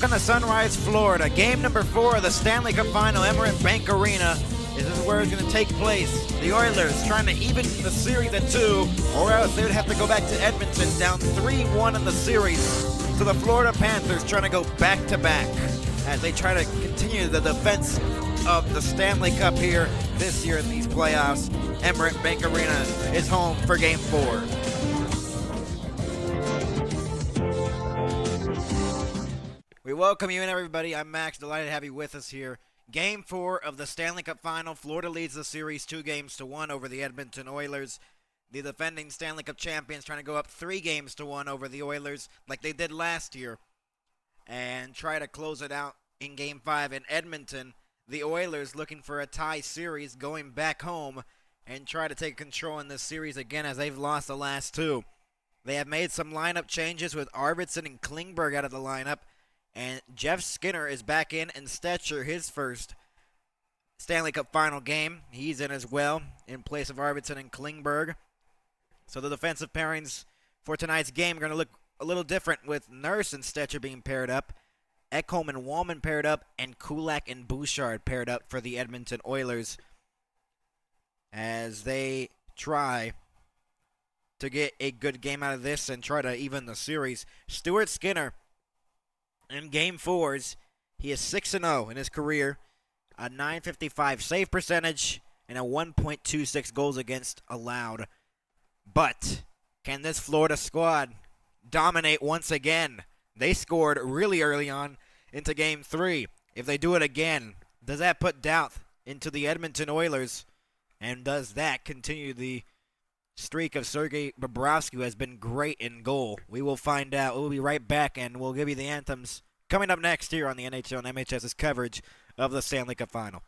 Welcome to Sunrise, Florida. Game number 4 of the Stanley Cup Final, Emirates Bank Arena. This is where it's going to take place. The Oilers trying to even the series at 2, or else they would have to go back to Edmonton, down 3-1 in the series. So the Florida Panthers trying to go back-to-back as they try to continue the defense of the Stanley Cup here this year in these playoffs. Emirates Bank Arena is home for Game 4. We welcome you in, everybody. I'm Max, delighted to have you with us here. Game 4 of the Stanley Cup Final. Florida leads the series 2-1 over the Edmonton Oilers. The defending Stanley Cup champions trying to go up 3-1 over the Oilers like they did last year and try to close it out in Game 5 in Edmonton. The Oilers looking for a tie series, going back home and try to take control in this series again as they've lost the last 2. They have made some lineup changes with Arvidsson and Klingberg out of the lineup. And Jeff Skinner is back in, and Stetcher, his first Stanley Cup Final game. He's in as well, in place of Arvidsson and Klingberg. So the defensive pairings for tonight's game are going to look a little different, with Nurse and Stetcher being paired up, Ekholm and Wallman paired up, and Kulak and Bouchard paired up for the Edmonton Oilers as they try to get a good game out of this and try to even the series. Stuart Skinner, in Game 4s, he is 6-0 in his career, a .955 save percentage, and a 1.26 goals against allowed. But can this Florida squad dominate once again? They scored really early on into Game 3. If they do it again, does that put doubt into the Edmonton Oilers? And does that continue the streak of Sergei Bobrovsky, who has been great in goal? We will find out. We'll be right back, and we'll give you the anthems coming up next here on the NHL and MHS's coverage of the Stanley Cup Final.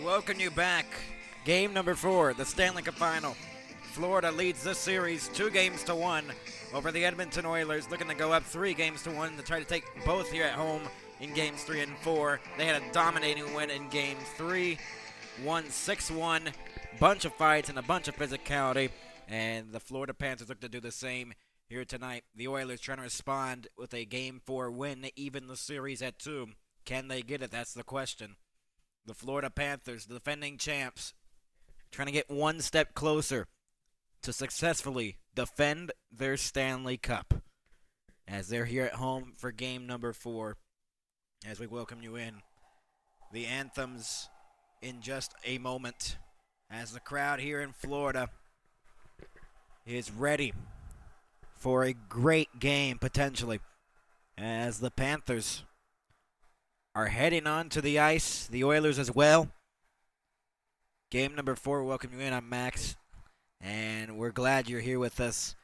welcome you back. Game number 4, the Stanley Cup Final. Florida leads this series 2-1 over the Edmonton Oilers, looking to go up 3-1 to try to take both here at home in games 3 and 4. They had a dominating win in game 3, won 6-1, bunch of fights and a bunch of physicality, and the Florida Panthers look to do the same here tonight. The Oilers trying to respond with a game 4 win, even the series at 2. Can they get it? That's the question. The Florida Panthers, the defending champs, trying to get one step closer to successfully defend their Stanley Cup as they're here at home for game number 4. As we welcome you in, the anthems in just a moment as the crowd here in Florida is ready for a great game potentially as the Panthers are heading on to the ice, the Oilers as well. Game number 4, welcome you in. I'm Max, and we're glad you're here with us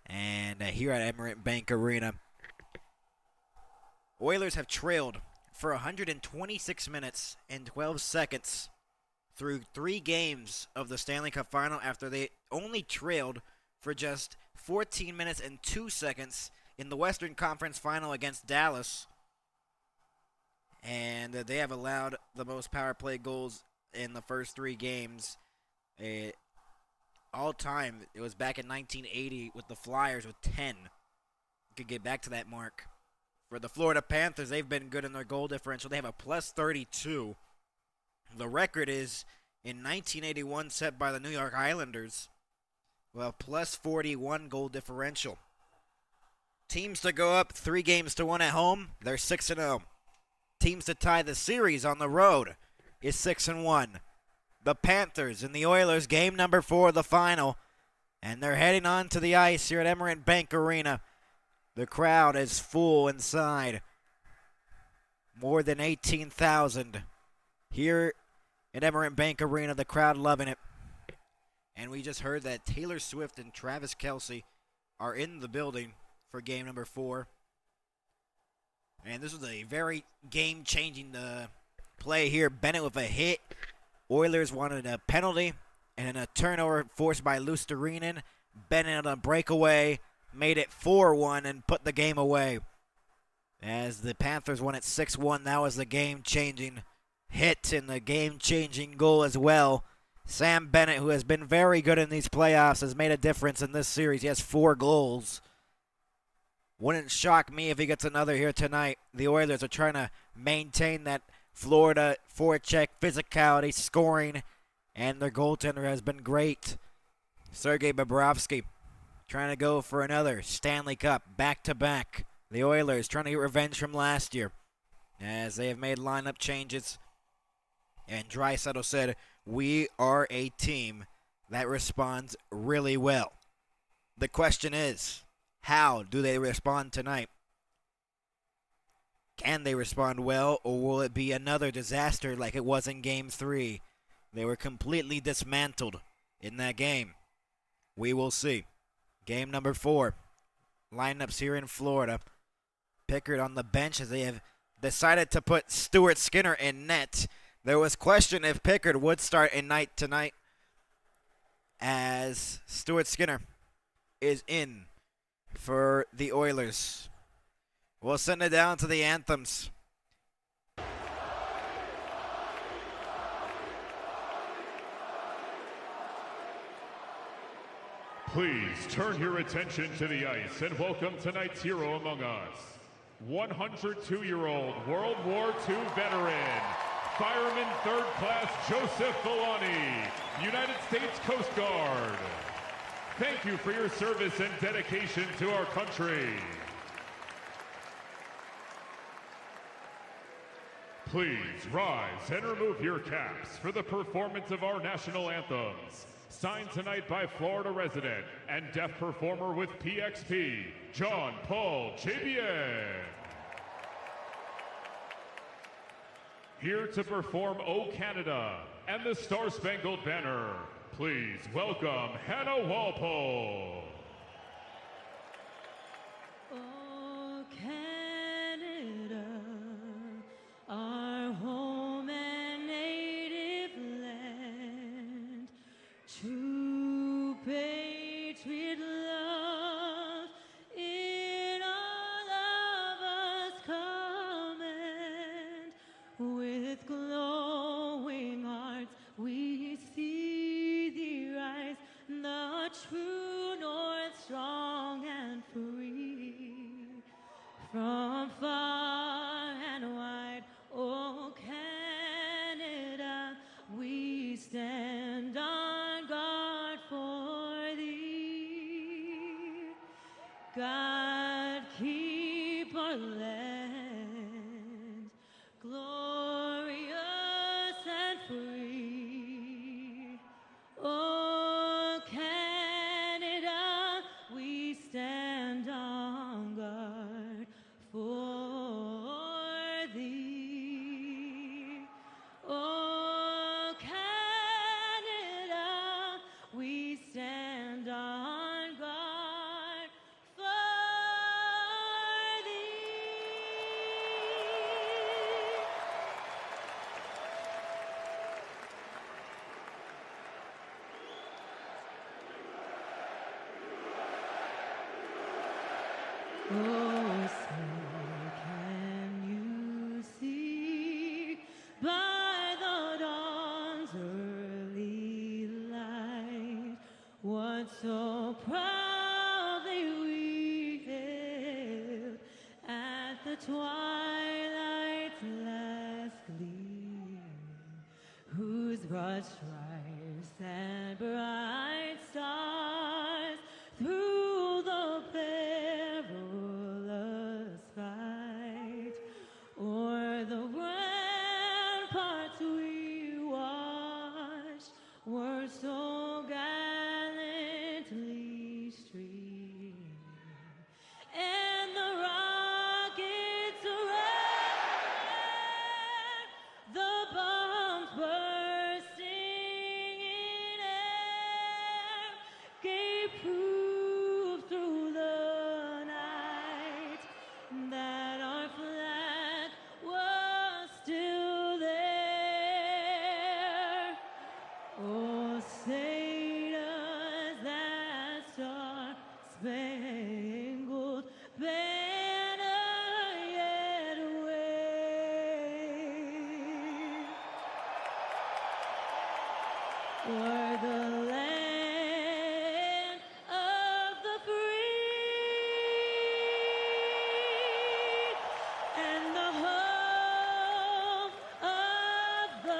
and here at Emirates Bank Arena. Oilers have trailed for 126 minutes and 12 seconds through 3 games of the Stanley Cup Final after they only trailed for just 14 minutes and 2 seconds in the Western Conference Final against Dallas. And they have allowed the most power play goals in the first 3 games. All time, it was back in 1980 with the Flyers with 10. Could get back to that mark. For the Florida Panthers, they've been good in their goal differential. They have a plus 32. The record is in 1981 set by the New York Islanders. Well, plus 41 goal differential. Teams to go up 3-1 at home, they're 6-0. Teams to tie the series on the road is 6-1. The Panthers and the Oilers, game number 4 of the final, and they're heading on to the ice here at Emirates Bank Arena. The crowd is full inside. More than 18,000 here at Emirates Bank Arena. The crowd loving it. And we just heard that Taylor Swift and Travis Kelce are in the building for game number 4. And this was a very game-changing play here. Bennett with a hit. Oilers wanted a penalty and a turnover forced by Luostarinen. Bennett on a breakaway made it 4-1 and put the game away. As the Panthers won it 6-1, that was the game-changing hit and the game-changing goal as well. Sam Bennett, who has been very good in these playoffs, has made a difference in this series. He has 4 goals. Wouldn't shock me if he gets another here tonight. The Oilers are trying to maintain that Florida forecheck, physicality, scoring, and their goaltender has been great. Sergei Bobrovsky trying to go for another Stanley Cup back-to-back. The Oilers trying to get revenge from last year as they have made lineup changes. And Draisaitl said, "We are a team that responds really well." The question is, how do they respond tonight? Can they respond well, or will it be another disaster like it was in Game 3? They were completely dismantled in that game. We will see. Game number 4. Lineups here in Florida. Pickard on the bench as they have decided to put Stuart Skinner in net. There was question if Pickard would start in night tonight, as Stuart Skinner is in for the Oilers. We'll send it down to the anthems. Please turn your attention to the ice and welcome tonight's hero among us. 102-year-old World War II veteran, Fireman 3rd Class Joseph Villani, United States Coast Guard. Thank you for your service and dedication to our country. Please rise and remove your caps for the performance of our national anthems. Signed tonight by Florida resident and deaf performer with PXP, John Paul Jabien. Here to perform O Canada and the Star Spangled Banner, please welcome Hannah Walpole. Oh, Canada, our home and native stand on guard for thee. God, keep our land glorious and free. Oh, Canada, we stand on guard for thee. Oh, Canada, we stand on guard for thee. Oh, say, can you see by the dawn's early light what so proudly we hailed at the twilight's last gleam, whose broad stripes and bright stars through the perilous fight o'er the ramparts we watched were so gallantly streaming, and the rockets ran, the bombs bursting in air gave proof through the night that our flag was still there. Oh, say does that star-spangled banner yet wave o'er the land of the free and the home of the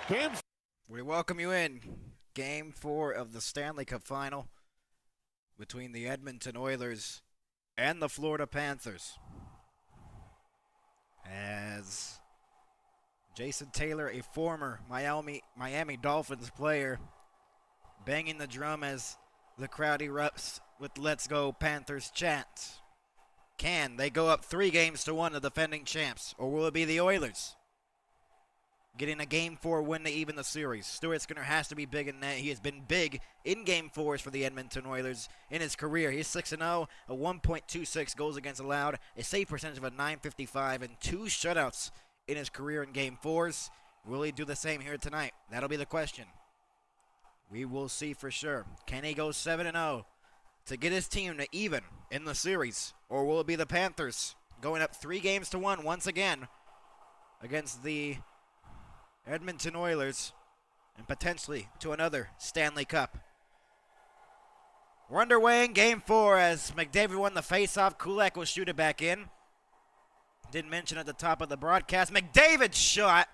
brave. We welcome you in. Game 4 of the Stanley Cup Final between the Edmonton Oilers and the Florida Panthers. As Jason Taylor, a former Miami Dolphins player, banging the drum as the crowd erupts with "Let's Go Panthers" chants. Can they go up 3-1 the defending champs, or will it be the Oilers getting a Game 4 win to even the series? Stuart Skinner has to be big in net. He has been big in Game 4s for the Edmonton Oilers in his career. He's 6-0, a 1.26 goals against allowed, a save percentage of a .955, and 2 shutouts in his career in Game 4s. Will he do the same here tonight? That'll be the question. We will see for sure. Can he go 7-0 to get his team to even in the series? Or will it be the Panthers going up 3-1 once again against the Edmonton Oilers and potentially to another Stanley Cup? We're underway in Game 4 as McDavid won the faceoff. Kulak will shoot it back in. Didn't mention at the top of the broadcast, McDavid's shot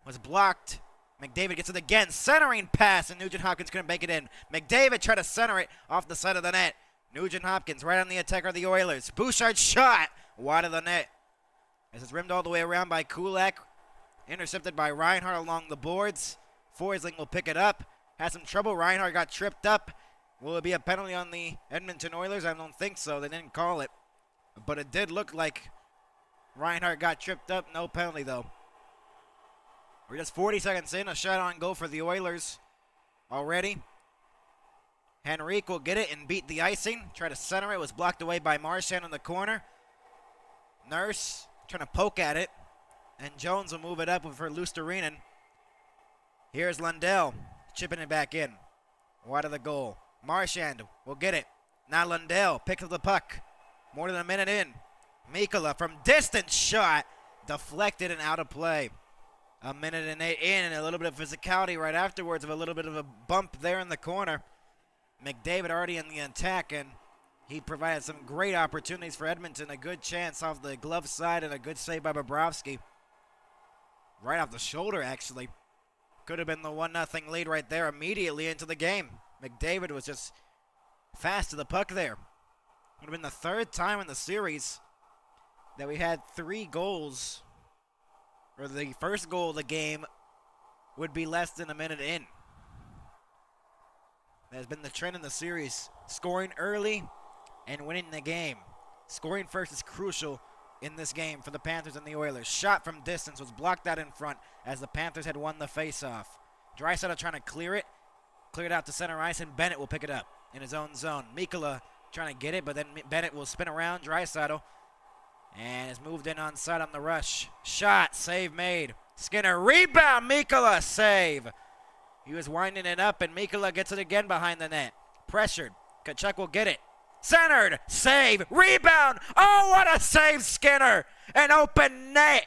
was blocked. McDavid gets it again. Centering pass, and Nugent Hopkins couldn't make it in. McDavid tried to center it off the side of the net. Nugent Hopkins right on the attacker of the Oilers. Bouchard's shot wide of the net. This is rimmed all the way around by Kulak. Intercepted by Reinhart along the boards. Forsling will pick it up. Has some trouble. Reinhart got tripped up. Will it be a penalty on the Edmonton Oilers? I don't think so. They didn't call it. But it did look like Reinhart got tripped up. No penalty, though. We're just 40 seconds in. A shot on goal for the Oilers already. Henrique will get it and beat the icing. Try to center it. Was blocked away by Marchand in the corner. Nurse trying to poke at it. And Jones will move it up for Lusterinen. Here's Lundell chipping it back in. Wide of the goal. Marchand will get it. Now Lundell picks up the puck. More than a minute in. Mikkola from distance shot. Deflected and out of play. A minute and 8 in, and a little bit of physicality right afterwards of a little bit of a bump there in the corner. McDavid already in the attack, and he provided some great opportunities for Edmonton. A good chance off the glove side and a good save by Bobrovsky. Right off the shoulder, actually. Could have been the 1-0 lead right there immediately into the game. McDavid was just fast to the puck there. Would have been the third time in the series that we had 3 goals, or the first goal of the game would be less than a minute in. That has been the trend in the series. Scoring early and winning the game. Scoring first is crucial in this game for the Panthers and the Oilers. Shot from distance was blocked out in front as the Panthers had won the faceoff. Draisaitl trying to clear it. Cleared out to center ice, and Bennett will pick it up in his own zone. Mikkola trying to get it, but then Bennett will spin around Draisaitl and is moved in onside on the rush. Shot, save made. Skinner, rebound, Mikkola, save. He was winding it up, and Mikkola gets it again behind the net. Pressured. Tkachuk will get it. Centered. Save. Rebound. Oh, what a save, Skinner. An open net.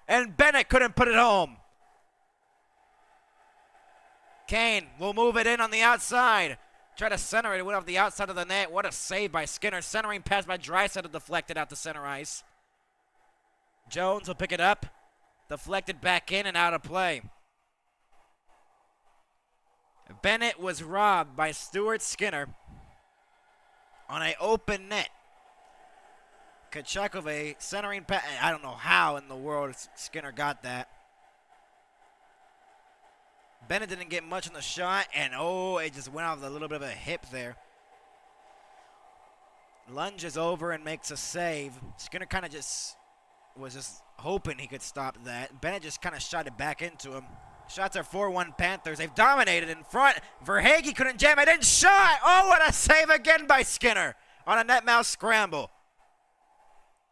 And Bennett couldn't put it home. Kane will move it in on the outside. Try to center it. It went off the outside of the net. What a save by Skinner. Centering pass by Draisaitl deflected out to center ice. Jones will pick it up. Deflected back in and out of play. Bennett was robbed by Stuart Skinner on an open net. Tkachuk of a centering pass. I don't know how in the world Skinner got that. Bennett didn't get much on the shot, and it just went off a little bit of a hip there. Lunges over and makes a save. Skinner kind of was just hoping he could stop that. Bennett just kind of shot it back into him. Shots are 4-1 Panthers. They've dominated in front. Verhaeghe couldn't jam it in. Shot! Oh, what a save again by Skinner on a net mouth scramble.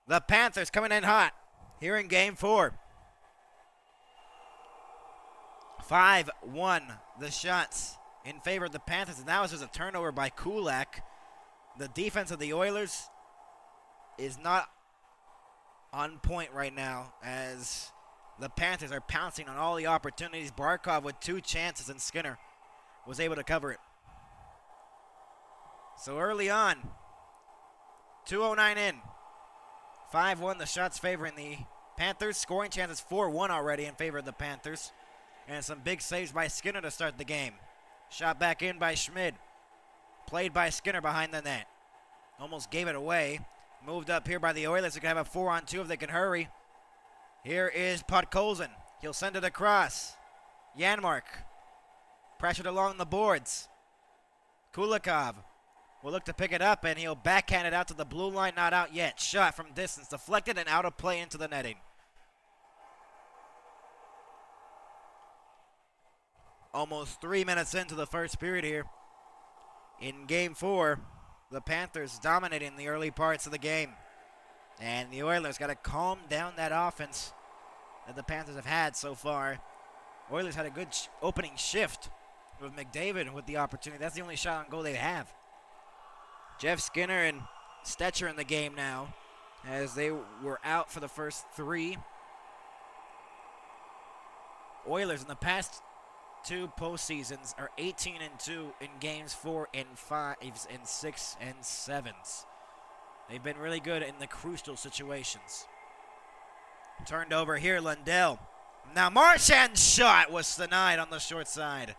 The Panthers coming in hot here in Game 4. 5-1 the shots in favor of the Panthers. And that was just a turnover by Kulak. The defense of the Oilers is not on point right now as the Panthers are pouncing on all the opportunities. Barkov with 2 chances, and Skinner was able to cover it. So early on, 2:09 in, 5-1 the shots favoring the Panthers. Scoring chances 4-1 already in favor of the Panthers. And some big saves by Skinner to start the game. Shot back in by Schmid. Played by Skinner behind the net. Almost gave it away. Moved up here by the Oilers. They can have a 4-on-2 if they can hurry. Here is Podkolzin. He'll send it across. Janmark. Pressured along the boards. Kulikov will look to pick it up, and he'll backhand it out to the blue line. Not out yet. Shot from distance. Deflected and out of play into the netting. Almost 3 minutes into the first period here. In Game 4, the Panthers dominating the early parts of the game. And the Oilers got to calm down that offense that the Panthers have had so far. Oilers had a good opening shift with McDavid with the opportunity. That's the only shot on goal they have. Jeff Skinner and Stetcher in the game now as they were out for the first 3. Oilers in the past 2 postseasons are 18-2 in games 4 and 5 and 6 and 7s. They've been really good in the crucial situations. Turned over here, Lundell. Now Marchand's shot was denied on the short side.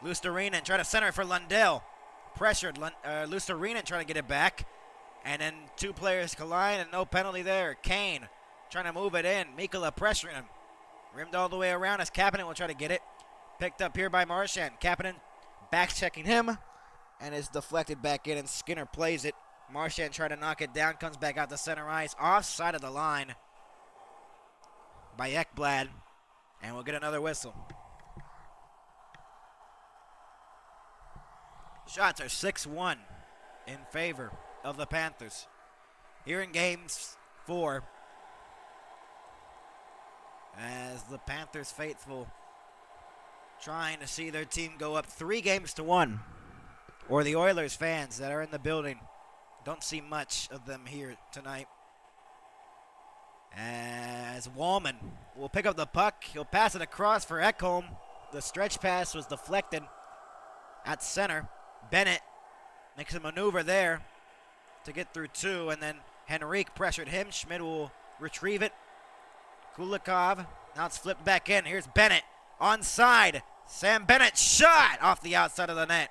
Lusterinen tried to center it for Lundell. Pressured. Lusterinen trying to get it back. And then 2 players collide and no penalty there. Kane trying to move it in. Mikkola pressuring him. Rimmed all the way around as Kapanen will try to get it. Picked up here by Marchand. Kapanen back checking him and is deflected back in, and Skinner plays it. Marchand tried to knock it down, comes back out to center ice, offside of the line by Ekblad, and we'll get another whistle. Shots are 6-1 in favor of the Panthers. Here in Games 4, as the Panthers faithful trying to see their team go up 3-1, or the Oilers fans that are in the building. Don't see much of them here tonight. As Wallman will pick up the puck. He'll pass it across for Ekholm. The stretch pass was deflected at center Bennett makes a maneuver there to get through 2, and then Henrique pressured him. Schmid will retrieve it. Kulikov, now it's flipped back in. Here's Bennett, onside. Sam Bennett shot off the outside of the net.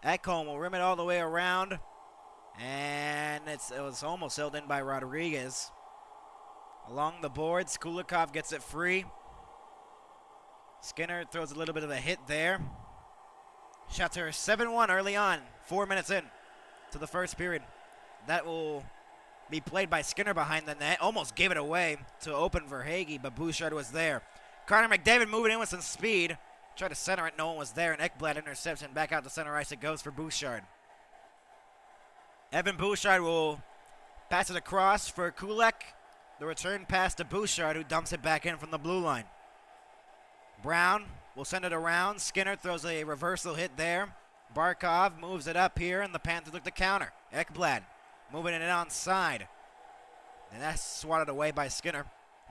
Ekholm will rim it all the way around, and it was almost held in by Rodriguez. Along the boards, Kulikov gets it free. Skinner throws a little bit of a hit there. Shots are 7-1 early on, 4 minutes in to the first period. That will be played by Skinner behind the net. Almost gave it away to open Verhaeghe, but Bouchard was there. Connor McDavid moving in with some speed. Tried to center it, no one was there, and Ekblad interception. Back out to center ice it goes for Bouchard. Evan Bouchard will pass it across for Kulak. The return pass to Bouchard, who dumps it back in from the blue line. Brown will send it around. Skinner throws a reversal hit there. Barkov moves it up here, and the Panthers look to counter. Ekblad moving it onside. And that's swatted away by Skinner.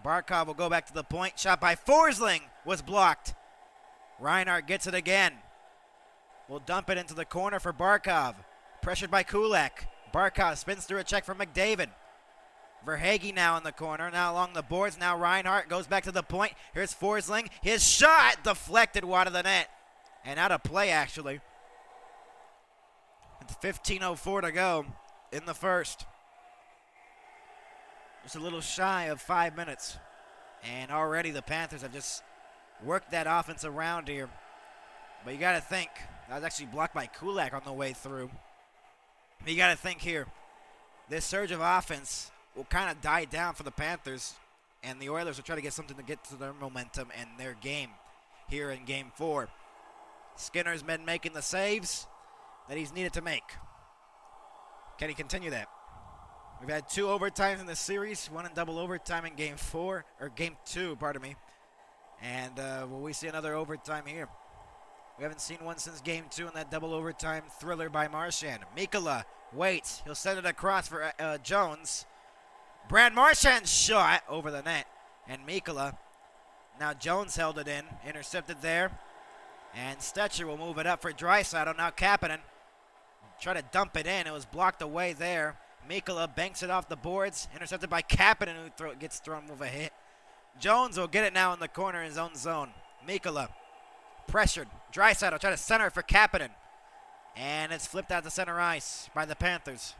Barkov will go back to the point. Shot by Forsling was blocked. Reinhart gets it again. Will dump it into the corner for Barkov. Pressured by Kulak. Barkov spins through a check from McDavid. Verhaeghe now in the corner. Now along the boards. Now Reinhart goes back to the point. Here's Forsling. His shot deflected wide of the net. And out of play, actually. With 15:04 to go in the first. Just a little shy of 5 minutes. And already the Panthers have just worked that offense around here. But you got to think. That was actually blocked by Kulak on the way through. But you got to think here. This surge of offense will kind of die down for the Panthers. And the Oilers will try to get something to get to their momentum and their game here in Game 4. Skinner's been making the saves that he's needed to make. Can he continue that? We've had 2 overtimes in this series, 1 in double overtime in Game 2, pardon me. And will we see another overtime here? We haven't seen one since Game 2 in that double overtime thriller by Marchand. Mikkola waits. He'll send it across for Jones. Brad Marchand's shot over the net. And Mikkola. Now Jones held it in. Intercepted there. And Stetcher will move it up for Draisaitl. Now Kapanen try to dump it in. It was blocked away there. Mikkola banks it off the boards. Intercepted by Kapanen, who gets thrown with a hit. Jones will get it now in the corner in his own zone. Mikkola pressured. Draisaitl try to center it for Kapanen. And it's flipped out to center ice by the Panthers.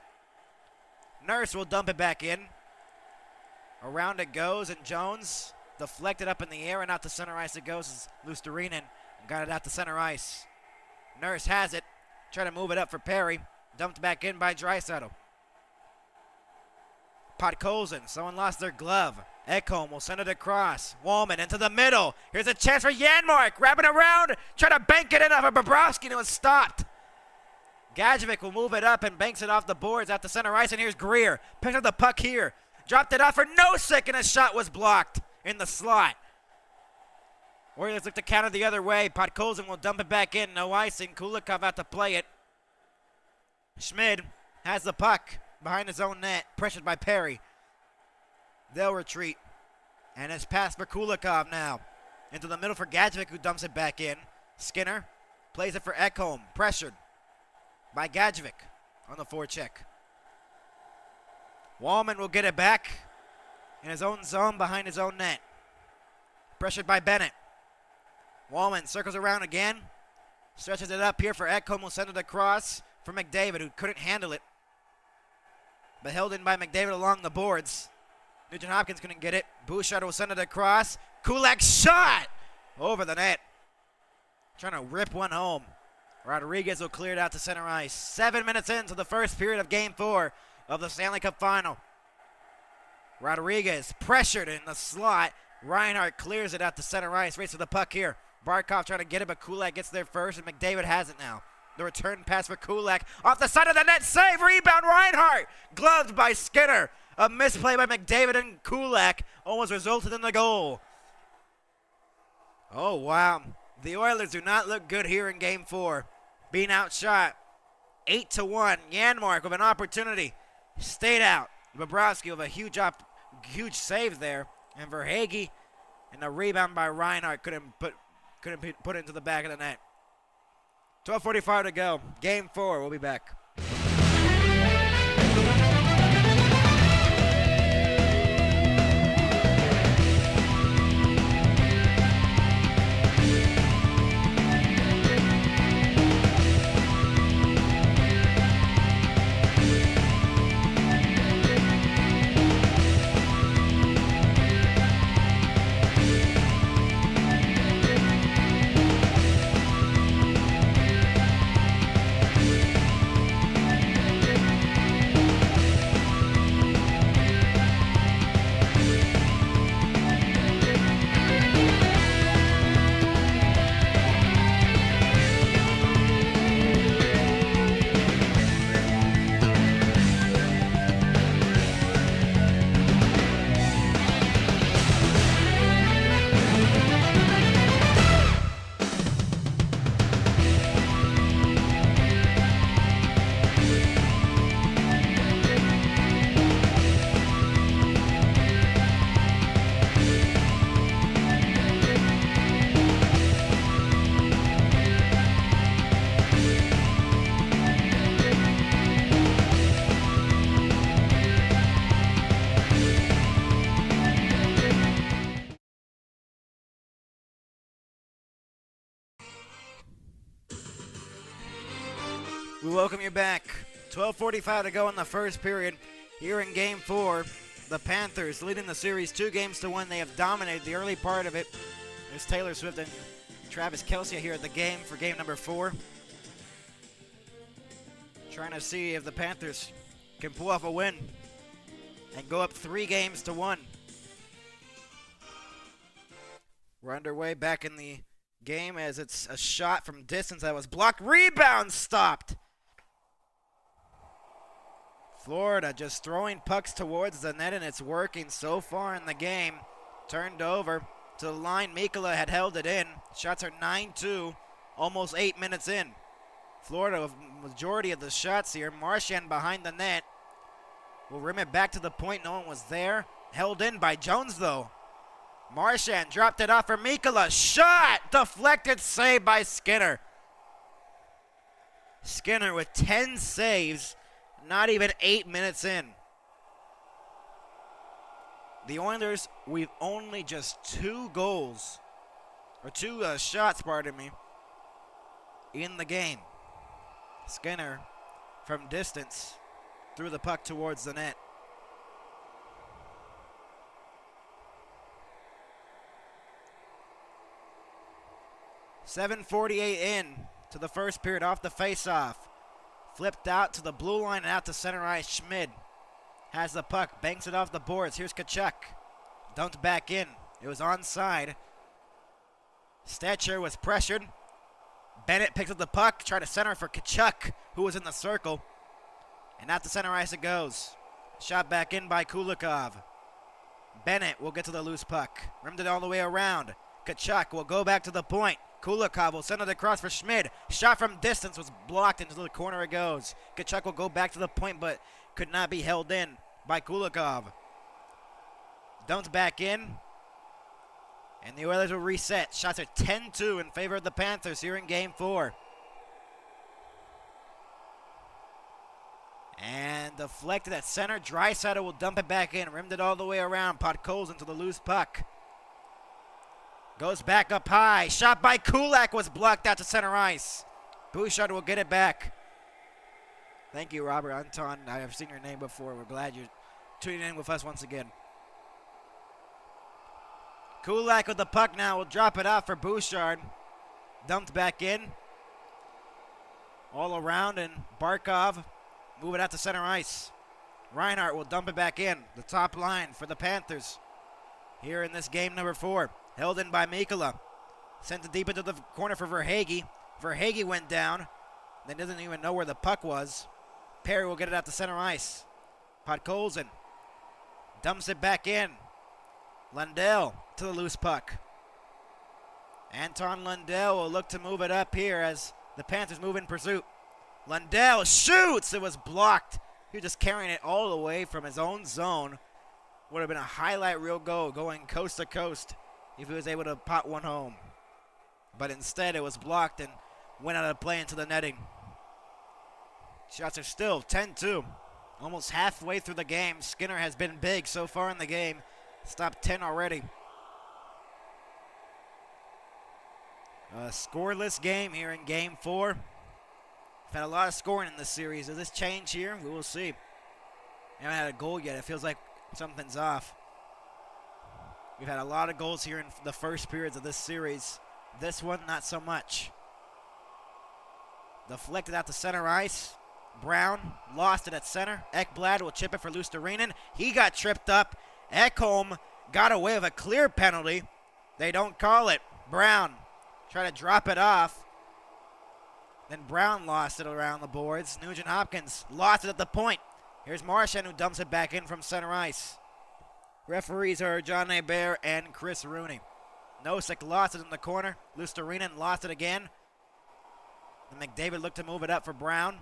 Nurse will dump it back in. Around it goes, and Jones deflected up in the air, and out to center ice it goes as Lusterinen got it out to center ice. Nurse has it. Try to move it up for Perry. Dumped back in by Draisaitl. Podkolzin. Someone lost their glove. Ekholm will send it across. Wallman into the middle. Here's a chance for Janmark. Wrapping around. Try to bank it in off of Bobrovsky, and it was stopped. Gadjevich will move it up and banks it off the boards out to center ice, and here's Greer. Picked up the puck here. Dropped it off for Nosek, and his shot was blocked in the slot. Warriors look to counter the other way. Podkolzin will dump it back in. No icing. Kulikov out to play it. Schmid has the puck behind his own net. Pressured by Perry. They'll retreat. And it's passed for Kulikov now. Into the middle for Gadjevich, who dumps it back in. Skinner plays it for Ekholm. Pressured by Gadjevich on the forecheck. Wallman will get it back in his own zone behind his own net. Pressured by Bennett. Wallman circles around again. Stretches it up here for Ekholm. Will send it across for McDavid, who couldn't handle it. But held in by McDavid along the boards. Nugent Hopkins couldn't get it. Bouchard will send it across. Kulak's shot over the net. Trying to rip one home. Rodriguez will clear it out to center ice. 7 minutes into the first period of Game 4 of the Stanley Cup Final. Rodriguez pressured in the slot. Reinhart clears it out to center ice. Races the puck here. Barkov trying to get it, but Kulak gets there first, and McDavid has it now. The return pass for Kulak. Off the side of the net. Save. Rebound. Reinhart. Gloved by Skinner. A misplay by McDavid, and Kulak almost resulted in the goal. Oh, wow. The Oilers do not look good here in Game 4. Being outshot 8-1. Janmark with an opportunity. Stayed out. Bobrovsky with a huge save there. And Verhaeghe, and a rebound by Reinhart couldn't put it into the back of the net. 12:45 to go. Game 4. We'll be back. We welcome you back. 12:45 to go in the first period. Here in Game 4, the Panthers leading the series 2-1. They have dominated the early part of it. There's Taylor Swift and Travis Kelce here at the game for game number 4. Trying to see if the Panthers can pull off a win and go up 3-1. We're underway back in the game as it's a shot from distance that was blocked. Rebound stopped. Florida just throwing pucks towards the net, and it's working so far in the game. Turned over to the line. Mikkola had held it in. Shots are 9-2, almost 8 minutes in. Florida, majority of the shots here. Marchand behind the net. Will rim it back to the point. No one was there. Held in by Jones, though. Marchand dropped it off for Mikkola. Shot! Deflected save by Skinner. Skinner with 10 saves. Not even 8 minutes in. The Oilers, we've only just 2 goals, or 2 shots, pardon me, in the game. Skinner, from distance, threw the puck towards the net. .748 in to the first period off the faceoff. Flipped out to the blue line and out to center ice. Schmid has the puck, banks it off the boards. Here's Tkachuk. Dumped back in. It was onside. Stetcher was pressured. Bennett picks up the puck, tried to center for Tkachuk, who was in the circle. And out to center ice it goes. Shot back in by Kulikov. Bennett will get to the loose puck. Rimmed it all the way around. Tkachuk will go back to the point. Kulikov will send it across for Schmid. Shot from distance was blocked into the corner it goes. Tkachuk will go back to the point but could not be held in by Kulikov. Dumped back in. And the Oilers will reset. Shots are 10-2 in favor of the Panthers here in Game 4. And deflected at center. Draisaitl will dump it back in. Rimmed it all the way around. Podkolzin into the loose puck. Goes back up high. Shot by Kulak was blocked out to center ice. Bouchard will get it back. Thank you, Robert Anton. I have seen your name before. We're glad you're tuning in with us once again. Kulak with the puck now will drop it out for Bouchard. Dumped back in. All around, and Barkov move it out to center ice. Reinhart will dump it back in. The top line for the Panthers here in this game number 4. Held in by Mikkola. Sent it deep into the corner for Verhaeghe. Verhaeghe went down. Then doesn't even know where the puck was. Perry will get it out to center ice. Podkolzin dumps it back in. Lundell to the loose puck. Anton Lundell will look to move it up here as the Panthers move in pursuit. Lundell shoots. It was blocked. He was just carrying it all the way from his own zone. Would have been a highlight reel goal going coast to coast if he was able to pot one home. But instead it was blocked, and went out of play into the netting. Shots are still 10-2. Almost halfway through the game. Skinner has been big so far in the game. Stopped 10 already. A scoreless game here in Game 4. We've had a lot of scoring in this series. Does this change here? We will see. We haven't had a goal yet. It feels like something's off. We've had a lot of goals here in the first periods of this series. This one, not so much. Deflected out to center ice. Brown lost it at center. Ekblad will chip it for Luostarinen. He got tripped up. Ekholm got away with a clear penalty. They don't call it. Brown try to drop it off. Then Brown lost it around the boards. Nugent Hopkins lost it at the point. Here's Marchand who dumps it back in from center ice. Referees are John Hebert and Chris Rooney. Nosek lost it in the corner. Luostarinen lost it again. And McDavid looked to move it up for Brown.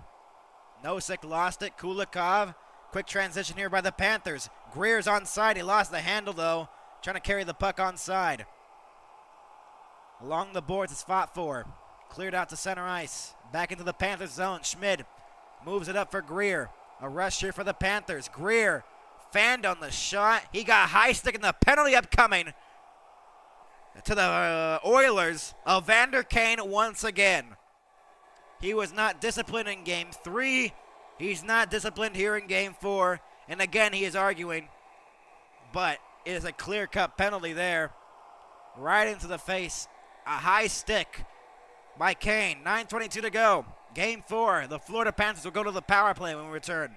Nosek lost it. Kulikov. Quick transition here by the Panthers. Greer's onside. He lost the handle though. Trying to carry the puck onside. Along the boards it's fought for. Cleared out to center ice. Back into the Panthers zone. Schmid moves it up for Greer. A rush here for the Panthers. Greer fanned on the shot. He got high stick in the penalty upcoming to the Oilers. Evander Kane once again. He was not disciplined in Game 3. He's not disciplined here in Game 4. And again, he is arguing. But it is a clear-cut penalty there. Right into the face. A high stick by Kane. 9:22 to go. Game 4. The Florida Panthers will go to the power play when we return.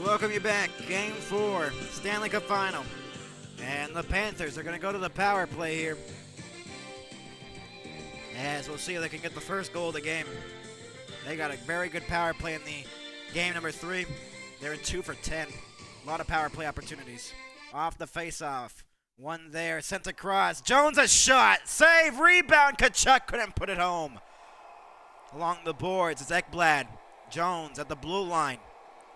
Welcome you back. Game 4, Stanley Cup Final. And the Panthers are going to go to the power play here. As we'll see if they can get the first goal of the game. They got a very good power play in the game number 3. They're 2 for 10. A lot of power play opportunities. Off the face-off. One there, sent across. Jones a shot. Save, rebound. Tkachuk couldn't put it home. Along the boards, it's Ekblad. Jones at the blue line.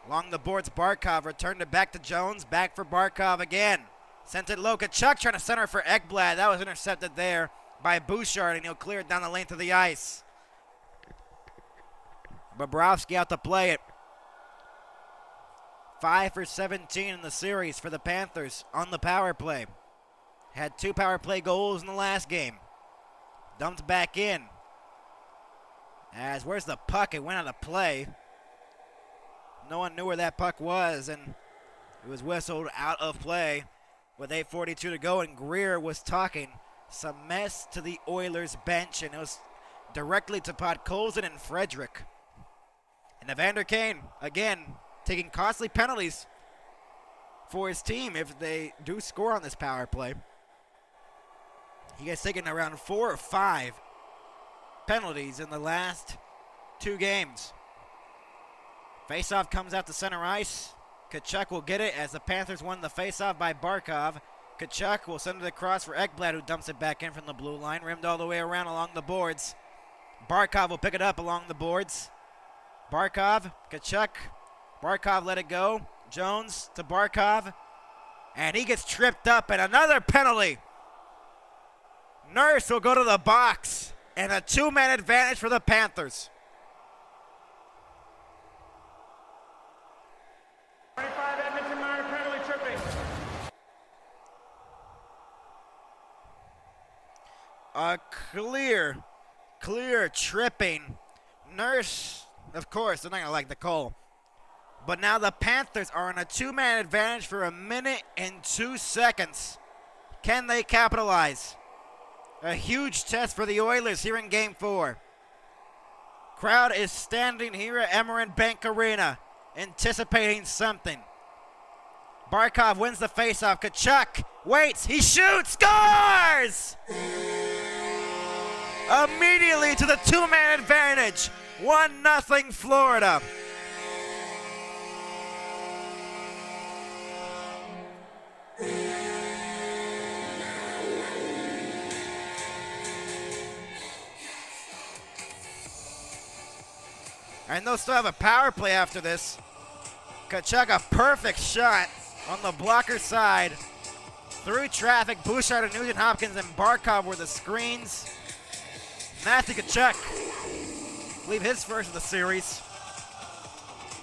Along the boards, Barkov returned it back to Jones. Back for Barkov again. Sent it low. Tkachuk trying to center for Ekblad. That was intercepted there by Bouchard, and he'll clear it down the length of the ice. Bobrovsky out to play it. 5 for 17 in the series for the Panthers on the power play. Had 2 power play goals in the last game. Dumped back in. Where's the puck? It went out of play. No one knew where that puck was, and it was whistled out of play with 8:42 to go, and Greer was talking some mess to the Oilers bench, and it was directly to Podkolzin and Frederick. And Evander Kane, again, taking costly penalties for his team if they do score on this power play. He has taken around 4 or 5 penalties in the last 2 games. Faceoff comes out to center ice. Tkachuk will get it as the Panthers won the faceoff by Barkov. Tkachuk will send it across for Ekblad, who dumps it back in from the blue line, rimmed all the way around along the boards. Barkov will pick it up along the boards. Barkov, Tkachuk. Barkov let it go. Jones to Barkov. And he gets tripped up, and another penalty. Nurse will go to the box, and a two-man advantage for the Panthers. 25 Edmonton minor penalty tripping. A clear tripping. Nurse, of course, they're not going to like the call. But now the Panthers are on a two-man advantage for 1 minute and 2 seconds. Can they capitalize? A huge test for the Oilers here in Game 4. Crowd is standing here at Emeren Bank Arena, anticipating something. Barkov wins the faceoff. Tkachuk waits. He shoots. Scores! Immediately to the two-man advantage. 1-0 Florida. And they'll still have a power play after this. Tkachuk, a perfect shot on the blocker side. Through traffic, Bouchard and Nugent Hopkins and Barkov were the screens. Matthew Tkachuk, I believe his first of the series.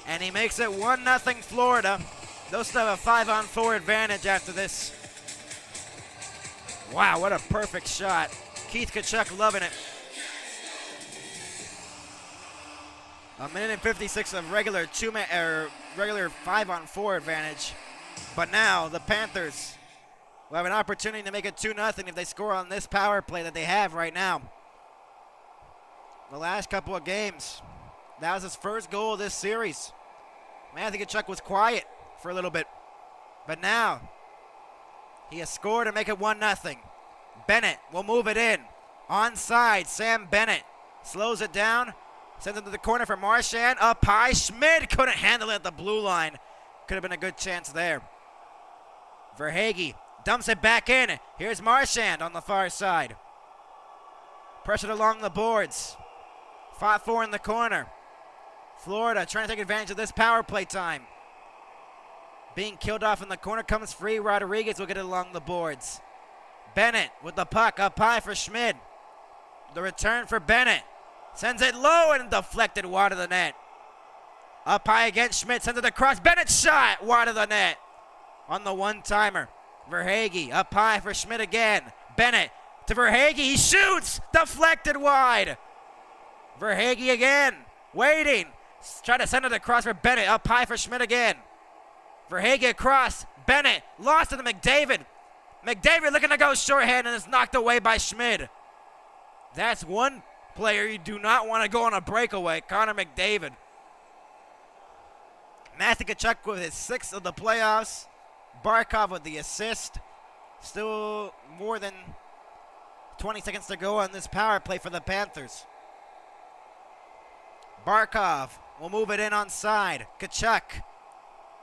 And he makes it 1-0 Florida. They'll still have a 5-on-4 advantage after this. Wow, what a perfect shot. Keith Tkachuk loving it. 1 minute and 56 of regular 5-on-4 advantage. But now the Panthers will have an opportunity to make it 2-0 if they score on this power play that they have right now. The last couple of games, that was his first goal of this series. Matthew Tkachuk was quiet for a little bit. But now, he has scored to make it 1-0. Bennett will move it in. Onside, Sam Bennett slows it down. Sends it to the corner for Marchand. Up high. Schmid couldn't handle it at the blue line. Could have been a good chance there. Verhaeghe dumps it back in. Here's Marchand on the far side. Pressured along the boards. Fought for in the corner. Florida trying to take advantage of this power play time. Being killed off in the corner, comes free. Rodriguez will get it along the boards. Bennett with the puck up high for Schmid. The return for Bennett. Sends it low and deflected wide of the net. Up high again, Schmidt sends it across. Bennett shot wide of the net on the one-timer. Verhaeghe up high for Schmidt again. Bennett to Verhaeghe. He shoots. Deflected wide. Verhaeghe again. Waiting. Try to send it across for Bennett. Up high for Schmidt again. Verhaeghe across. Bennett lost to the McDavid. McDavid looking to go shorthand and is knocked away by Schmidt. That's one player you do not want to go on a breakaway, Connor McDavid. Matthew Tkachuk with his 6th of the playoffs. Barkov with the assist. Still more than 20 seconds to go on this power play for the Panthers. Barkov will move it in on side. Tkachuk.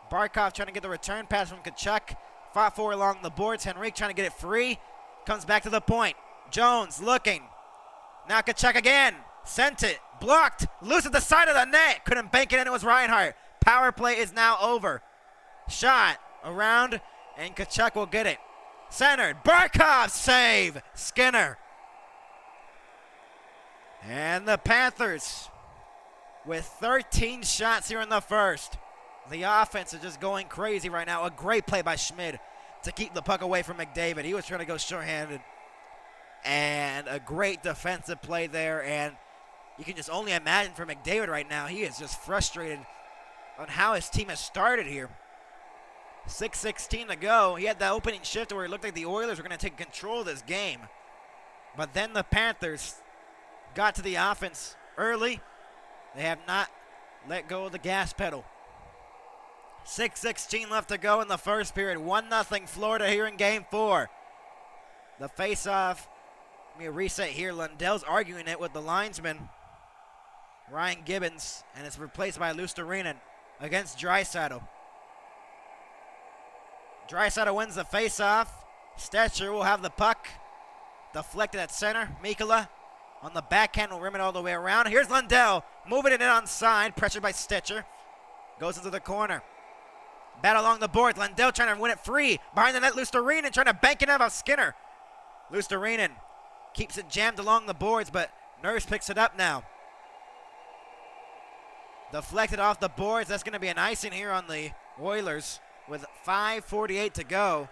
Barkov trying to get the return pass from Tkachuk. Fought for along the boards. Henrique trying to get it free. Comes back to the point. Jones looking. Now Tkachuk again. Sent it. Blocked. Loose at the side of the net. Couldn't bank it in. It was Reinhart. Power play is now over. Shot around, and Tkachuk will get it. Centered. Barkov save. Skinner. And the Panthers with 13 shots here in the first. The offense is just going crazy right now. A great play by Schmid to keep the puck away from McDavid. He was trying to go shorthanded. And a great defensive play there. And you can just only imagine for McDavid right now, he is just frustrated on how his team has started here. 6:16 to go. He had that opening shift where it looked like the Oilers were going to take control of this game. But then the Panthers got to the offense early. They have not let go of the gas pedal. 6:16 left to go in the first period. 1-0 Florida here in Game 4. The face-off. Let me reset here. Lundell's arguing it with the linesman, Ryan Gibbons, and it's replaced by Lusterinen against Draisaitl. Draisaitl wins the faceoff. Stetcher will have the puck. Deflected at center. Mikkola on the backhand will rim it all the way around. Here's Lundell moving it in onside. Pressured by Stetcher. Goes into the corner. Battle along the boards. Lundell trying to win it free. Behind the net, Luostarinen trying to bank it out of Skinner. Luostarinen keeps it jammed along the boards, but Nurse picks it up now. Deflected off the boards. That's going to be an icing here on the Oilers with 5:48 to go.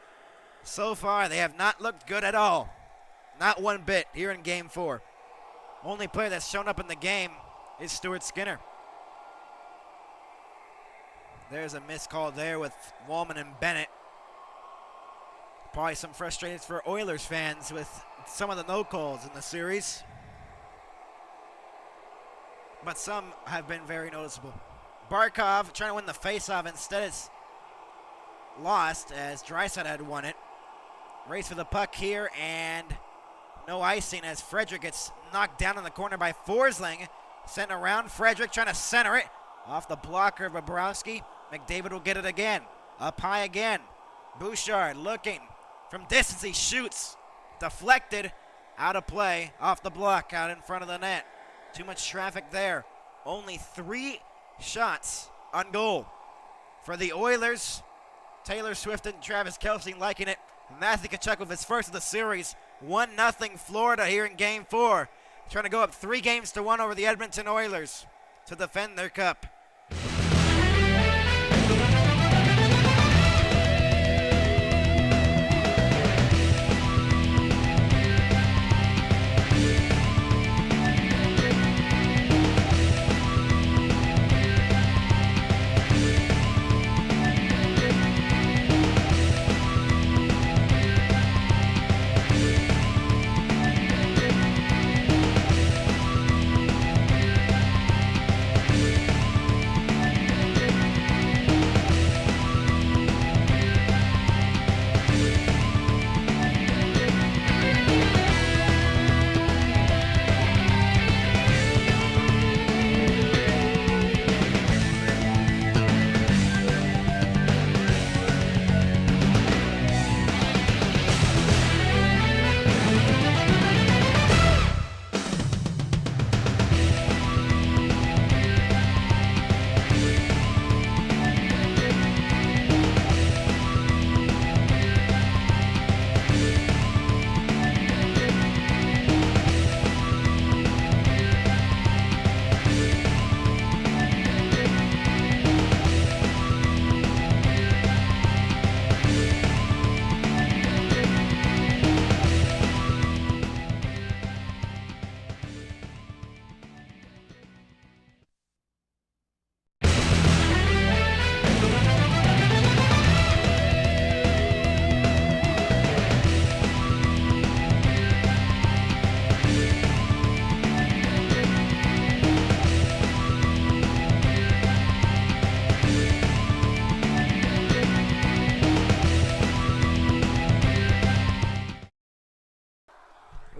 So far, they have not looked good at all. Not one bit here in Game 4. Only player that's shown up in the game is Stuart Skinner. There's a missed call there with Wallman and Bennett. Probably some frustration for Oilers fans with some of the no calls in the series. But some have been very noticeable. Barkov trying to win the faceoff. Instead, it's lost as Draisaitl had won it. Race for the puck here, and no icing as Frederick gets knocked down in the corner by Forsling. Sent around. Frederick trying to center it. Off the blocker of Bobrovsky. McDavid will get it again. Up high again. Bouchard looking. From distance, he shoots. Deflected. Out of play. Off the block. Out in front of the net. Too much traffic there. Only 3 shots on goal. For the Oilers, Taylor Swift and Travis Kelce liking it. Matthew Tkachuk with his first of the series. 1-0 Florida here in Game 4. Trying to go up 3-1 over the Edmonton Oilers to defend their cup.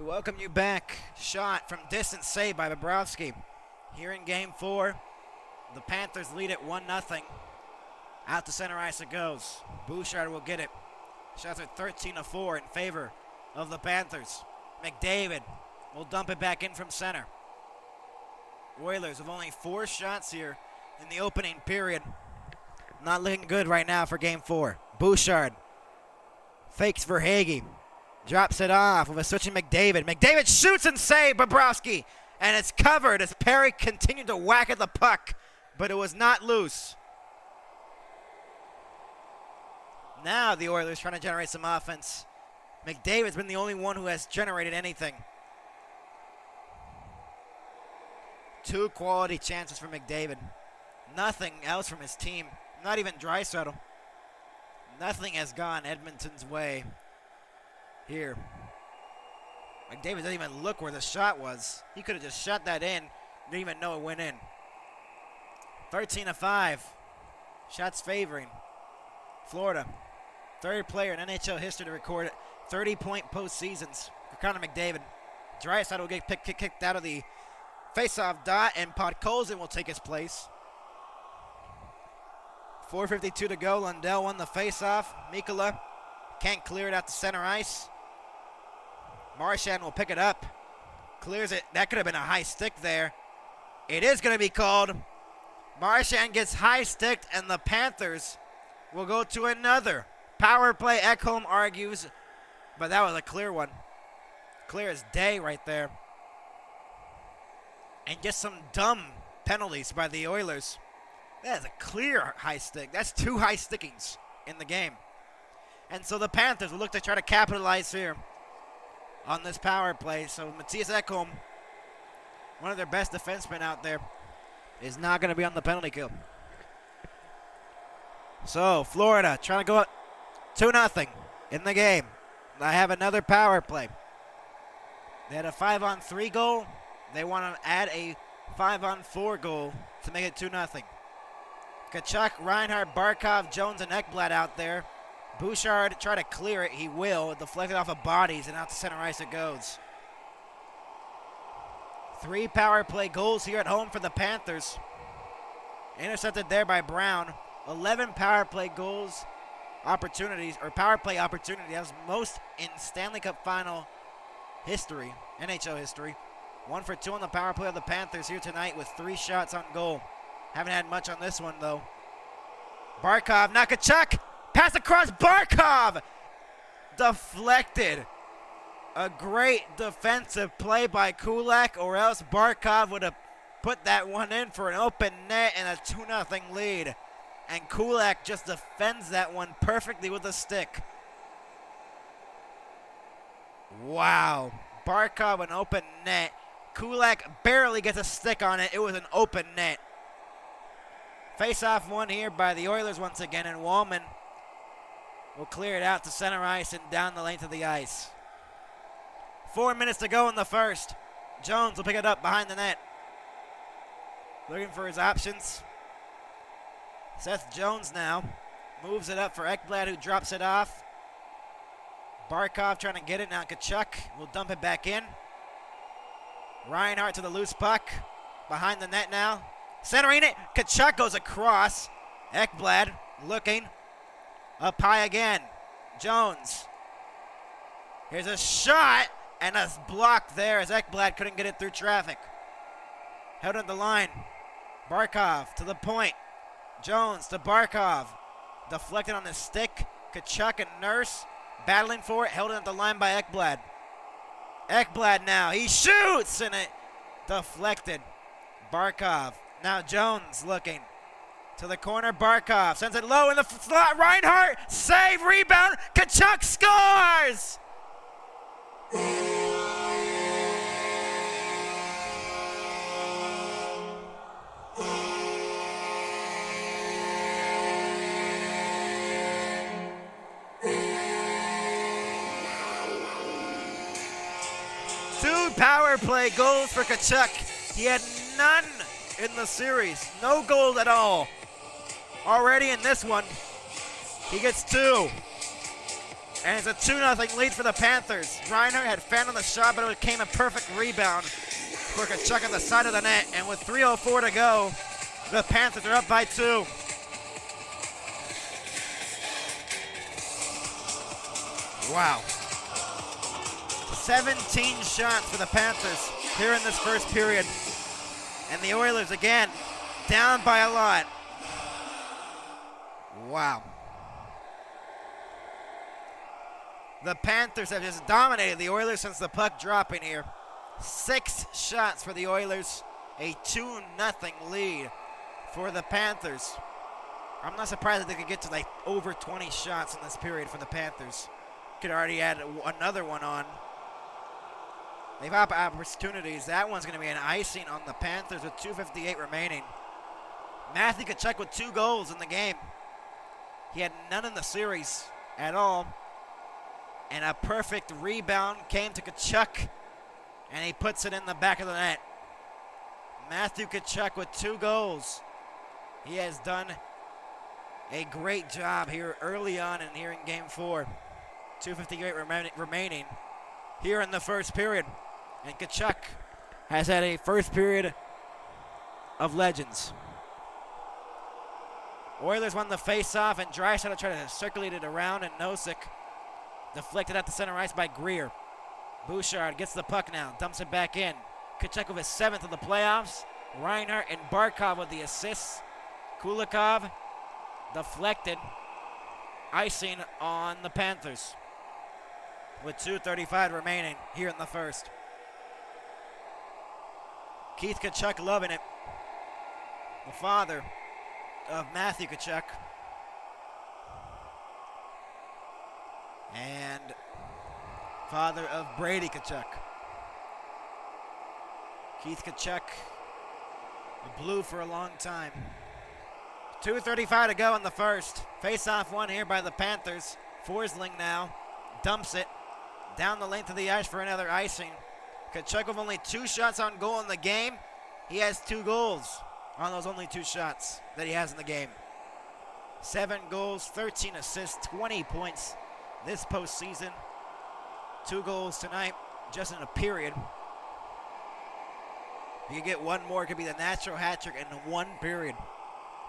Welcome you back. Shot from distance saved by Bobrovsky. Here in Game 4, the Panthers lead it 1-0. Out to center ice it goes. Bouchard will get it. Shots are 13-4 in favor of the Panthers. McDavid will dump it back in from center. Oilers with only 4 shots here in the opening period. Not looking good right now for Game 4. Bouchard fakes for Hagee. Drops it off with a switching McDavid. McDavid shoots and saves Bobrovsky. And it's covered as Perry continued to whack at the puck. But it was not loose. Now the Oilers trying to generate some offense. McDavid's been the only one who has generated anything. 2 quality chances for McDavid. Nothing else from his team. Not even Draisaitl. Nothing has gone Edmonton's way here. McDavid doesn't even look where the shot was. He could have just shot that in. Didn't even know it went in. 13-5. Shots favoring Florida. 3rd player in NHL history to record 30-point postseasons for Connor McDavid. Draisaitl will get kicked out of the face-off dot, and Podkolzin will take his place. 4:52 to go. Lundell won the faceoff. Mikkola can't clear it out to center ice. Marchand will pick it up. Clears it. That could have been a high stick there. It is going to be called. Marchand gets high sticked, and the Panthers will go to another power play. Ekholm argues, but that was a clear one. Clear as day right there. And just some dumb penalties by the Oilers. That is a clear high stick. That's 2 high stickings in the game. And so the Panthers will look to try to capitalize here on this power play. So Matthias Ekholm, one of their best defensemen out there, is not going to be on the penalty kill. So Florida trying to go up 2-0 in the game. I have another power play. They had a 5-on-3 goal. They want to add a 5-on-4 goal to make it 2-0. Tkachuk, Reinhart, Barkov, Jones, and Ekblad out there. Bouchard try to clear it. He will. Deflected off of bodies, and out to center ice it goes. 3 power play goals here at home for the Panthers. Intercepted there by Brown. 11 power play goals opportunities, or power play opportunities. That was most in Stanley Cup final history, NHL history. 1 for 2 on the power play of the Panthers here tonight with 3 shots on goal. Haven't had much on this one, though. Barkov, now Tkachuk. Pass across Barkov. Deflected. A great defensive play by Kulak, or else Barkov would have put that one in for an open net and a 2-0 lead. And Kulak just defends that one perfectly with a stick. Wow. Barkov, an open net. Kulak barely gets a stick on it. It was an open net. Face-off one here by the Oilers once again, and Wallman will clear it out to center ice and down the length of the ice. 4 minutes to go in the first. Jones will pick it up behind the net. Looking for his options. Seth Jones now moves it up for Ekblad, who drops it off. Barkov trying to get it. Now Tkachuk will dump it back in. Reinhart to the loose puck. Behind the net now. Centering it. Tkachuk goes across. Ekblad looking. Up high again. Jones. Here's a shot. And a block there as Ekblad couldn't get it through traffic. Held on the line. Barkov to the point. Jones to Barkov. Deflected on his stick. Tkachuk and Nurse battling for it. Held on the line by Ekblad. Ekblad now. He shoots and it deflected. Barkov. Now Jones looking. To the corner. Barkov sends it low in the slot. Reinhart. Save. Rebound. Tkachuk scores. Two power play goals for Tkachuk. He had none in the series. No goals at all. Already in this one, he gets 2. And it's a 2-0 lead for the Panthers. Reinhart had fan on the shot, but it became a perfect rebound for Tkachuk on the side of the net. And with 3:04 to go, the Panthers are up by 2. Wow. 17 shots for the Panthers here in this first period. And the Oilers, again, down by a lot. Wow. The Panthers have just dominated the Oilers since the puck dropping here. 6 shots for the Oilers. A 2-0 lead for the Panthers. I'm not surprised that they could get to like over 20 shots in this period for the Panthers. Could already add another one on. They've had opportunities. That one's going to be an icing on the Panthers with 2:58 remaining. Matthew Tkachuk with 2 goals in the game. He had none in the series at all. And a perfect rebound came to Tkachuk, and he puts it in the back of the net. Matthew Tkachuk with 2 goals. He has done a great job here early on and here in Game 4. 2:58 remaining here in the first period. And Tkachuk has had a first period of legends. Oilers won the face-off, and Draisaitl tried to circulate it around, and Nosek deflected at the center ice by Greer. Bouchard gets the puck now, dumps it back in. Tkachuk with his 7th of the playoffs. Reinhart and Barkov with the assists. Kulikov deflected. Icing on the Panthers with 2:35 remaining here in the first. Keith Tkachuk loving it. The father of Matthew Tkachuk. And father of Brady Tkachuk. Keith Tkachuk, a Blue for a long time. 2:35 to go in the first. Face-off won here by the Panthers. Forsling now dumps it down the length of the ice for another icing. Tkachuk with only 2 shots on goal in the game. He has 2 goals on those only 2 shots that he has in the game. 7 goals, 13 assists, 20 points this postseason. 2 goals tonight, just in a period. If you get one more, it could be the natural hat trick in 1 period.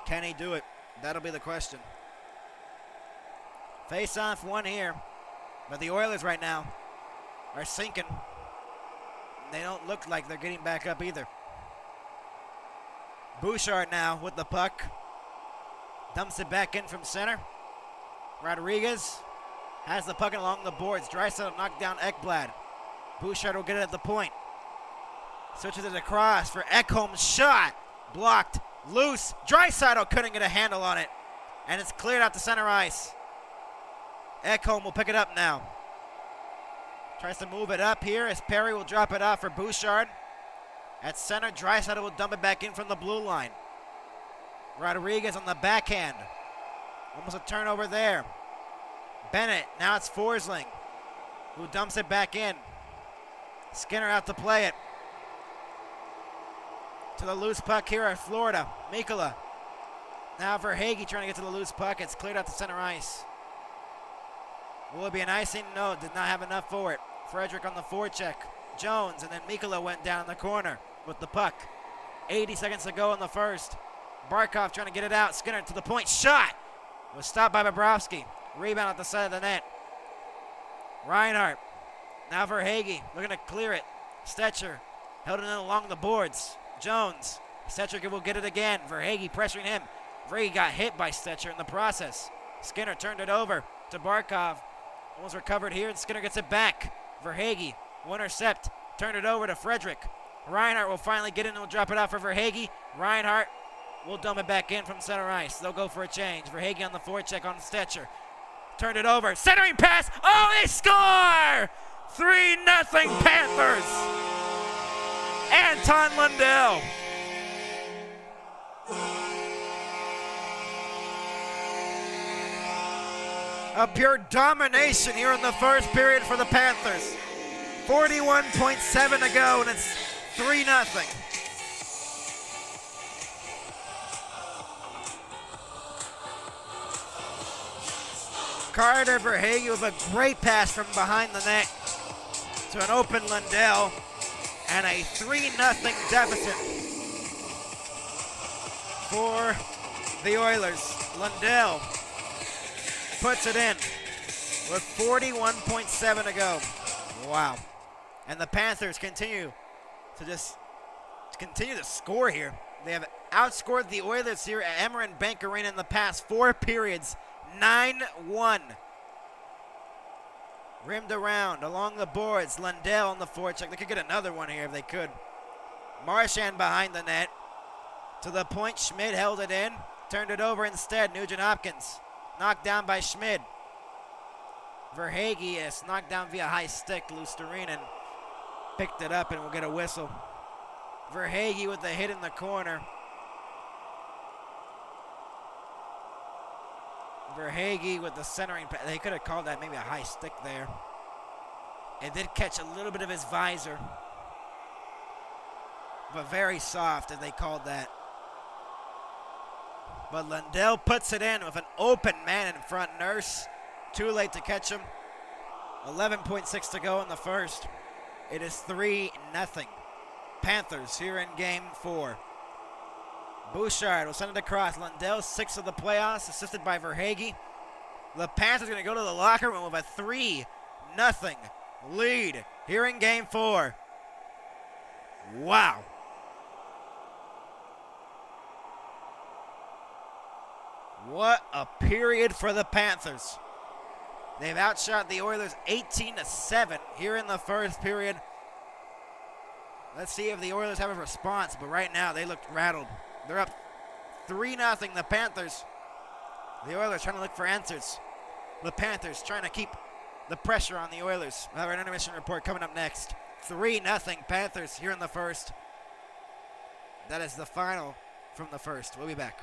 Can he do it? That'll be the question. Face-off won here, but the Oilers right now are sinking. They don't look like they're getting back up either. Bouchard now with the puck. Dumps it back in from center. Rodriguez has the puck along the boards. Draisaitl knocked down Ekblad. Bouchard will get it at the point. Switches it across for Ekholm's shot. Blocked. Loose. Draisaitl couldn't get a handle on it. And it's cleared out to center ice. Ekholm will pick it up now. Tries to move it up here as Perry will drop it off for Bouchard. At center, Draisaitl will dump it back in from the blue line. Rodriguez on the backhand. Almost a turnover there. Bennett, now it's Forsling, who dumps it back in. Skinner out to play it. To the loose puck here at Florida. Mikkola. Now for Hagee trying to get to the loose puck. It's cleared out to center ice. Will it be an icing? No, did not have enough for it. Frederick on the forecheck. Jones, and then Mikkola went down in the corner with the puck. 80 seconds to go in the first. Barkov trying to get it out. Skinner to the point. Shot! Was stopped by Bobrovsky. Rebound at the side of the net. Reinhart. Now for Hagee. Looking to clear it. Stetcher held it in along the boards. Jones. Stetcher will get it again. Verhaeghe pressuring him. Verhaeghe got hit by Stetcher in the process. Skinner turned it over to Barkov. Almost recovered here, and Skinner gets it back. Verhaeghe will intercept. Turned it over to Frederick. Reinhart will finally get in and will drop it out for Verhaeghe. Reinhart will dump it back in from center ice. They'll go for a change. Verhaeghe on the forecheck on Stetcher. Turned it over. Centering pass. Oh, they score! 3-0 Panthers. Anton Lundell. A pure domination here in the first period for the Panthers. 41.7 to go, and it's 3-0. Carter Verhaeghe with a great pass from behind the net to an open Lundell, and a 3-0 deficit for the Oilers. Lundell puts it in with 41.7 to go. Wow. And the Panthers continue to score here. They have outscored the Oilers here at Emeren Bank Arena in the past 4 periods, 9-1. Rimmed around along the boards. Lundell on the forecheck. They could get another one here if they could. Marchand behind the net. To the point, Schmid held it in. Turned it over instead. Nugent Hopkins knocked down by Schmid. Verhaeghe is knocked down via high stick. Lusterinen picked it up and will get a whistle. Verhaeghe with the hit in the corner. Verhaeghe with the centering. They could have called that maybe a high stick there. It did catch a little bit of his visor, but very soft if they called that. But Lundell puts it in with an open man in front. Nurse too late to catch him. 11.6 to go in the first. It is 3-0. Panthers here in game 4. Bouchard will send it across. Lundell, 6th of the playoffs, assisted by Verhaeghe. The Panthers are going to go to the locker room with a 3-0 lead here in Game 4. Wow. What a period for the Panthers. They've outshot the Oilers 18-7 here in the first period. Let's see if the Oilers have a response, but right now they look rattled. They're up 3-0, the Panthers. The Oilers trying to look for answers. The Panthers trying to keep the pressure on the Oilers. We'll have an intermission report coming up next. 3-0 Panthers here in the first. That is the final from the first. We'll be back.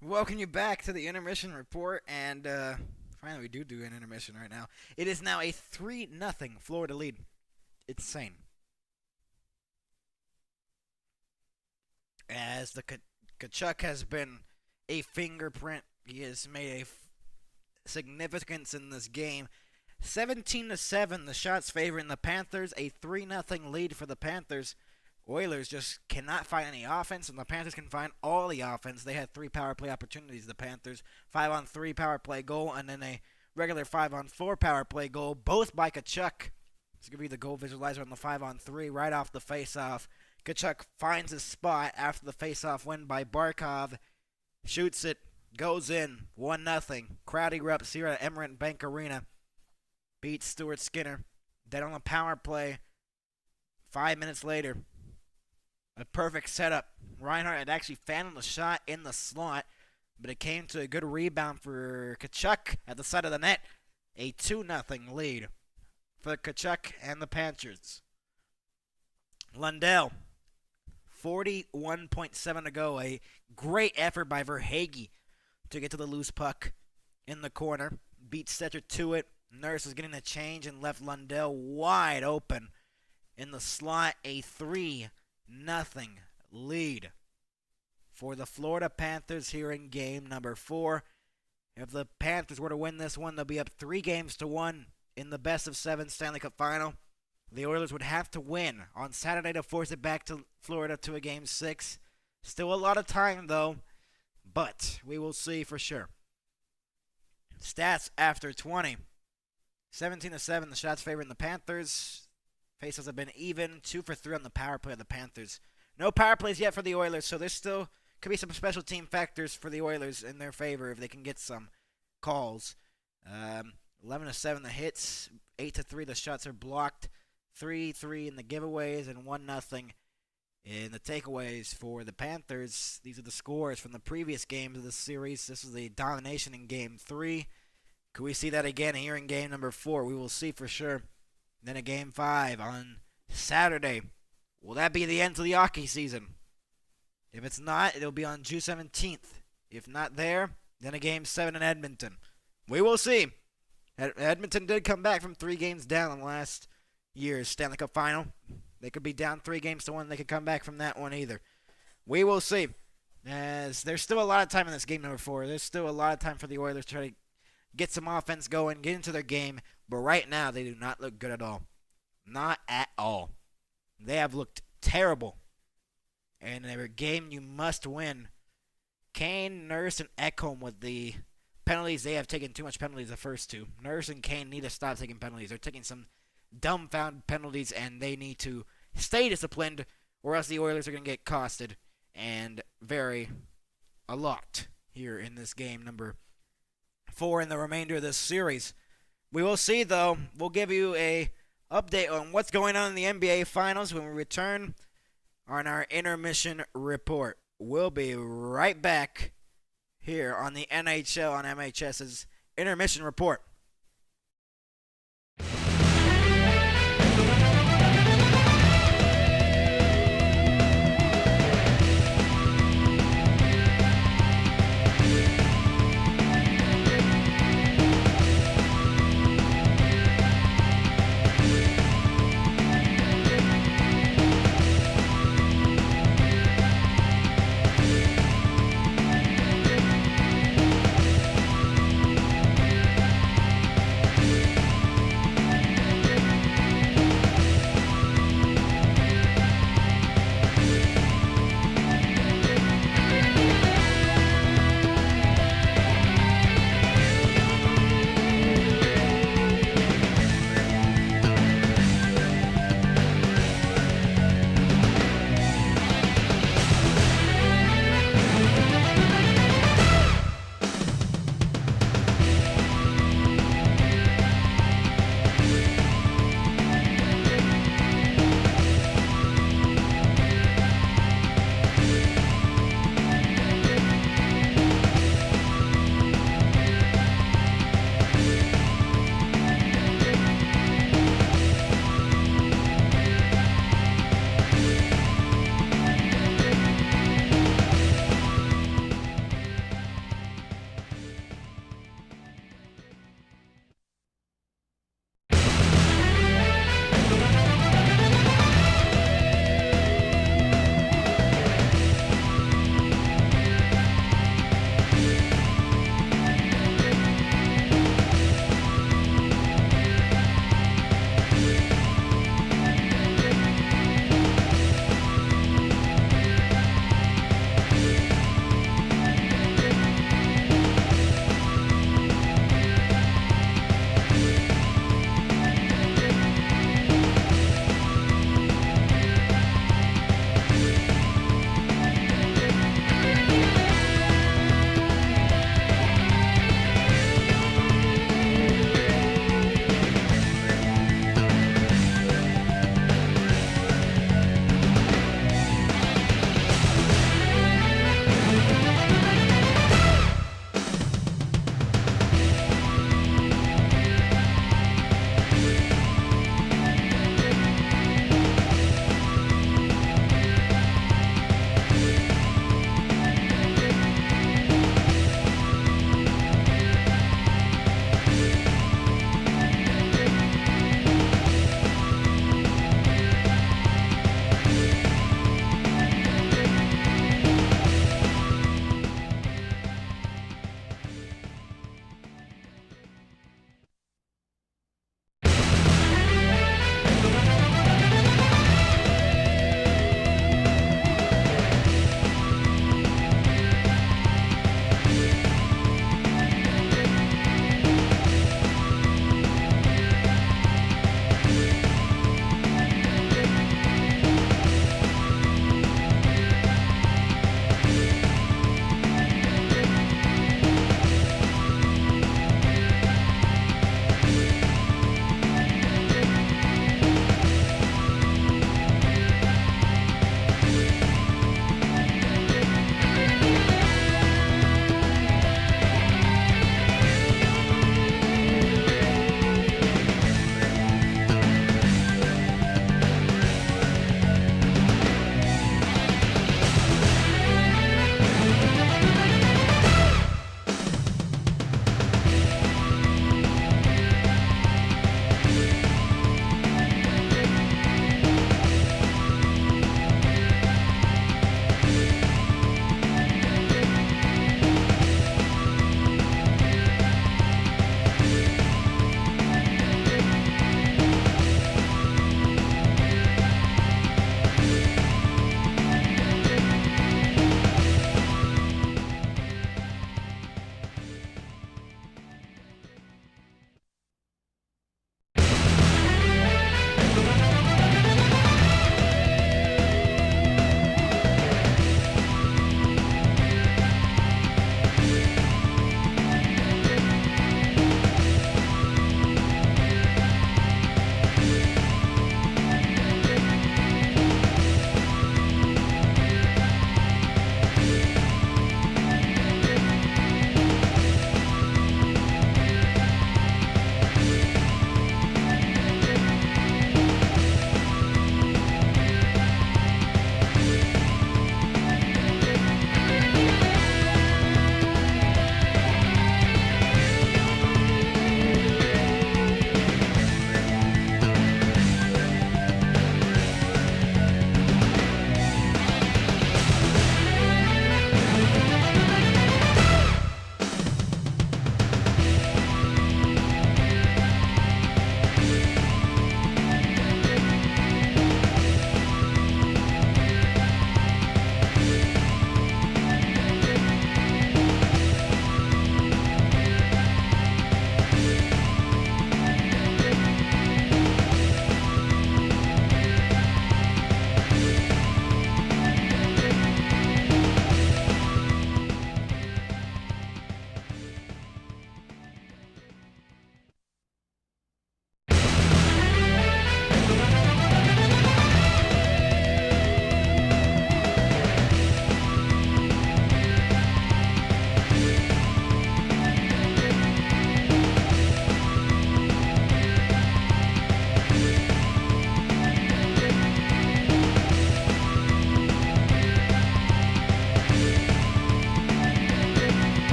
Welcome you back to the Intermission Report, and finally we do an intermission right now. It is now a 3-0 Florida lead. Insane. As the Tkachuk has been a fingerprint, he has made a significance in this game. 17-7, the shots favoring the Panthers, a 3-0 lead for the Panthers. Oilers just cannot find any offense, and the Panthers can find all the offense. They had 3 power play opportunities, the Panthers. 5-on-3 power play goal, and then a regular 5-on-4 power play goal, both by Tkachuk. It's going to be the goal visualizer on the 5-on-3 right off the face-off. Tkachuk finds his spot after the face-off win by Barkov. Shoots it, goes in, 1-0. Crowd erupts here at Emirates Bank Arena. Beats Stuart Skinner. Then on the power play, 5 minutes later, a perfect setup. Reinhart had actually found the shot in the slot, but it came to a good rebound for Tkachuk at the side of the net. A 2-0 lead for Tkachuk and the Panthers. Lundell, 41.7 to go. A great effort by Verhaeghe to get to the loose puck in the corner. Beat Stetcher to it. Nurse is getting a change and left Lundell wide open in the slot. A 3-0 lead for the Florida Panthers here in game number 4. If the Panthers were to win this one, they'll be up 3-1 in the best-of-7 Stanley Cup final. The Oilers would have to win on Saturday to force it back to Florida to a game 6. Still a lot of time, though, but we will see for sure. Stats after 20. 17-7, the shots favoring the Panthers. Faces have been even, 2 for 3 on the power play of the Panthers. No power plays yet for the Oilers, so there still could be some special team factors for the Oilers in their favor if they can get some calls. 11-7 the hits, 8-3 the shots are blocked, 3-3 in the giveaways, and 1-0 in the takeaways for the Panthers. These are the scores from the previous games of this series. This was the domination in Game 3. Could we see that again here in Game number 4? We will see for sure. Then a Game 5 on Saturday. Will that be the end of the hockey season? If it's not, it'll be on June 17th. If not there, then a Game 7 in Edmonton. We will see. Edmonton did come back from 3 games down in last year's Stanley Cup final. They could be down 3-1. They could come back from that one either. We will see. As there's still a lot of time in this game number 4. There's still a lot of time for the Oilers to try to get some offense going, get into their game. But right now, they do not look good at all. Not at all. They have looked terrible. And in a game you must win. Kane, Nurse, and Ekholm with the penalties. They have taken too much penalties the first 2. Nurse and Kane need to stop taking penalties. They're taking some dumbfounded penalties, and they need to stay disciplined, or else the Oilers are going to get costed, and very a lot here in this game number 4 in the remainder of this series. We will see, though. We'll give you a update on what's going on in the NBA Finals when we return on our Intermission Report. We'll be right back here on the NHL on MHS's Intermission Report.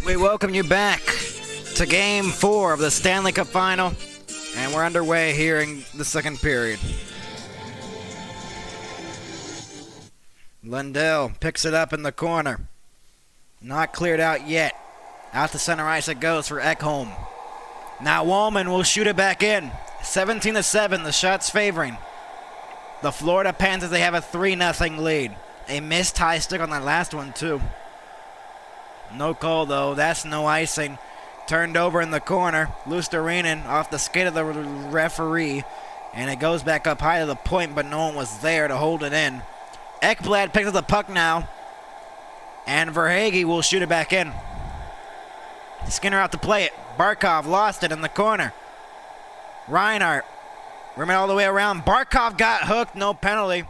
we welcome you back to Game 4 of the Stanley Cup Final, and we're underway here in the second period. Lundell picks it up in the corner. Not cleared out yet. Out to center ice it goes for Ekholm. Now Wallman will shoot it back in. 17-7, the shot's favoring the Florida Panthers. They have a 3-0 lead. A missed high stick on that last one, too. No call, though. That's no icing. Turned over in the corner. Lusterinen off the skate of the referee. And it goes back up high to the point, but no one was there to hold it in. Ekblad picks up the puck now. And Verhaeghe will shoot it back in. Skinner out to play it. Barkov lost it in the corner. Reinhart rim it all the way around. Barkov got hooked. No penalty.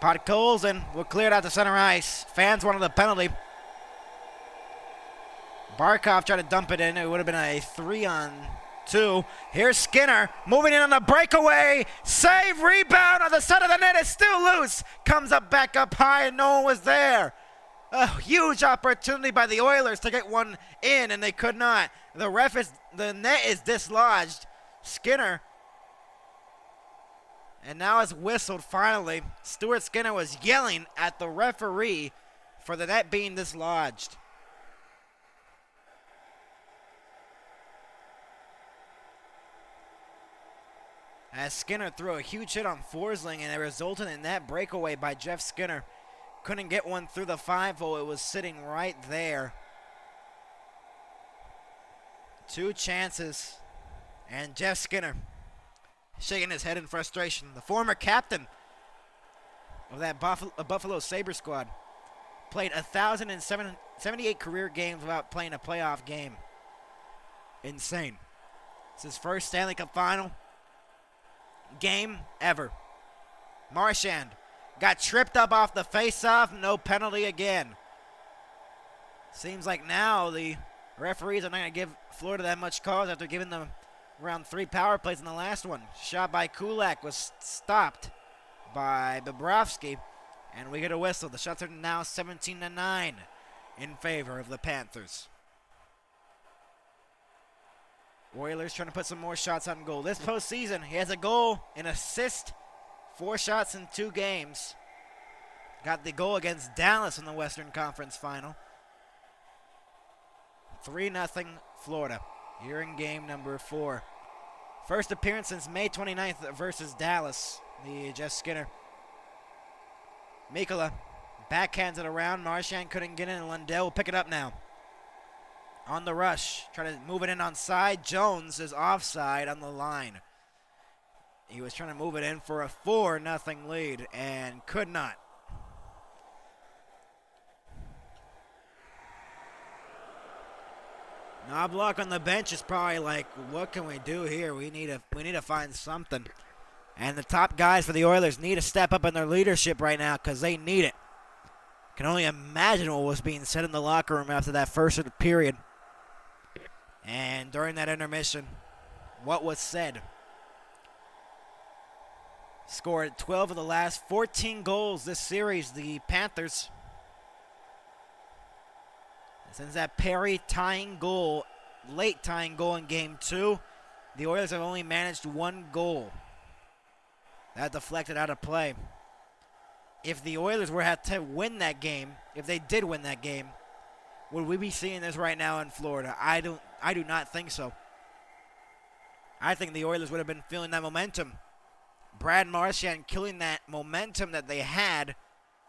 Podkolzin will clear it out to center ice. Fans wanted the penalty. Barkov tried to dump it in. It would have been a 3-on-2. Here's Skinner moving in on the breakaway. Save, rebound on the side of the net. It's still loose. Comes up back up high and no one was there. A huge opportunity by the Oilers to get one in, and they could not. The net is dislodged. Skinner. And now it's whistled finally. Stuart Skinner was yelling at the referee for the net being dislodged. As Skinner threw a huge hit on Forsling, and it resulted in that breakaway by Jeff Skinner. Couldn't get one through the 5-hole. It was sitting right there. 2 chances. And Jeff Skinner shaking his head in frustration. The former captain of that Buffalo Sabre squad. Played 1,078 career games without playing a playoff game. Insane. It's his first Stanley Cup Final game ever. Marchand got tripped up off the face-off. No penalty again. Seems like now the referees are not going to give Florida that much cause after giving them around 3 power plays in the last one. Shot by Kulak was stopped by Bobrovsky, and we get a whistle. The shots are now 17-9 in favor of the Panthers. Oilers trying to put some more shots on goal. This postseason, he has a goal, an assist, 4 shots in 2 games. Got the goal against Dallas in the Western Conference Final. 3-0 Florida here in game number 4. First appearance since May 29th versus Dallas. The Jeff Skinner. Mikkola backhands it around. Marchand couldn't get in, and Lundell will pick it up now. On the rush, trying to move it in on side. Jones is offside on the line. He was trying to move it in for a 4-0 lead and could not. Knobloch on the bench is probably like, what can we do here? We need to find something. And the top guys for the Oilers need to step up in their leadership right now because they need it. Can only imagine what was being said in the locker room after that first period. And during that intermission, what was said. Scored 12 of the last 14 goals this series, the Panthers. Since that Perry late tying goal in Game 2, the Oilers have only managed 1 goal. That deflected out of play. If the Oilers were to win that game, if they did win that game, would we be seeing this right now in Florida? I do not think so. I think the Oilers would have been feeling that momentum. Brad Marchand killing that momentum that they had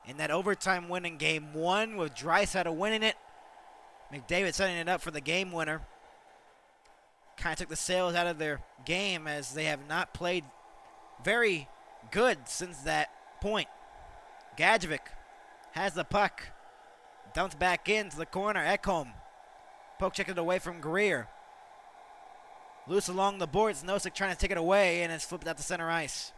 in that overtime win in Game 1 with Draisaitl winning it. McDavid setting it up for the game winner. Kind of took the sails out of their game as they have not played very good since that point. Gadjevich has the puck. Dumped back into the corner. Ekholm. Poke checked it away from Greer. Loose along the boards. Nosek trying to take it away, and it's flipped out to center ice.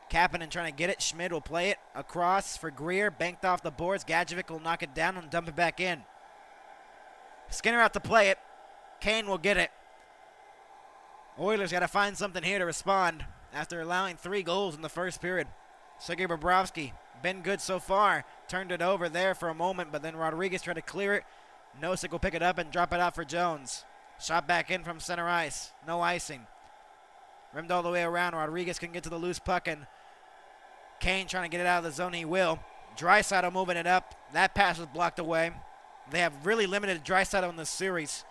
Kapanen trying to get it. Schmid will play it across for Greer. Banked off the boards. Gadjevich will knock it down and dump it back in. Skinner out to play it. Kane will get it. Oilers got to find something here to respond after allowing 3 goals in the first period. Sergei Bobrovsky, been good so far. Turned it over there for a moment, but then Rodriguez tried to clear it. Nosek will pick it up and drop it out for Jones. Shot back in from center ice. No icing. Rimmed all the way around. Rodriguez can get to the loose puck, and Kane trying to get it out of the zone. He will. Draisaitl moving it up. That pass was blocked away. They have really limited Draisaitl in this series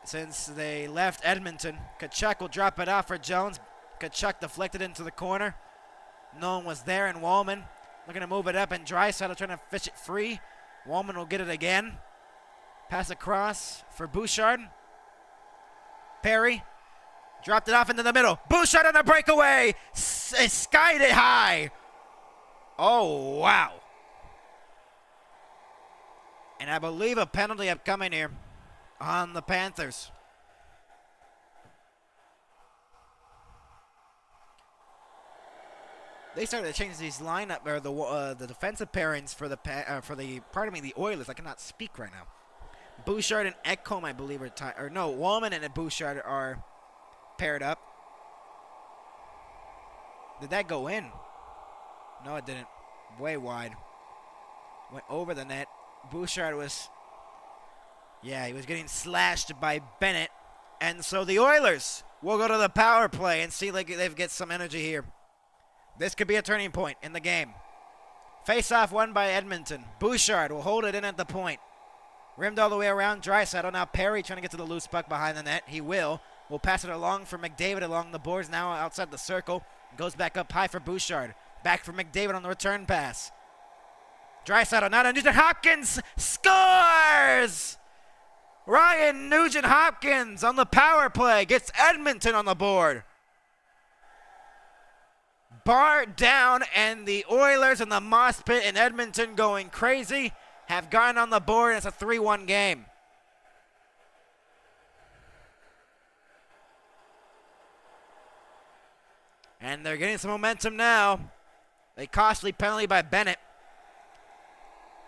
since they left Edmonton. Tkachuk will drop it off for Jones. Tkachuk deflected into the corner. No one was there, and Wallman looking to move it up, and Draisaitl trying to fish it free. Wallman will get it again. Pass across for Bouchard. Perry dropped it off into the middle. Bouchard on the breakaway. Skied it high. Oh, wow. And I believe a penalty upcoming here on the Panthers. They started to change these lineup or the defensive pairings for the Oilers. I cannot speak right now. Bouchard and Ekholm, I believe, are Wallman and Bouchard are paired up. Did that go in? No, it didn't. Way wide. Went over the net. Bouchard was, he was getting slashed by Bennett. And so the Oilers will go to the power play and see like they get some energy here. This could be a turning point in the game. Face-off won by Edmonton. Bouchard will hold it in at the point. Rimmed all the way around. Draisaitl. Now Perry trying to get to the loose puck behind the net. He will. Will pass it along for McDavid along the boards. Now outside the circle. Goes back up high for Bouchard. Back for McDavid on the return pass. Draisaitl. Now to Nugent-Hopkins. Scores! Ryan Nugent-Hopkins on the power play. Gets Edmonton on the board. Bar down, and the Oilers and the Moss Pit in Edmonton going crazy have gone on the board. It's a 3-1 game. And they're getting some momentum now. A costly penalty by Bennett.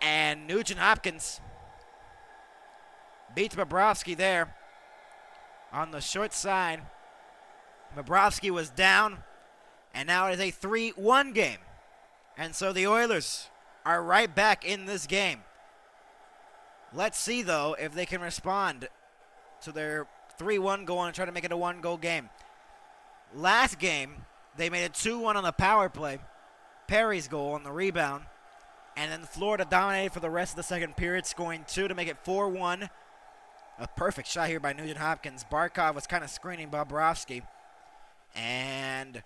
And Nugent-Hopkins beats Bobrovsky there on the short side. Bobrovsky was down. And now it is a 3-1 game. And so the Oilers are right back in this game. Let's see, though, if they can respond to their 3-1 goal and try to make it a 1-goal game. Last game, they made it 2-1 on the power play. Perry's goal on the rebound. And then Florida dominated for the rest of the second period, scoring 2 to make it 4-1. A perfect shot here by Nugent-Hopkins. Barkov was kind of screening Bobrovsky. And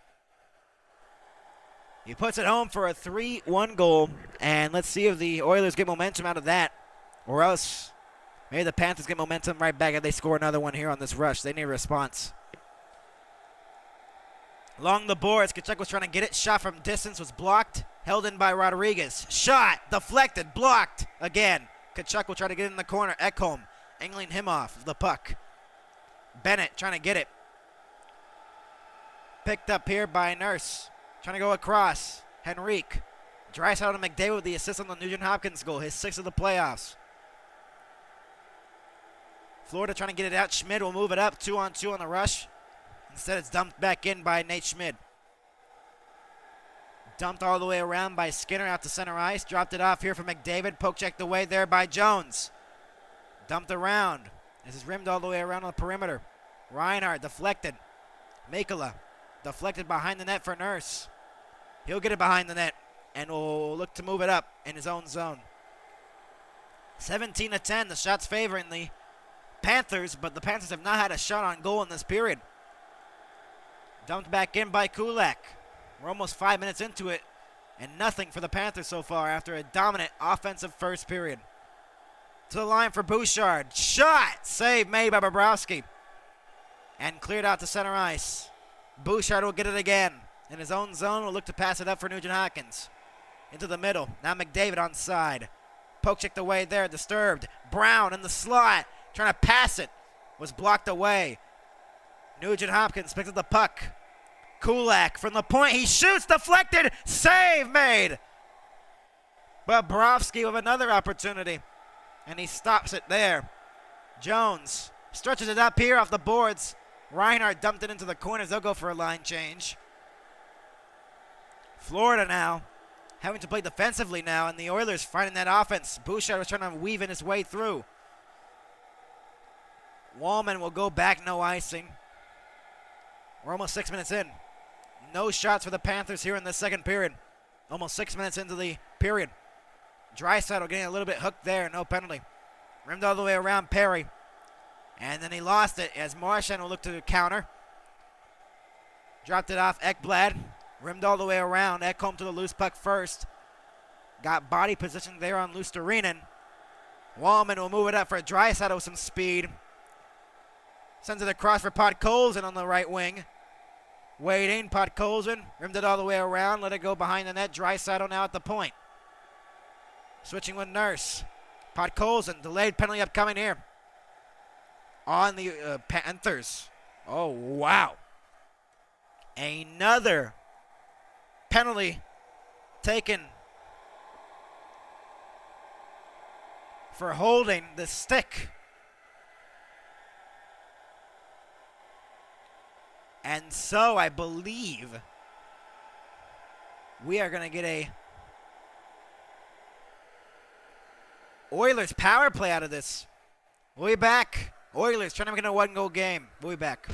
he puts it home for a 3-1 goal, and let's see if the Oilers get momentum out of that, or else maybe the Panthers get momentum right back if they score another one here on this rush. They need a response. Along the boards, Tkachuk was trying to get it. Shot from distance was blocked, held in by Rodriguez. Shot, deflected, blocked again. Tkachuk will try to get it in the corner. Ekholm angling him off of the puck. Bennett trying to get it. Picked up here by Nurse. Trying to go across. Henrique. Draisaitl to McDavid with the assist on the Nugent-Hopkins goal. His 6th of the playoffs. Florida trying to get it out. Schmid will move it up. 2-on-2 on the rush. Instead, it's dumped back in by Nate Schmid. Dumped all the way around by Skinner out to center ice. Dropped it off here for McDavid. Poke checked away there by Jones. Dumped around. This is rimmed all the way around on the perimeter. Reinhardt deflected. Mikkola deflected behind the net for Nurse. He'll get it behind the net and will look to move it up in his own zone. 17-10. The shots favoring the Panthers, but the Panthers have not had a shot on goal in this period. Dumped back in by Kulak. We're almost 5 minutes into it, and nothing for the Panthers so far after a dominant offensive first period. To the line for Bouchard. Shot! Save made by Bobrovsky. And cleared out to center ice. Bouchard will get it again. In his own zone, will look to pass it up for Nugent-Hopkins. Into the middle. Now McDavid on side. Poke checked away there. Disturbed. Brown in the slot. Trying to pass it. Was blocked away. Nugent-Hopkins picks up the puck. Kulak from the point. He shoots. Deflected. Save made. Bobrovsky with another opportunity. And he stops it there. Jones stretches it up here off the boards. Reinhardt dumped it into the corners. They'll go for a line change. Florida now having to play defensively now, and the Oilers finding that offense. Bouchard was trying to weave in his way through. Wallman will go back, no icing. We're almost 6 minutes in. No shots for the Panthers here in the second period. Almost 6 minutes into the period. Draisaitl getting a little bit hooked there, no penalty. Rimmed all the way around Perry. And then he lost it as Marchand will look to counter. Dropped it off Ekblad. Rimmed all the way around. Ekholm to the loose puck first. Got body position there on Luostarinen. Wallman will move it up for Draisaitl with some speed. Sends it across for Podkolzin on the right wing. Waiting, Podkolzin. Rimmed it all the way around. Let it go behind the net. Draisaitl now at the point. Switching with Nurse. Podkolzin, delayed penalty upcoming here. On the Panthers. Oh, wow. Another penalty taken for holding the stick. And so I believe we are going to get a Oilers power play out of this. We'll be back. Oilers trying to make it a one-goal game. We'll be back.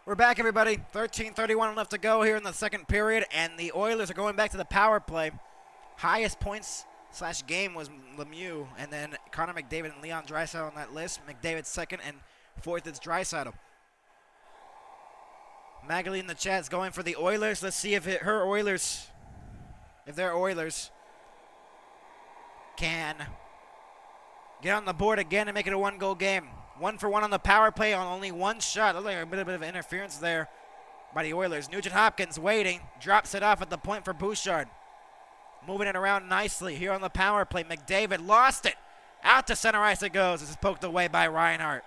We're back, everybody. 13:31 left to go here in the second period, and the Oilers are going back to the power play. Highest points / game was Lemieux, and then Connor McDavid and Leon Draisaitl on that list. McDavid second, and fourth is Draisaitl. Magali in the chat is going for the Oilers. Let's see if their Oilers can get on the board again and make it a one-goal game. 1-for-1 on the power play on only one shot. Looks like a bit of interference there by the Oilers. Nugent Hopkins waiting. Drops it off at the point for Bouchard. Moving it around nicely here on the power play. McDavid lost it. Out to center ice it goes. This is poked away by Reinhart.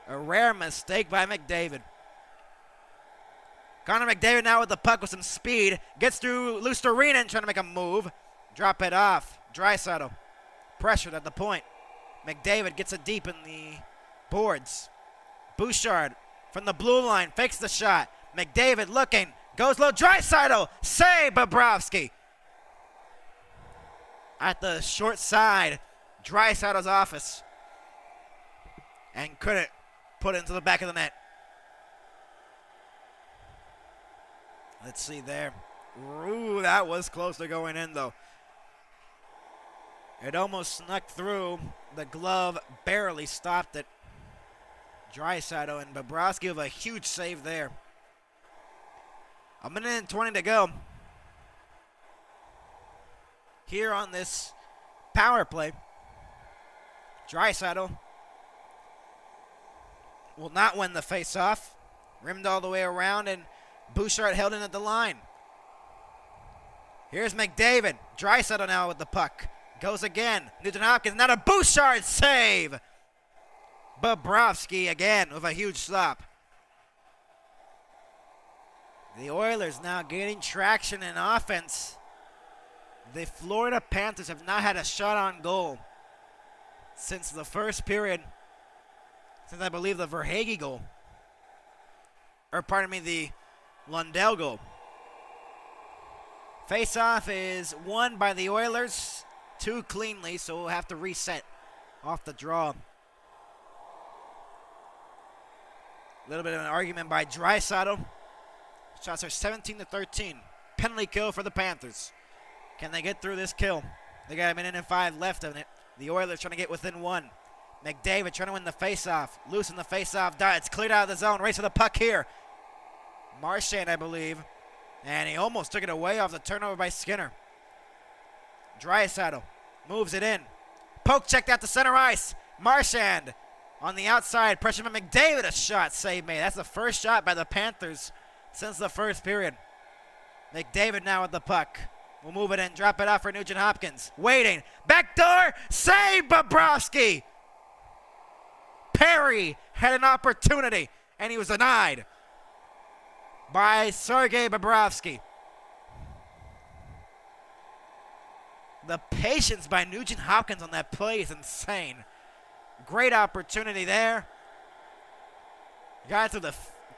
A rare mistake by McDavid. Connor McDavid now with the puck with some speed. Gets through Luostarinen trying to make a move. Drop it off. Draisaitl pressured at the point. McDavid gets it deep in the boards. Bouchard from the blue line fakes the shot. McDavid looking. Goes low. Draisaitl. Save Bobrovsky. At the short side. Draisaitl's office. And couldn't put it into the back of the net. Let's see there. Ooh, that was close to going in, though. It almost snuck through. The glove barely stopped it. Draisaitl and Bobrovsky with a huge save there. A minute and 20 to go. Here on this power play. Draisaitl will not win the face-off. Rimmed all the way around, and Bouchard held in at the line. Here's McDavid. Draisaitl now with the puck. Goes again. Nugent Hopkins. Not a Bouchard save. Bobrovsky again with a huge stop. The Oilers now gaining traction in offense. The Florida Panthers have not had a shot on goal since the first period, since I believe the Verhaeghe goal. Or pardon me, the Lundell goal. Face-off is won by the Oilers, 2 cleanly, so we'll have to reset off the draw. A little bit of an argument by Draisaitl. Shots are 17-13. Penalty kill for the Panthers. Can they get through this kill? They got a minute and 5 left of it. The Oilers trying to get within 1. McDavid trying to win the face-off. Loosen the face-off. It's cleared out of the zone. Race for the puck here. Marchand, I believe. And he almost took it away off the turnover by Skinner. Draisaitl moves it in. Poke checked out to center ice. Marchand on the outside. Pressure by McDavid. A shot save made. That's the first shot by the Panthers since the first period. McDavid now with the puck. We'll move it in. Drop it off for Nugent Hopkins. Waiting. Backdoor. Save Bobrovsky. Perry had an opportunity, and he was denied by Sergei Bobrovsky. The patience by Nugent Hopkins on that play is insane. Great opportunity there. Got to the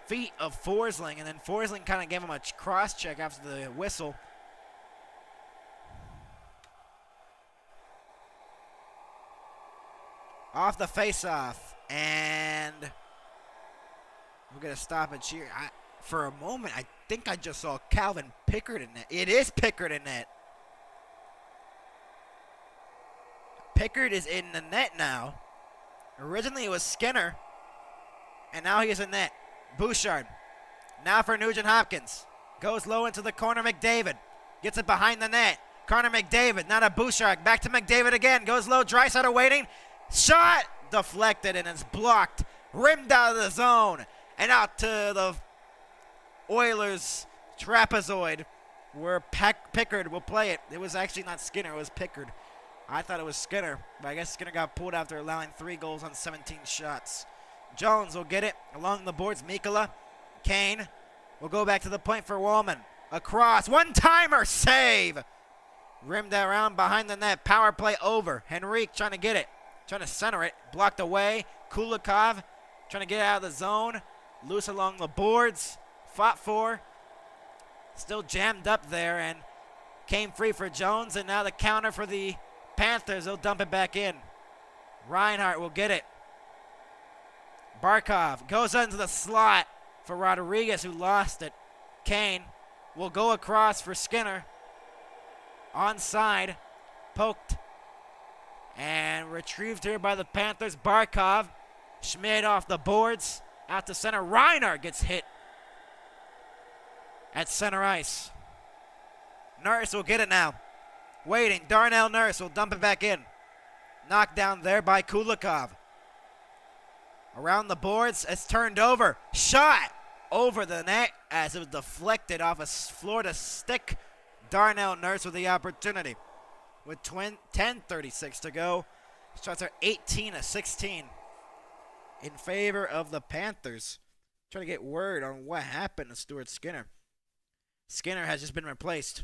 feet of Forsling, and then Forsling kind of gave him a cross-check after the whistle. Off the face-off, and we're going to stop and cheer. For a moment, I think I just saw Calvin Pickard in net. It is Pickard in net. Pickard is in the net now. Originally it was Skinner, and now he is in net. Bouchard, now for Nugent Hopkins. Goes low into the corner, McDavid. Gets it behind the net. Connor McDavid, now to Bouchard. Back to McDavid again. Goes low, Draisaitl waiting. Shot! Deflected, and it's blocked. Rimmed out of the zone. And out to the Oilers trapezoid, where Pickard will play it. It was actually not Skinner, it was Pickard. I thought it was Skinner, but I guess Skinner got pulled after allowing 3 goals on 17 shots. Jones will get it along the boards. Mikkola, Kane will go back to the point for Wallman. Across, one-timer, save! Rimmed around behind the net, power play over. Henrique trying to get it, trying to center it, blocked away. Kulikov trying to get out of the zone, loose along the boards. Fought for, still jammed up there, and came free for Jones, and now the counter for the Panthers. They'll dump it back in. Reinhart will get it. Barkov goes into the slot for Rodriguez, who lost it. Kane will go across for Skinner. Onside, poked, and retrieved here by the Panthers. Barkov, Schmid off the boards, out to center. Reinhart gets hit at center ice. Nurse will get it now. Waiting. Darnell Nurse will dump it back in. Knocked down there by Kulikov. Around the boards. It's turned over. Shot over the net as it was deflected off a Florida stick. Darnell Nurse with the opportunity. With 10:36 to go. Shots are 18-16 in favor of the Panthers. Trying to get word on what happened to Stuart Skinner. Skinner has just been replaced.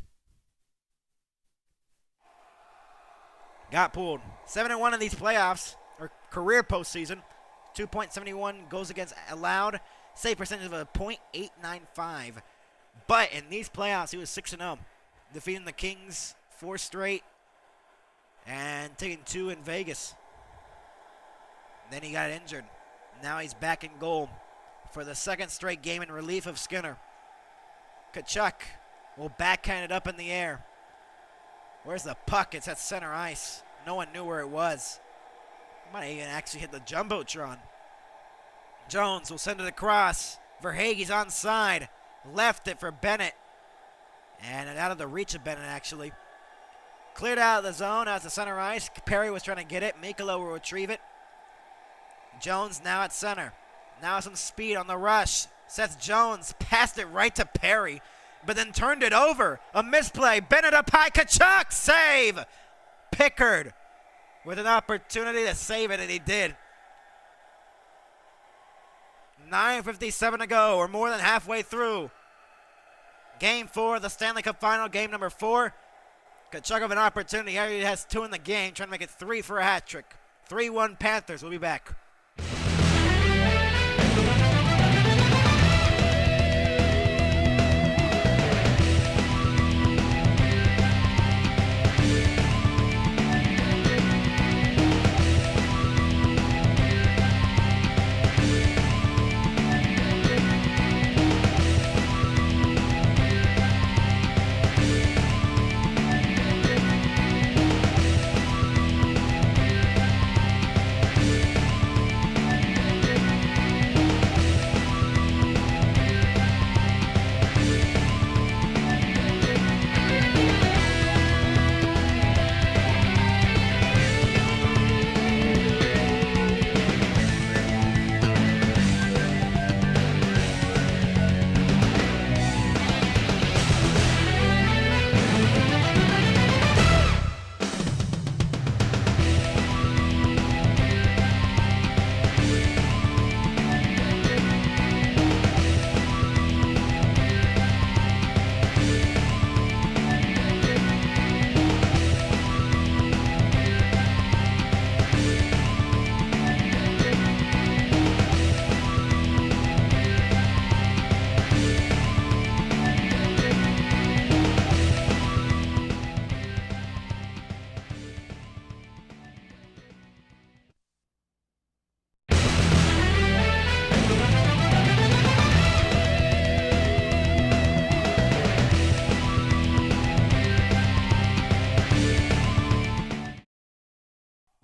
Got pulled. 7-1 in these playoffs, or career postseason. 2.71 goals against allowed. Save percentage of a .895. But in these playoffs, he was 6-0. Defeating the Kings 4 straight. And taking 2 in Vegas. Then he got injured. Now he's back in goal for the 2nd straight game in relief of Skinner. Tkachuk will backhand it up in the air. Where's the puck? It's at center ice. No one knew where it was. Might even actually hit the Jumbotron. Jones will send it across. Verhaeghe's onside. Left it for Bennett. And out of the reach of Bennett, actually. Cleared out of the zone out to center ice. Perry was trying to get it. Mikkola will retrieve it. Jones now at center. Now some speed on the rush. Seth Jones passed it right to Perry, but then turned it over. A misplay. Bennett up high. Tkachuk. Save. Pickard with an opportunity to save it, and he did. 9:57 to go. We're more than halfway through. Game 4 of the Stanley Cup Final, game number 4. Tkachuk of an opportunity. He already has 2 in the game, trying to make it 3 for a hat trick. 3-1 Panthers. We'll be back.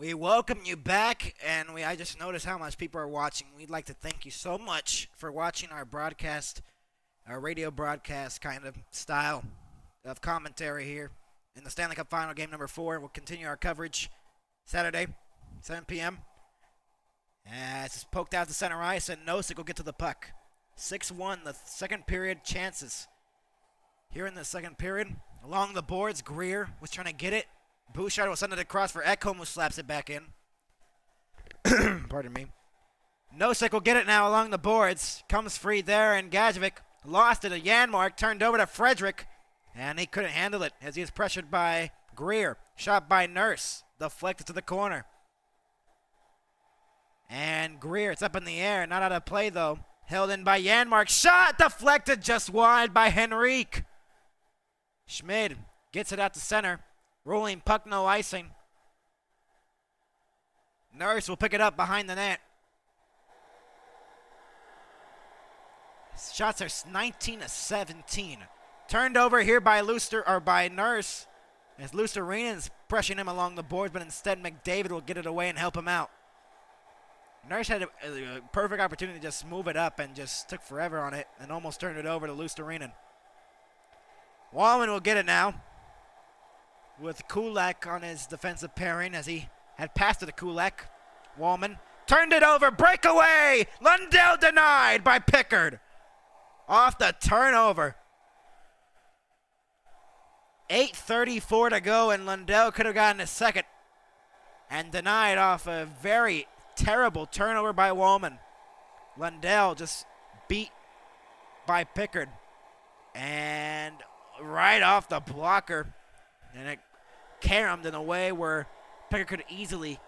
We welcome you back, and I just noticed how much people are watching. We'd like to thank you so much for watching our broadcast, our radio broadcast kind of style of commentary here in the Stanley Cup Final, game number 4. We'll continue our coverage Saturday, 7 p.m. It's poked out to center ice, and Nosek will get to the puck. 6-1, the second period chances. Here in the second period, along the boards, Greer was trying to get it. Bouchard will send it across for Ekholm, who slaps it back in. Pardon me. Nosek will get it now along the boards. Comes free there, and Gadjevic lost it to Janmark. Turned over to Frederick, and he couldn't handle it as he was pressured by Greer. Shot by Nurse. Deflected to the corner. And Greer, it's up in the air. Not out of play, though. Held in by Janmark. Shot deflected just wide by Henrique. Schmid gets it out to center. Rolling puck, no icing. Nurse will pick it up behind the net. Shots are 19-17. Turned over here by Nurse. As Lusterenen's pressuring him along the boards, but instead McDavid will get it away and help him out. Nurse had a perfect opportunity to just move it up and just took forever on it and almost turned it over to Lusterenen. Wallman will get it now, with Kulak on his defensive pairing as he had passed it to Kulak. Wallman turned it over, breakaway! Lundell denied by Pickard. Off the turnover. 8:34 to go, and Lundell could have gotten a second. And denied off a very terrible turnover by Wallman. Lundell just beat by Pickard. And right off the blocker. And it caromed in a way where Pickard could easily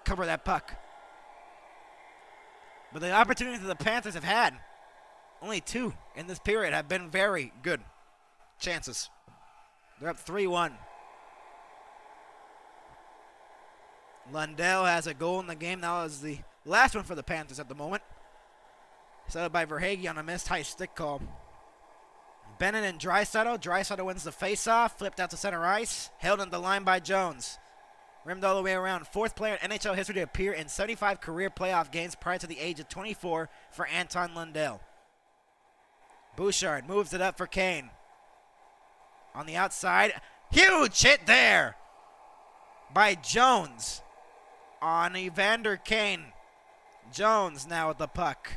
cover that puck. But the opportunities that the Panthers have had, only 2 in this period, have been very good chances. They're up 3-1. Lundell has a goal in the game. That was the last one for the Panthers at the moment. Set up by Verhaeghe on a missed high stick call. Bennett and Draisaitl. Draisaitl wins the face-off. Flipped out to center ice. Held on the line by Jones. Rimmed all the way around. 4th player in NHL history to appear in 75 career playoff games prior to the age of 24 for Anton Lundell. Bouchard moves it up for Kane. On the outside. Huge hit there by Jones on Evander Kane. Jones now with the puck.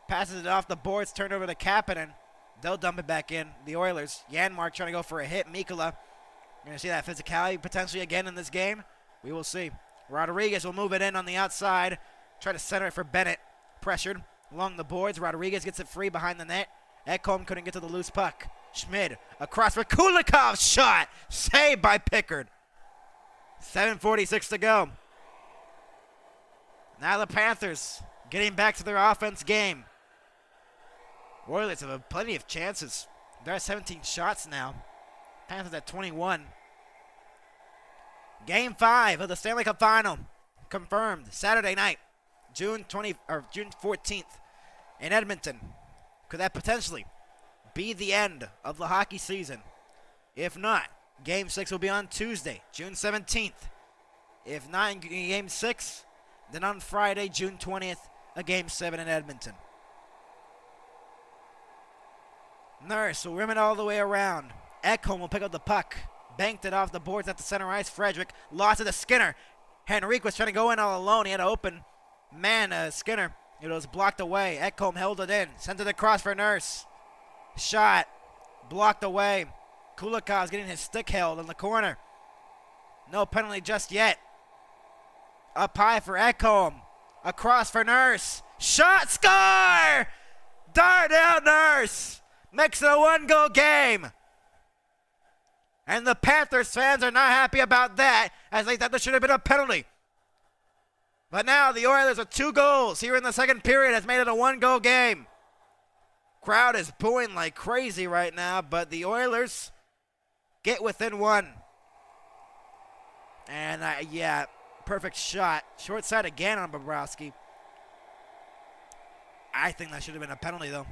Passes it off the boards. Turned over to Kapanen. They'll dump it back in. The Oilers. Janmark trying to go for a hit. Mikkola. You're going to see that physicality potentially again in this game. We will see. Rodriguez will move it in on the outside. Try to center it for Bennett. Pressured along the boards. Rodriguez gets it free behind the net. Ekholm couldn't get to the loose puck. Schmid across for Kulikov. Shot. Saved by Pickard. 7:46 to go. Now the Panthers getting back to their offense game. Oilers have plenty of chances. They're at 17 shots now. Panthers at 21. Game 5 of the Stanley Cup Final confirmed Saturday night, June 14th in Edmonton. Could that potentially be the end of the hockey season? If not, Game 6 will be on Tuesday, June 17th. If not in Game 6, then on Friday, June 20th, a Game 7 in Edmonton. Nurse will rim it all the way around. Ekholm will pick up the puck. Banked it off the boards at the center ice. Frederick lost it to Skinner. Henrique was trying to go in all alone. He had an open man, Skinner. It was blocked away. Ekholm held it in. Sent it across for Nurse. Shot. Blocked away. Kulikov's getting his stick held in the corner. No penalty just yet. Up high for Ekholm. Across for Nurse. Shot. Score! Darnell Nurse makes it a 1-goal game. And the Panthers fans are not happy about that, as they thought there should have been a penalty. But now the Oilers with 2 goals here in the second period has made it a 1-goal game. Crowd is booing like crazy right now, but the Oilers get within 1. And yeah, perfect shot. Short side again on Bobrovsky. I think that should have been a penalty though.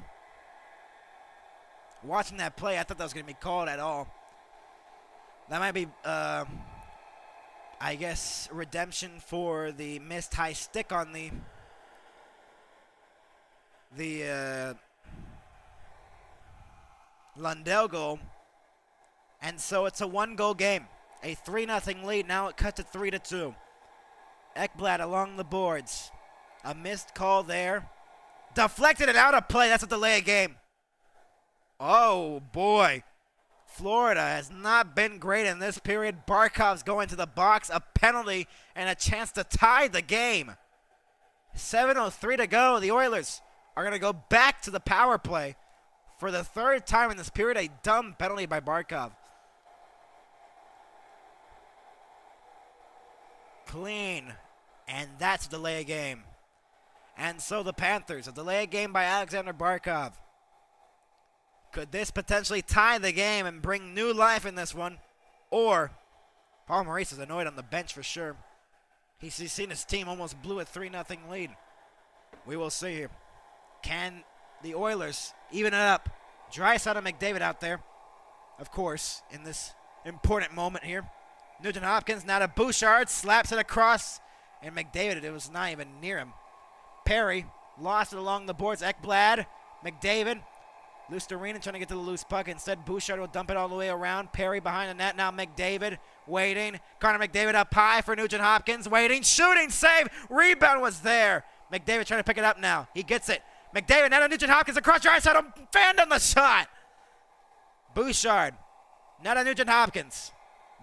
Watching that play, I thought that was going to be called at all. That might be, I guess, redemption for the missed high stick on the Lundell goal. And so it's a 1-goal game. A 3-0 lead. Now it cut to 3-2. Ekblad along the boards. A missed call there. Deflected and out of play. That's a delay of game. Oh, boy. Florida has not been great in this period. Barkov's going to the box, a penalty, and a chance to tie the game. 7:03 to go. The Oilers are going to go back to the power play for the 3rd time in this period. A dumb penalty by Barkov. Clean, and that's a delay of game. And so the Panthers, a delay of game by Alexander Barkov. Could this potentially tie the game and bring new life in this one? Or Paul Maurice is annoyed on the bench for sure. He's seen his team almost blew a 3-0 lead. We will see here. Can the Oilers even it up? Draisaitl and McDavid out there, of course, in this important moment here. Nugent Hopkins now to Bouchard, slaps it across, and McDavid, it was not even near him. Perry lost it along the boards. Ekblad, McDavid. Lusterinen trying to get to the loose puck. Instead, Bouchard will dump it all the way around. Perry behind the net. Now McDavid waiting. Connor McDavid up high for Nugent Hopkins. Waiting. Shooting. Save. Rebound was there. McDavid trying to pick it up now. He gets it. McDavid now to Nugent Hopkins across your eyes. Fanned on the shot. Bouchard. Now to Nugent Hopkins.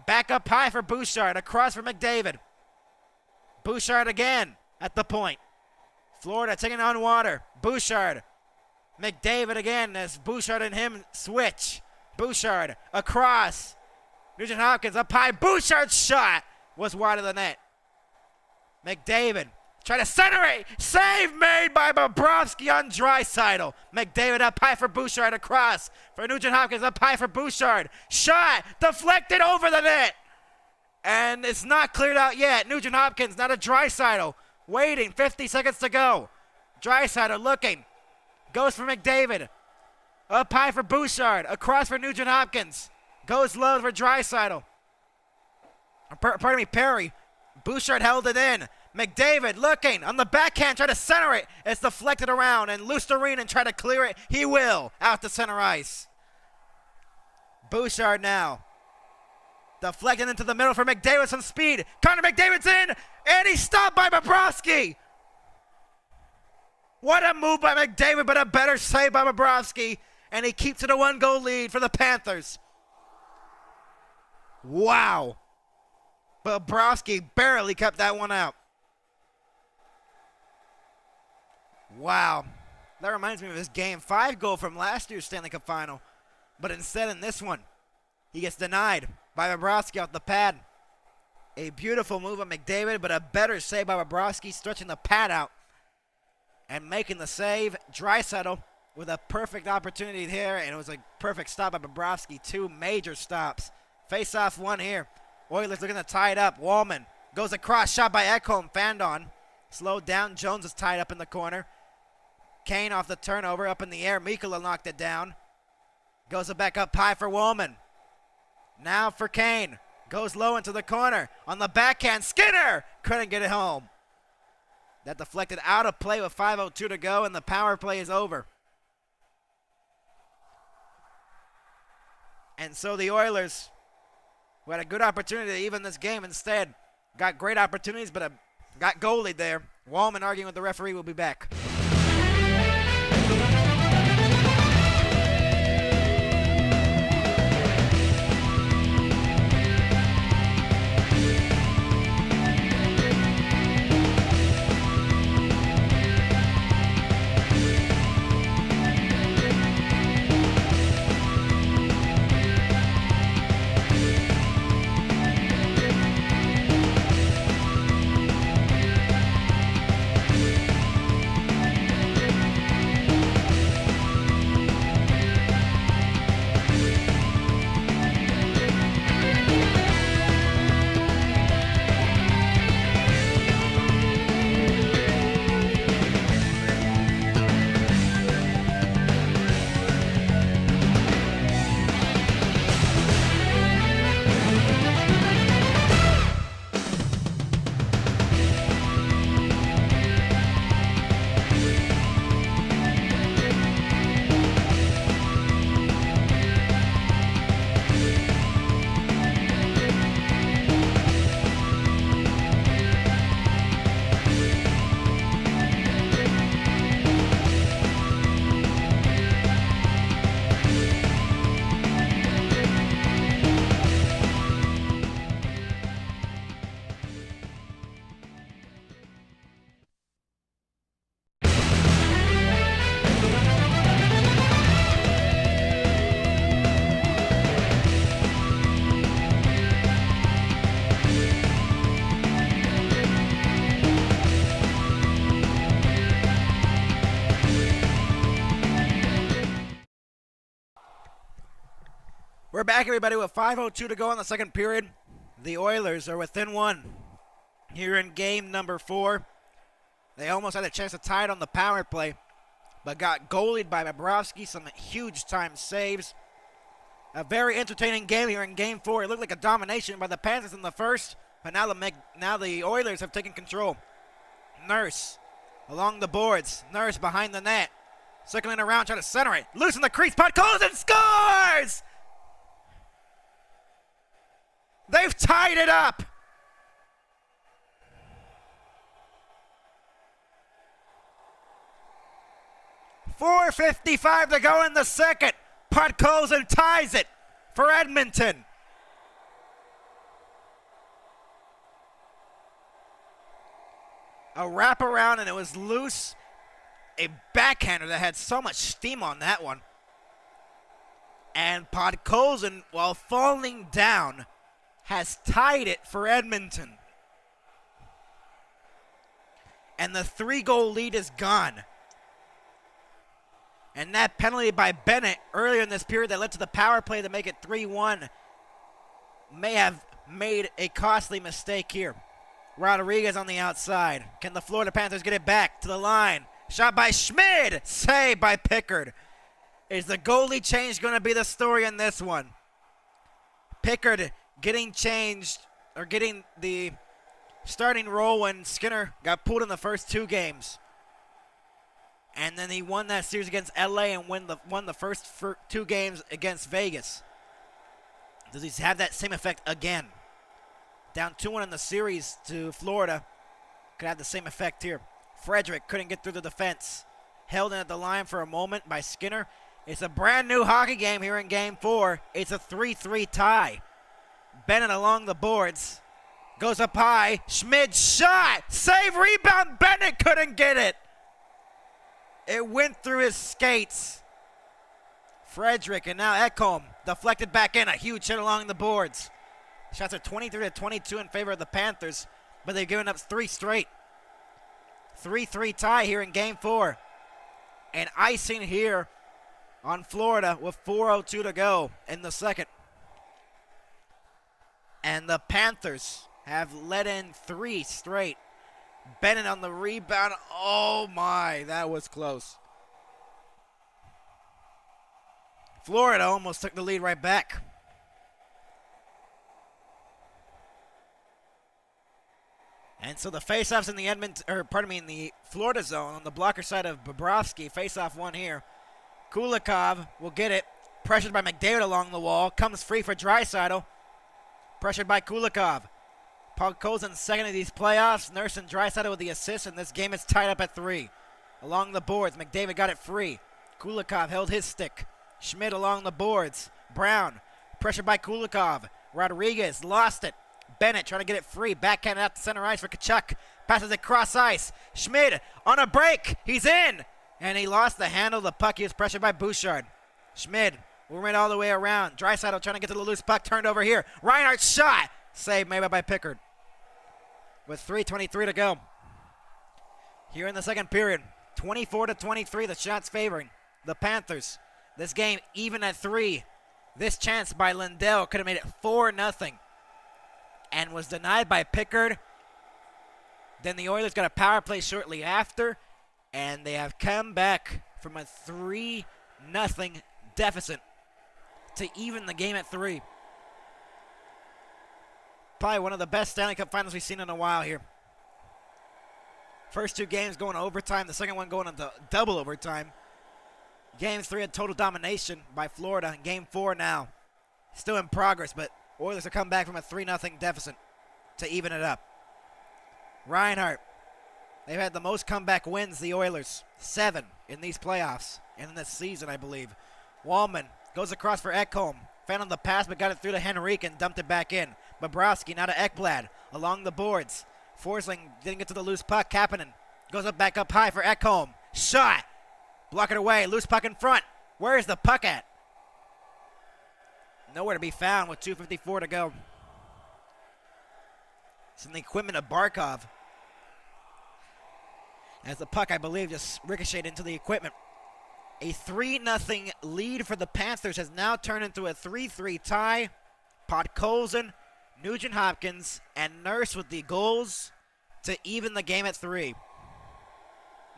Back up high for Bouchard. Across for McDavid. Bouchard again at the point. Florida taking on water. Bouchard. McDavid again as Bouchard and him switch. Bouchard across. Nugent Hopkins up high. Bouchard's shot was wide of the net. McDavid trying to center it. Save made by Bobrovsky on Draisaitl. McDavid up high for Bouchard across. For Nugent Hopkins up high for Bouchard. Shot deflected over the net. And it's not cleared out yet. Nugent Hopkins now to Draisaitl. Waiting. 50 seconds to go. Draisaitl looking. Goes for McDavid. Up high for Bouchard. Across for Nugent Hopkins. Goes low for Draisaitl. Pardon me, Perry. Bouchard held it in. McDavid looking on the backhand, trying to center it. It's deflected around, and Lusterinen try to clear it. He will out to center ice. Bouchard now. Deflected into the middle for McDavid with some speed. Connor McDavid's in, and he's stopped by Bobrovsky. What a move by McDavid, but a better save by Bobrovsky. And he keeps it a 1-goal lead for the Panthers. Wow. Bobrovsky barely kept that one out. Wow. That reminds me of his Game 5 goal from last year's Stanley Cup Final. But instead in this one, he gets denied by Bobrovsky off the pad. A beautiful move of McDavid, but a better save by Bobrovsky, stretching the pad out and making the save. Draisaitl with a perfect opportunity here, and it was a perfect stop by Bobrovsky. 2 major stops. Face-off 1 here. Oilers looking to tie it up. Wallman goes across, shot by Ekholm, fanned on. Slowed down, Jones is tied up in the corner. Kane off the turnover, up in the air. Mikkola knocked it down. Goes it back up high for Wallman. Now for Kane. Goes low into the corner. On the backhand, Skinner couldn't get it home. That deflected out of play with 5:02 to go, and the power play is over. And so the Oilers, who had a good opportunity to even this game, instead got great opportunities, but got goalied there. Wallman arguing with the referee. Will be back. We're back, everybody, with 5:02 to go in the second period. The Oilers are within 1 here in game number 4. They almost had a chance to tie it on the power play, but got goalied by Bobrovsky. Some huge time saves. A very entertaining game here in game 4. It looked like a domination by the Panthers in the first, but now the Oilers have taken control. Nurse along the boards. Nurse behind the net. Circling around, trying to center it. Loose in the crease. Puck goes and scores! They've tied it up. .455 to go in the second. Podkolzin ties it for Edmonton. A wraparound, and it was loose. A backhander that had so much steam on that one. And Podkolzin, while falling down, has tied it for Edmonton. And the 3-goal lead is gone. And that penalty by Bennett earlier in this period that led to the power play to make it 3-1 may have made a costly mistake here. Rodriguez on the outside. Can the Florida Panthers get it back to the line? Shot by Schmid. Saved by Pickard. Is the goalie change going to be the story in this one? Pickard getting changed, or getting the starting role when Skinner got pulled in the first 2 games. And then he won that series against LA and won the first 2 games against Vegas. Does he have that same effect again? Down 2-1 in the series to Florida. Could have the same effect here. Frederick couldn't get through the defense. Held in at the line for a moment by Skinner. It's a brand new hockey game here in game 4. It's a 3-3 tie. Bennett along the boards. Goes up high. Schmid shot. Save, rebound. Bennett couldn't get it. It went through his skates. Frederick, and now Ekholm deflected back in. A huge hit along the boards. Shots are 23-22 in favor of the Panthers, but they've given up 3 straight. 3-3 tie here in Game 4. And icing here on Florida with 4:02 to go in the second. And the Panthers have let in 3 straight. Bennett on the rebound. Oh my, that was close. Florida almost took the lead right back. And so the faceoffs in the in the Florida zone on the blocker side of Bobrovsky. Faceoff one here. Kulikov will get it. Pressured by McDavid along the wall. Comes free for Draisaitl. Pressured by Kulikov. Podkolzin's second of these playoffs. Nurse and Draisaitl with the assist, and this game is tied up at 3. Along the boards, McDavid got it free. Kulikov held his stick. Schmidt along the boards. Brown, pressured by Kulikov. Rodriguez lost it. Bennett trying to get it free. Backhanded out to center ice for Tkachuk. Passes it cross ice. Schmidt on a break. He's in. And he lost the handle. The puck. He was pressured by Bouchard. Schmidt will run all the way around. Draisaitl trying to get to the loose puck. Turned over here. Reinhardt shot. Saved maybe by Pickard. With 3:23 to go. Here in the second period. 24-23. The shots favoring the Panthers. This game even at 3. This chance by Lindell could have made it 4-0. And was denied by Pickard. Then the Oilers got a power play shortly after. And they have come back from a 3-0 deficit to even the game at 3. Probably one of the best Stanley Cup finals we've seen in a while here. First 2 games going to overtime. The second one going into double overtime. Game 3 had total domination by Florida. Game 4 now still in progress, but Oilers are coming back from a 3-0 deficit to even it up. Reinhardt. They've had the most comeback wins, the Oilers. 7 in these playoffs and in this season, I believe. Wallman goes across for Ekholm. Found on the pass, but got it through to Henrique and dumped it back in. Bobrovsky now to Ekblad along the boards. Forsling didn't get to the loose puck. Kapanen goes back up high for Ekholm. Shot. Block it away. Loose puck in front. Where is the puck at? Nowhere to be found with 2:54 to go. It's in the equipment of Barkov. As the puck, I believe, just ricocheted into the equipment. A 3-0 lead for the Panthers has now turned into a 3-3 tie. Podkolzin, Nugent-Hopkins, and Nurse with the goals to even the game at 3.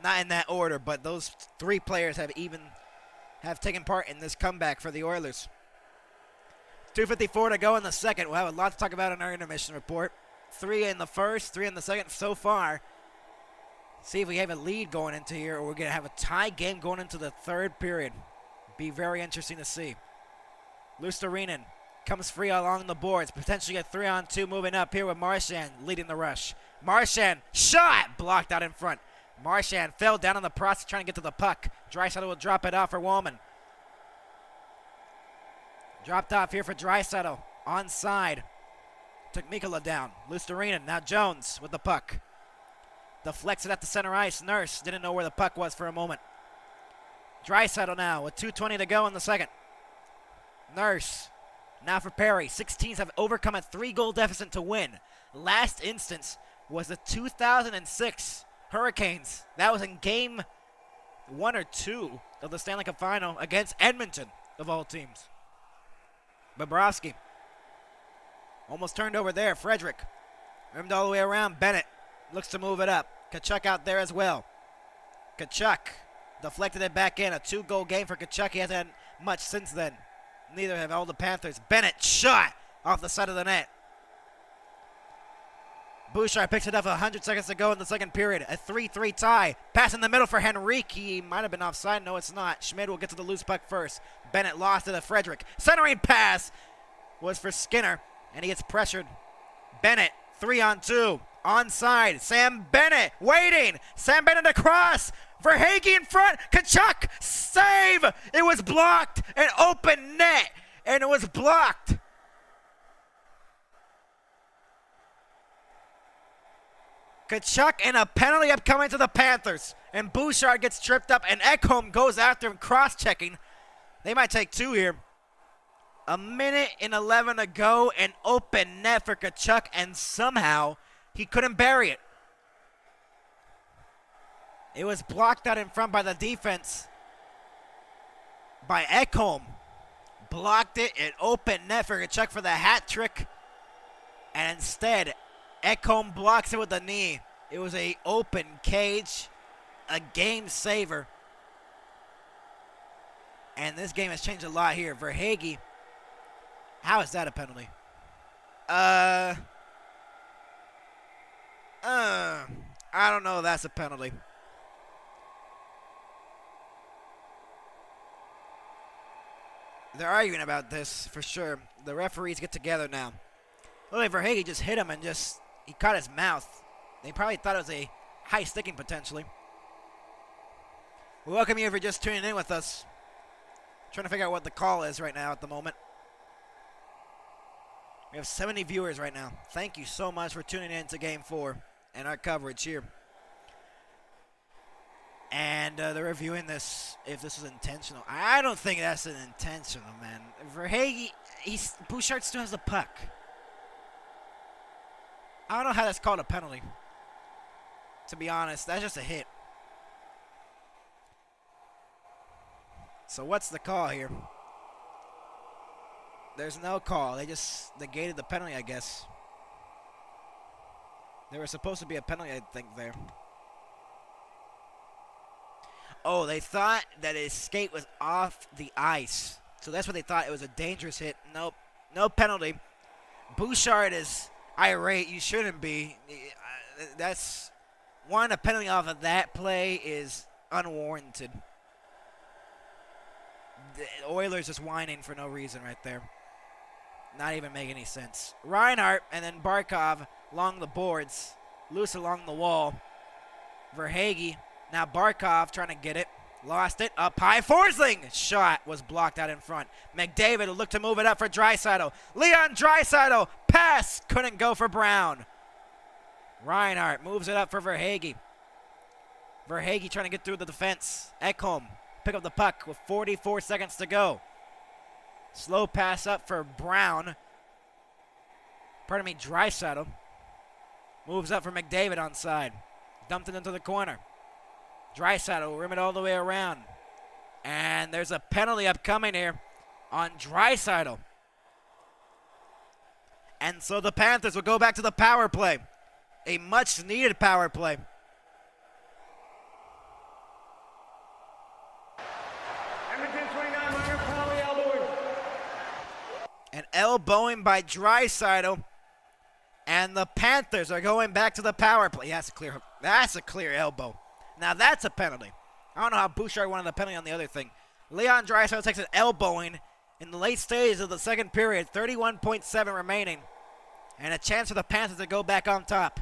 Not in that order, but those 3 players have taken part in this comeback for the Oilers. 2:54 to go in the second. We'll have a lot to talk about in our intermission report. 3 in the first, 3 in the second so far. See if we have a lead going into here, or we're going to have a tie game going into the third period. Be very interesting to see. Luostarinen comes free along the boards. Potentially a 3-on-2 moving up here with Marchand leading the rush. Marchand shot! Blocked out in front. Marchand fell down in the process trying to get to the puck. Draisaitl will drop it off for Wallman. Dropped off here for Draisaitl. Onside. Took Mikkola down. Luostarinen. Now Jones with the puck. Deflects it at the center ice. Nurse didn't know where the puck was for a moment. Draisaitl now with 2:20 to go in the second. Nurse. Now for Perry. 16s have overcome a 3-goal deficit to win. Last instance was the 2006 Hurricanes. That was in game 1 or 2 of the Stanley Cup Final against Edmonton, of all teams. Bobrovsky. Almost turned over there. Frederick. Rimmed all the way around. Bennett looks to move it up. Tkachuk out there as well. Tkachuk deflected it back in. A 2-goal game for Tkachuk. He hasn't had much since then. Neither have all the Panthers. Bennett shot off the side of the net. Bouchard picks it up 100 seconds to go in the second period. A 3-3 tie. Pass in the middle for Henrique. He might have been offside. No, it's not. Schmidt will get to the loose puck first. Bennett lost it to Frederick. Centering pass was for Skinner, and he gets pressured. Bennett, 3-on-2. Onside. Sam Bennett waiting. Sam Bennett across for Hagee in front. Tkachuk. Save. It was blocked. An open net, and it was blocked. Tkachuk and a penalty upcoming to the Panthers. And Bouchard gets tripped up, and Ekholm goes after him, cross-checking. They might take 2 here. A minute and 11 to go, an open net for Tkachuk, and somehow he couldn't bury it. It was blocked out in front by the defense by Ekholm. Blocked it, an open net for Tkachuk for the hat trick. And instead, Ekholm blocks it with the knee. It was a open cage, a game saver. And this game has changed a lot here. Verhaeghe, how is that a penalty? I don't know if that's a penalty. They're arguing about this for sure. The referees get together now. Look, Verhaeghe just hit him and he caught his mouth. They probably thought it was a high sticking potentially. We welcome you if you're just tuning in with us. Trying to figure out what the call is right now at the moment. We have 70 viewers right now. Thank you so much for tuning in to Game 4 and our coverage here. And they're reviewing this, if this is intentional. I don't think that's an intentional, man. Verhaeghe, Bouchard still has the puck. I don't know how that's called a penalty. To be honest, that's just a hit. So what's the call here? There's no call. They just negated the penalty, I guess. There was supposed to be a penalty, I think, there. Oh, they thought that his skate was off the ice. So that's what they thought. It was a dangerous hit. Nope. No penalty. Bouchard is irate. You shouldn't be. That's one, a penalty off of that play is unwarranted. The Oilers just whining for no reason right there. Not even make any sense. Reinhart and then Barkov along the boards. Loose along the wall. Verhaeghe. Now Barkov trying to get it. Lost it. Up high. Forsling. Shot was blocked out in front. McDavid will look to move it up for Draisaitl. Leon Draisaitl. Pass. Couldn't go for Brown. Reinhart moves it up for Verhaeghe. Verhaeghe trying to get through the defense. Ekholm pick up the puck with 44 seconds to go. Slow pass up for Brown. Pardon me, Draisaitl. Moves up for McDavid on side. Dumped it into the corner. Draisaitl will rim it all the way around. And there's a penalty upcoming here on Draisaitl. And so the Panthers will go back to the power play. A much-needed power play. Edmonton 29, minor penalty, elbowing. An elbowing by Draisaitl. And the Panthers are going back to the power play. Yeah, that's a clear elbow. Now that's a penalty. I don't know how Bouchard wanted a penalty on the other thing. Leon Draisaitl takes an elbowing in the late stages of the second period. 31.7 remaining. And a chance for the Panthers to go back on top.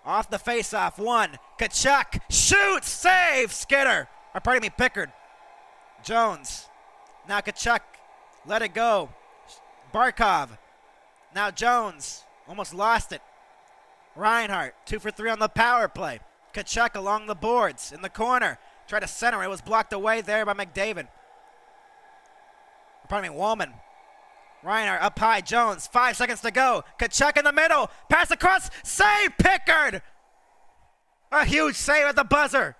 Off the faceoff, one. Tkachuk shoots, save, Skinner. Or pardon me, Pickard. Jones. Now Tkachuk, let it go. Barkov. Now Jones, almost lost it. Reinhart, 2 for 3 on the power play. Tkachuk along the boards, in the corner. Tried to center, it was blocked away there by McDavid. Pardon me, Wallman. Reinhart up high, Jones, 5 seconds to go. Tkachuk in the middle, pass across, save, Pickard! A huge save at the buzzer.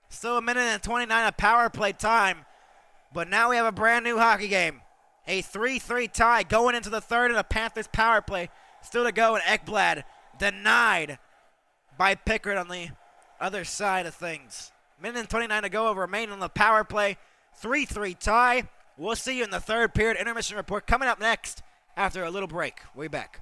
Still a minute and 29 of power play time, but now we have a brand new hockey game. A 3-3 tie going into the third of the Panthers power play. Still to go, and Ekblad denied by Pickard on the other side of things. Minute and 29 to go, remaining on the power play. 3-3 tie. We'll see you in the third period. Intermission report coming up next after a little break. We'll be back.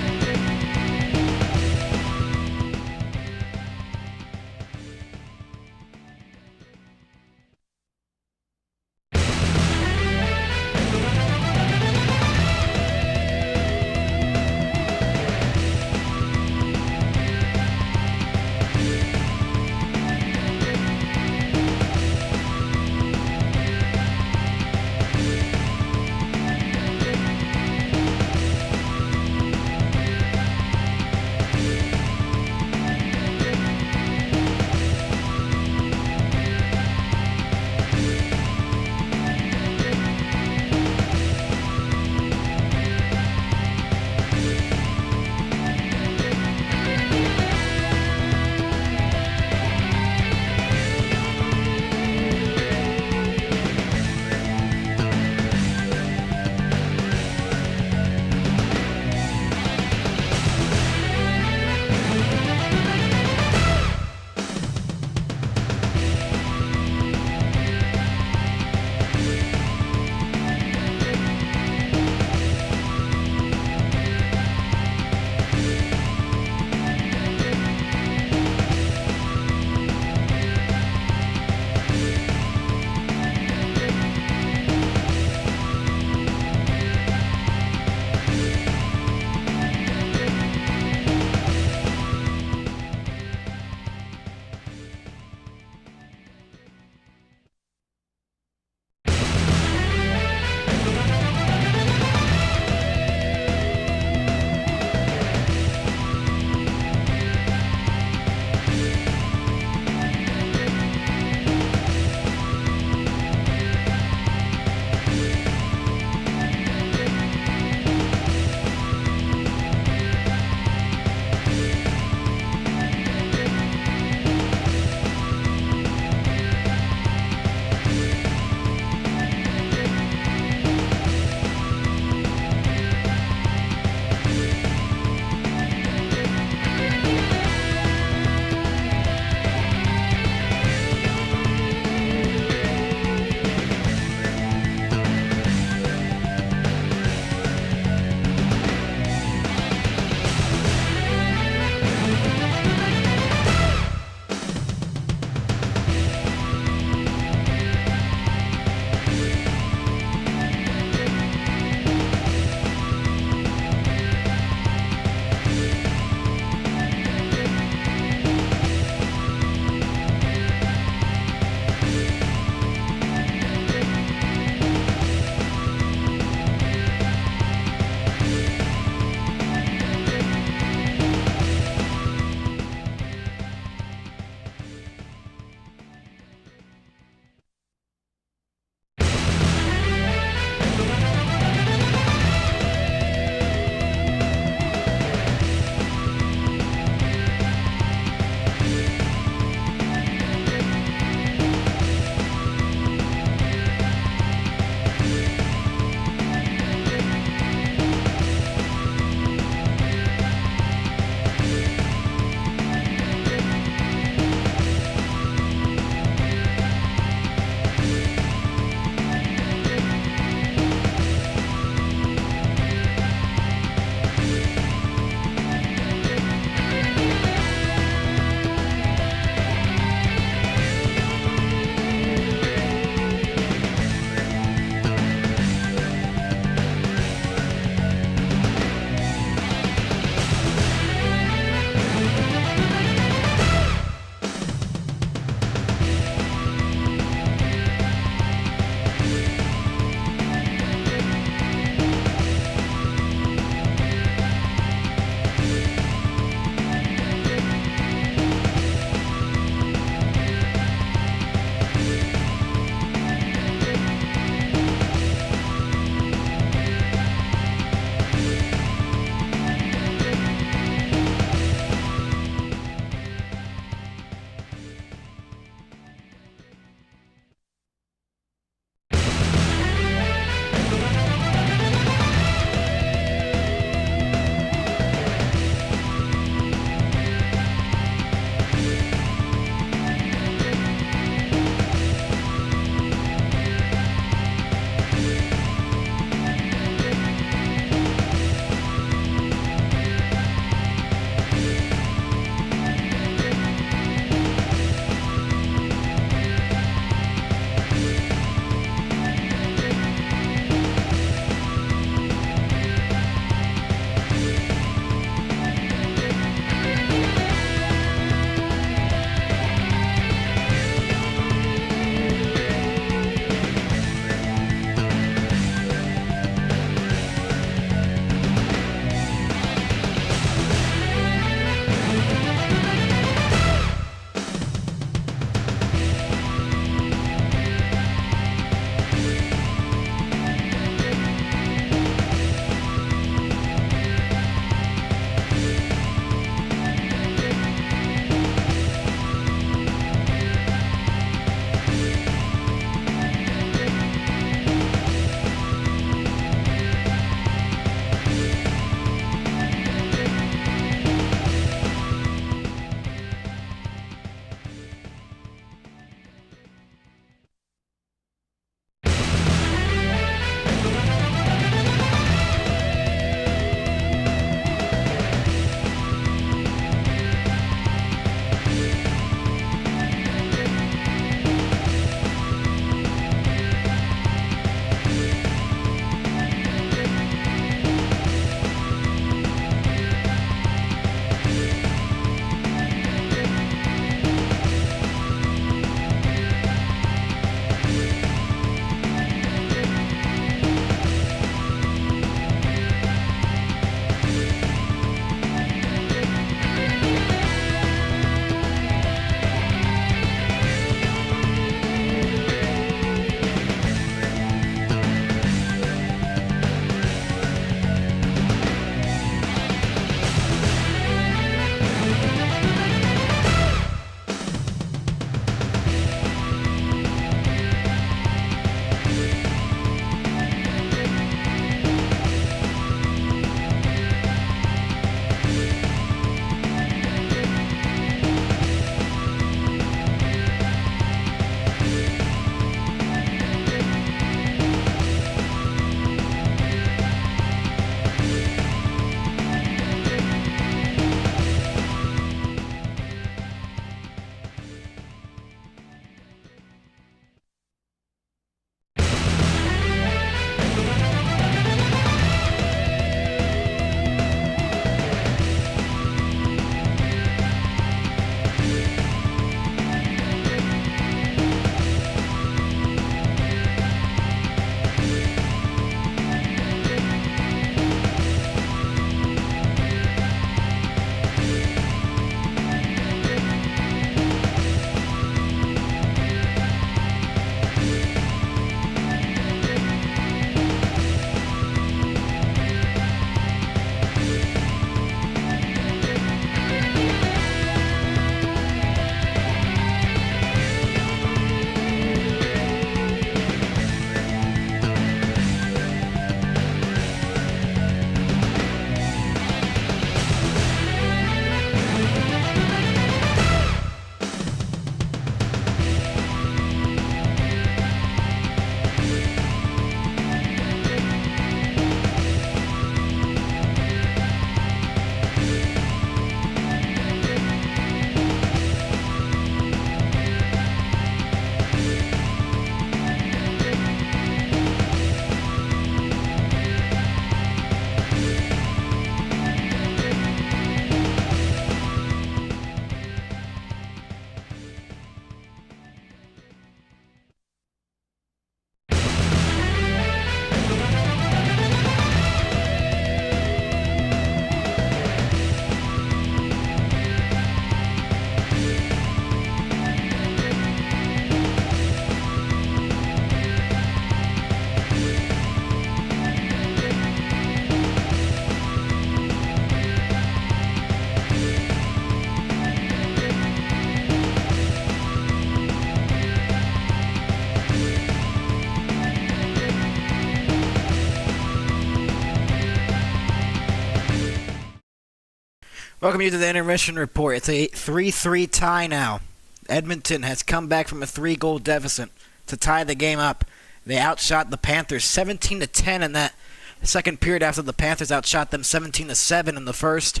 Welcome you to the Intermission Report. It's a 3-3 tie now. Edmonton has come back from a 3-goal deficit to tie the game up. They outshot the Panthers 17-10 in that second period after the Panthers outshot them 17-7 in the first.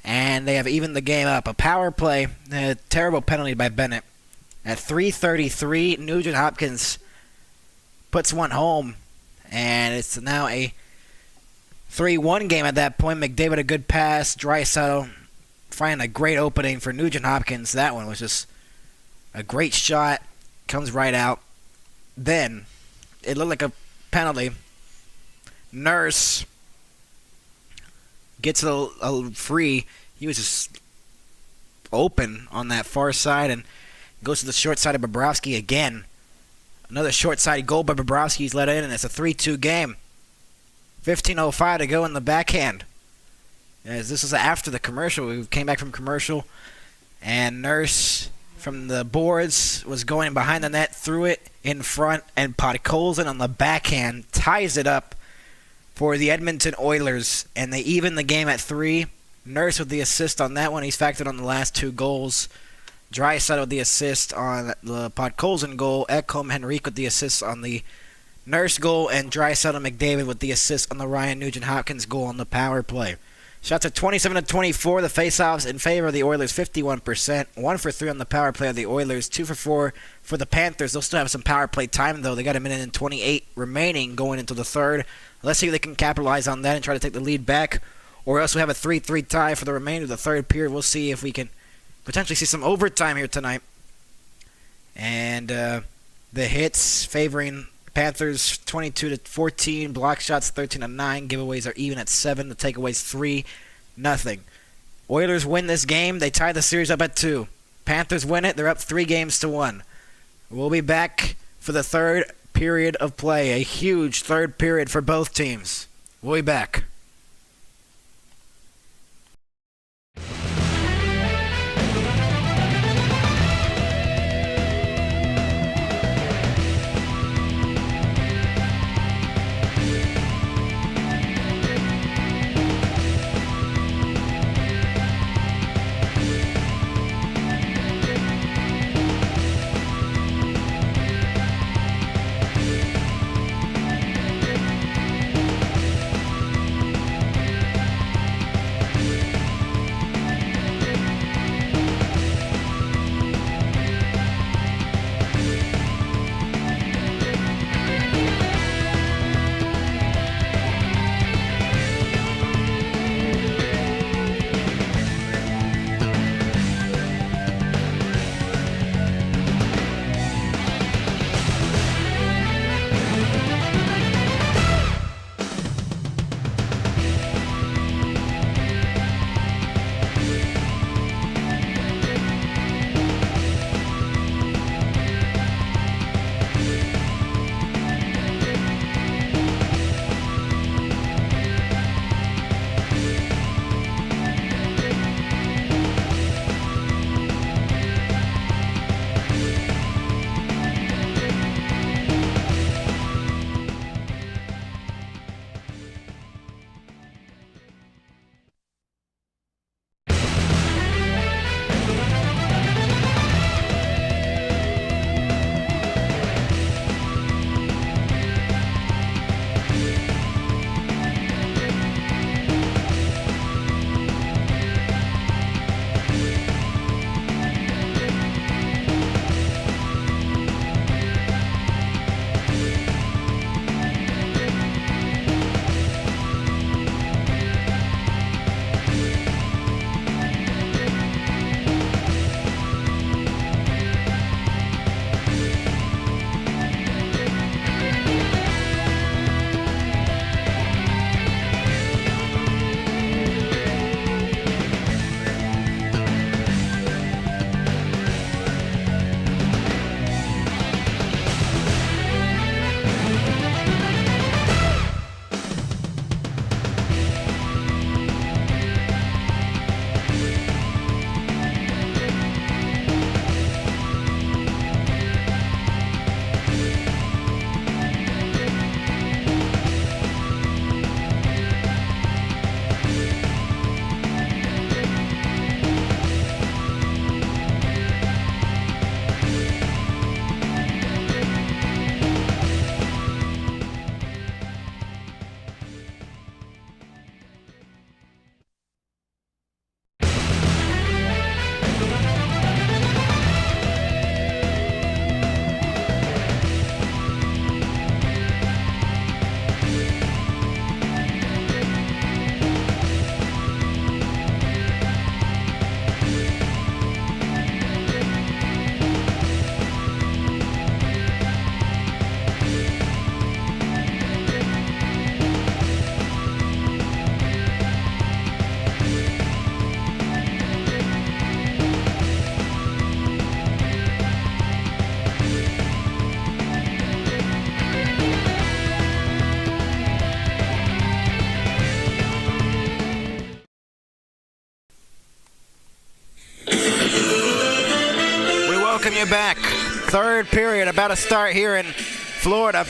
And they have evened the game up. A power play, a terrible penalty by Bennett. At 3:33, Nugent Hopkins puts one home. And it's now a 3-1 game at that point. McDavid a good pass. Draisaitl finding a great opening for Nugent Hopkins. That one was just a great shot. Comes right out. Then, it looked like a penalty. Nurse gets a free. He was just open on that far side and goes to the short side of Bobrovsky again. Another short-sided goal by Bobrovsky. He's let in, and it's a 3-2 game. 15:05 to go in the backhand. As this is after the commercial. We came back from commercial, and Nurse from the boards was going behind the net, threw it in front, and Podkolzin on the backhand ties it up for the Edmonton Oilers, and they even the game at 3. Nurse with the assist on that one. He's factored on the last 2 goals. Draisaitl with the assist on the Podkolzin goal. Ekholm Henrique with the assist on the Nurse goal, and Draisaitl McDavid with the assist on the Ryan Nugent-Hopkins goal on the power play. Shots at 27-24. The faceoffs in favor of the Oilers, 51%. 1 for 3 on the power play of the Oilers. 2 for 4 for the Panthers. They'll still have some power play time, though. They got a minute and 28 remaining going into the third. Let's see if they can capitalize on that and try to take the lead back. Or else we have a 3-3 tie for the remainder of the third period. We'll see if we can potentially see some overtime here tonight. And the hits favoring Panthers 22-14, block shots 13-9, giveaways are even at 7, the takeaways 3-0. Oilers win this game, they tie the series up at 2. Panthers win it, they're up 3-1. We'll be back for the third period of play, a huge third period for both teams. We'll be back. welcome you back. Third period about to start here in Florida.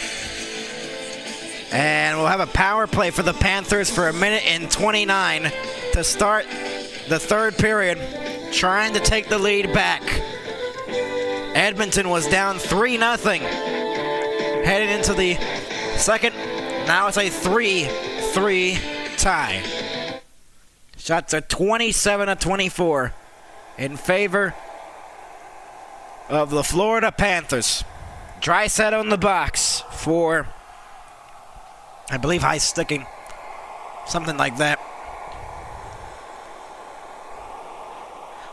And we'll have a power play for the Panthers for 1:29 to start the third period, trying to take the lead back. Edmonton was down 3-0 heading into the second. Now it's a 3-3 tie. Shots are 27-24 in favor of the Florida Panthers. Draisaitl in the box for, I believe, high sticking. Something like that.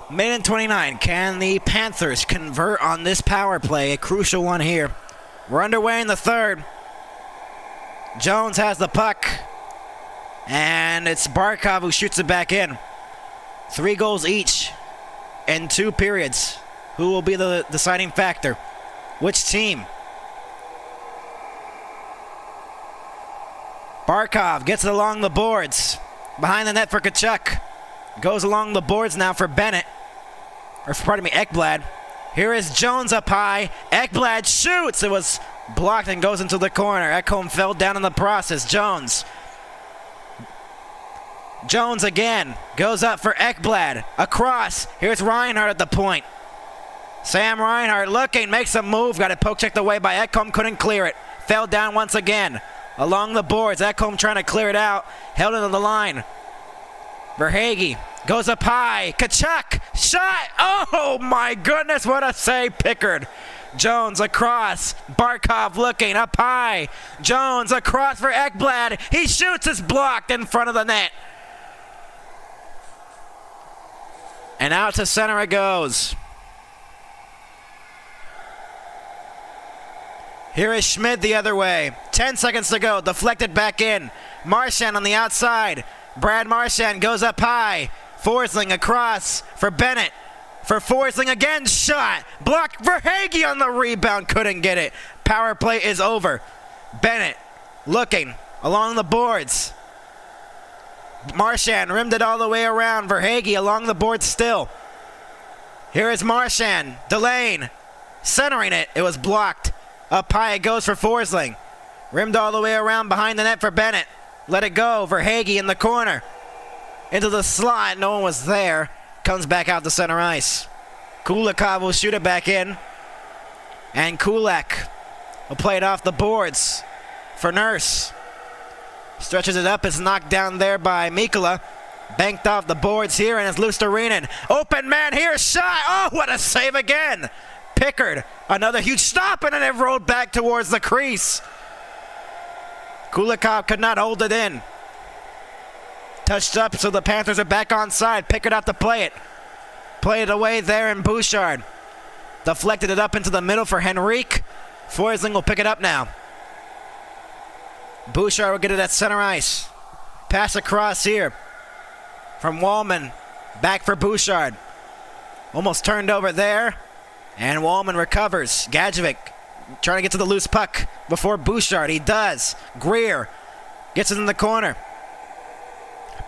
1:29. Can the Panthers convert on this power play? A crucial one here. We're underway in the third. Jones has the puck. And it's Barkov who shoots it back in. 3 goals each in 2 periods. Who will be the deciding factor? Which team? Barkov gets it along the boards. Behind the net for Tkachuk. Goes along the boards now for Bennett. Ekblad. Here is Jones up high. Ekblad shoots. It was blocked and goes into the corner. Ekholm fell down in the process. Jones again. Goes up for Ekblad. Across. Here's Reinhart at the point. Sam Reinhart looking. Makes a move. Got it poke checked away by Ekholm. Couldn't clear it. Fell down once again. Along the boards. Ekholm trying to clear it out. Held into the line. Verhaeghe goes up high. Tkachuk. Shot. Oh my goodness. What a save. Pickard. Jones across. Barkov looking up high. Jones across for Ekblad. He shoots. It's blocked in front of the net. And out to center it goes. Here is Schmid the other way. 10 seconds to go. Deflected back in. Marchand on the outside. Brad Marchand goes up high. Forsling across for Bennett. For Forsling again. Shot. Blocked. Verhaeghe on the rebound. Couldn't get it. Power play is over. Bennett looking along the boards. Marchand rimmed it all the way around. Verhaeghe along the board still. Here is Marchand. Delane centering it. It was blocked. Up high it goes for Forsling. Rimmed all the way around behind the net for Bennett. Let it go. Verhaeghe in the corner. Into the slot. No one was there. Comes back out to center ice. Kulikov will shoot it back in. And Kulak will play it off the boards for Nurse. Stretches it up. It's knocked down there by Mikkola. Banked off the boards here, and it's Luostarinen. Open man here. Shot. Oh, what a save again. Pickard. Another huge stop, and then it rolled back towards the crease. Kulikov could not hold it in. Touched up, so the Panthers are back on side. Pickard out to play it. Play it away there in Bouchard. Deflected it up into the middle for Henrique. Forsling will pick it up now. Bouchard will get it at center ice. Pass across here from Wallman. Back for Bouchard. Almost turned over there. And Wallman recovers. Gadjevic trying to get to the loose puck before Bouchard. He does. Greer gets it in the corner.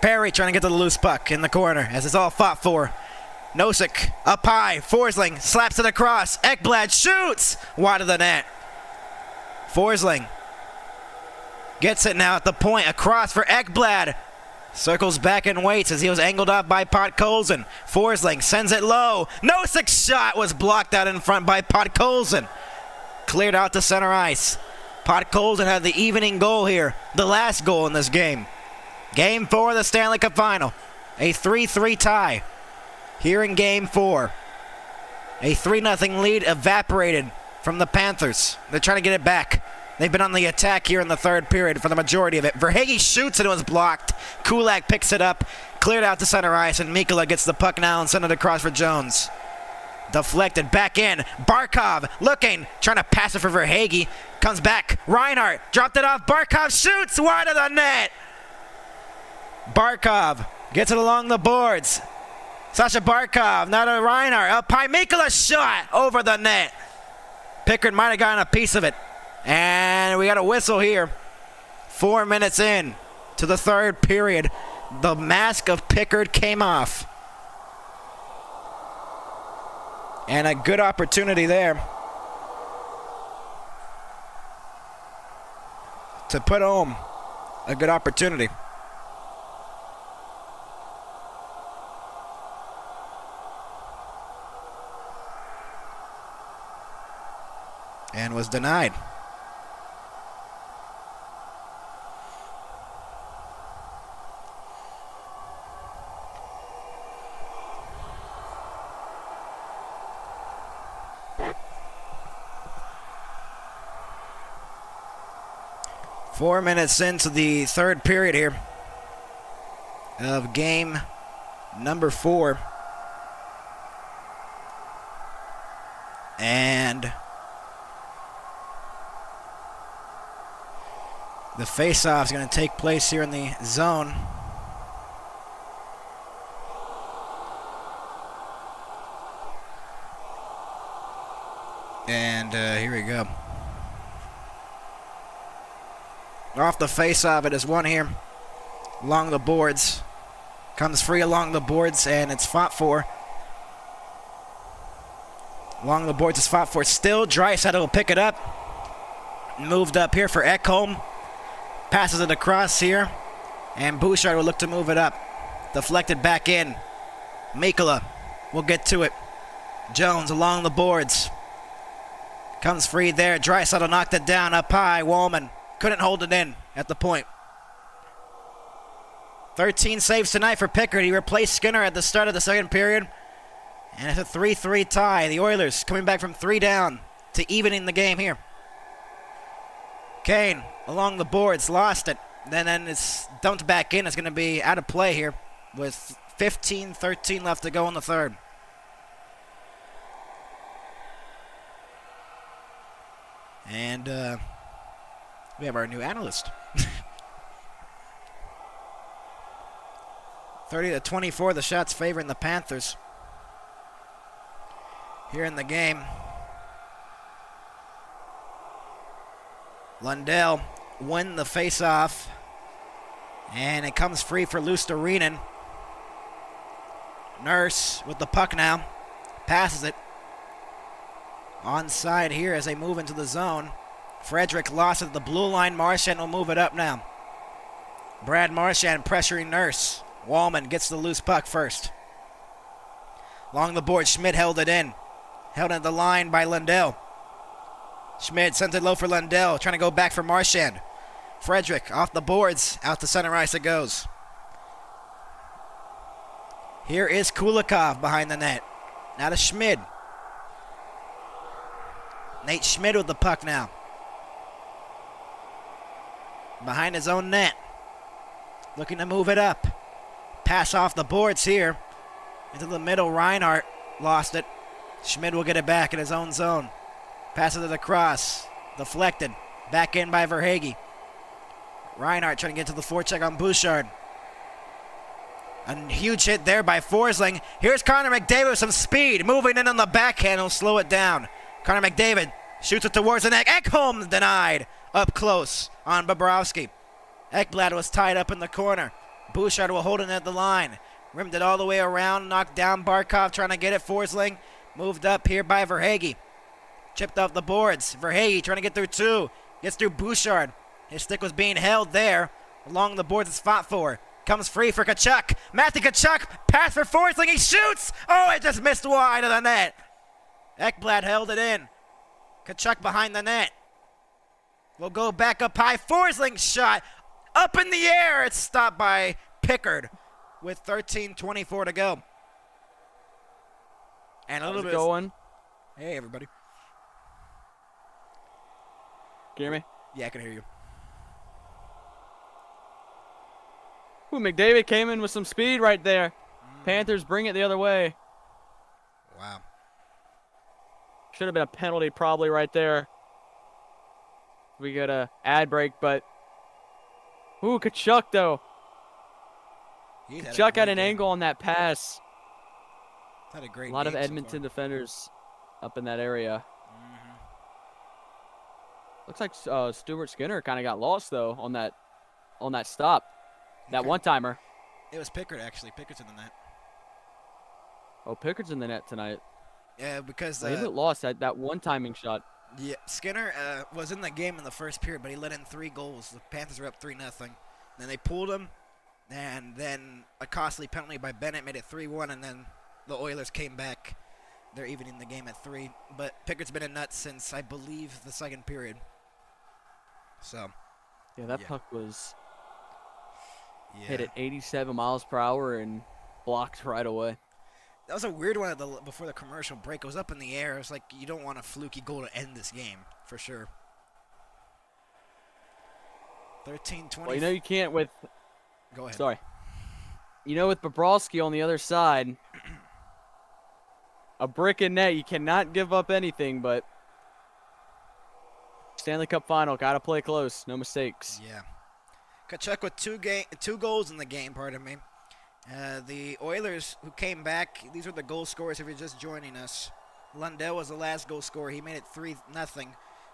Perry trying to get to the loose puck in the corner as it's all fought for. Nosek up high. Forsling slaps it across. Ekblad shoots wide of the net. Forsling gets it now at the point. Across for Ekblad. Circles back and waits as he was angled off by Podkolzin. Forsling sends it low. Nosek's shot was blocked out in front by Podkolzin. Cleared out to center ice. Podkolzin had the evening goal here. The last goal in this game. Game 4 of the Stanley Cup Final. A 3-3 tie here in Game 4. A 3-0 lead evaporated from the Panthers. They're trying to get it back. They've been on the attack here in the third period for the majority of it. Verhaeghe shoots and it was blocked. Kulak picks it up, cleared out to center ice, and Mikkola gets the puck now and sent it across for Jones. Deflected back in. Barkov looking, trying to pass it for Verhaeghe. Comes back. Reinhart dropped it off. Barkov shoots wide of the net. Barkov gets it along the boards. Sasha Barkov, now to Reinhart. Up high. Mikkola shot over the net. Pickard might have gotten a piece of it. And we got a whistle here. 4 minutes in to the third period. The mask of Pickard came off. And a good opportunity there to put home a good opportunity. And was denied. Four minutes into the third period here of game number 4. And the face-off is going to take place here in the zone. And here we go. Off the face-off, it is one here along the boards. Comes free along the boards, and it's fought for. Along the boards, it's fought for. Still, Draisaitl will pick it up. Moved up here for Ekholm. Passes it across here, and Bouchard will look to move it up. Deflected back in. Mikkola will get to it. Jones along the boards. Comes free there. Draisaitl knocked it down up high. Wallman couldn't hold it in at the point. 13 saves tonight for Pickard. He replaced Skinner at the start of the second period. And it's a 3-3 tie. The Oilers coming back from 3 down to evening the game here. Kane along the boards, lost it. Then it's dumped back in. It's going to be out of play here with 15-13 left to go in the third. And we have our new analyst. 30-24, the shots favoring the Panthers here in the game. Lundell win the face-off, and it comes free for Luostarinen. Nurse with the puck now, passes it. Onside here as they move into the zone. Frederick lost at the blue line. Marchand will move it up now. Brad Marchand pressuring Nurse. Wallman gets the loose puck first. Along the board, Schmidt held it in. Held at the line by Lundell. Schmidt sent it low for Lundell, trying to go back for Marchand. Frederick off the boards, out to center ice it goes. Here is Kulikov behind the net. Now to Schmidt. Nate Schmidt with the puck now. Behind his own net. Looking to move it up. Pass off the boards here. Into the middle, Reinhardt lost it. Schmidt will get it back in his own zone. Passes it across. Deflected. Back in by Verhaeghe. Reinhardt trying to get to the forecheck on Bouchard. A huge hit there by Forsling. Here's Connor McDavid with some speed. Moving in on the backhand. He'll slow it down. Connor McDavid shoots it towards the net. Ekholm denied. Up close on Bobrovsky. Ekblad was tied up in the corner. Bouchard will hold it at the line. Rimmed it all the way around. Knocked down Barkov trying to get it. Forsling moved up here by Verhaeghe. Chipped off the boards. Verhaeghe trying to get through 2. Gets through Bouchard. His stick was being held there. Along the boards it's fought for. Comes free for Tkachuk. Matthew Tkachuk. Pass for Forsling. He shoots. Oh, it just missed wide of the net. Ekblad held it in. Tkachuk behind the net. We'll go back up high. Forsling shot. Up in the air. It's stopped by Pickard with 13:24 to go. And a little bit going. Hey, everybody. Can you hear me? Yeah, I can hear you. Ooh, McDavid came in with some speed right there. Panthers bring it the other way. Wow. Should have been a penalty probably right there. We got a ad break, but ooh, Tkachuk though. Tkachuk had an angle on that pass. Had a great A lot of game so Edmonton far. defenders up in that area. Looks like Stuart Skinner kind of got lost though on that stop. That one-timer. It was Pickard, actually. Pickard's in the net. Oh, Pickard's in the net tonight. because They lost that one timing shot. yeah, Skinner was in the game in the first period, but he let in 3 goals. The Panthers were up 3-0. Then they pulled him, and then a costly penalty by Bennett made it 3-1, and then the Oilers came back. They're evening the game at 3. But Pickett's been a nut since, I believe, the second period. So. Yeah, that Yeah. puck was Yeah. hit at 87 miles per hour and blocked right away. That was a weird one before the commercial break. It was up in the air. It was like you don't want a fluky goal to end this game, for sure. 13-20. Well, you can't with... Go ahead. Sorry. With Bobrovsky on the other side, a brick in net, you cannot give up anything, but Stanley Cup final, got to play close, no mistakes. Yeah. Tkachuk with 2 goals in the game, pardon me. The Oilers, who came back, these are the goal scorers if you're just joining us. Lundell was the last goal scorer. He made it 3-0.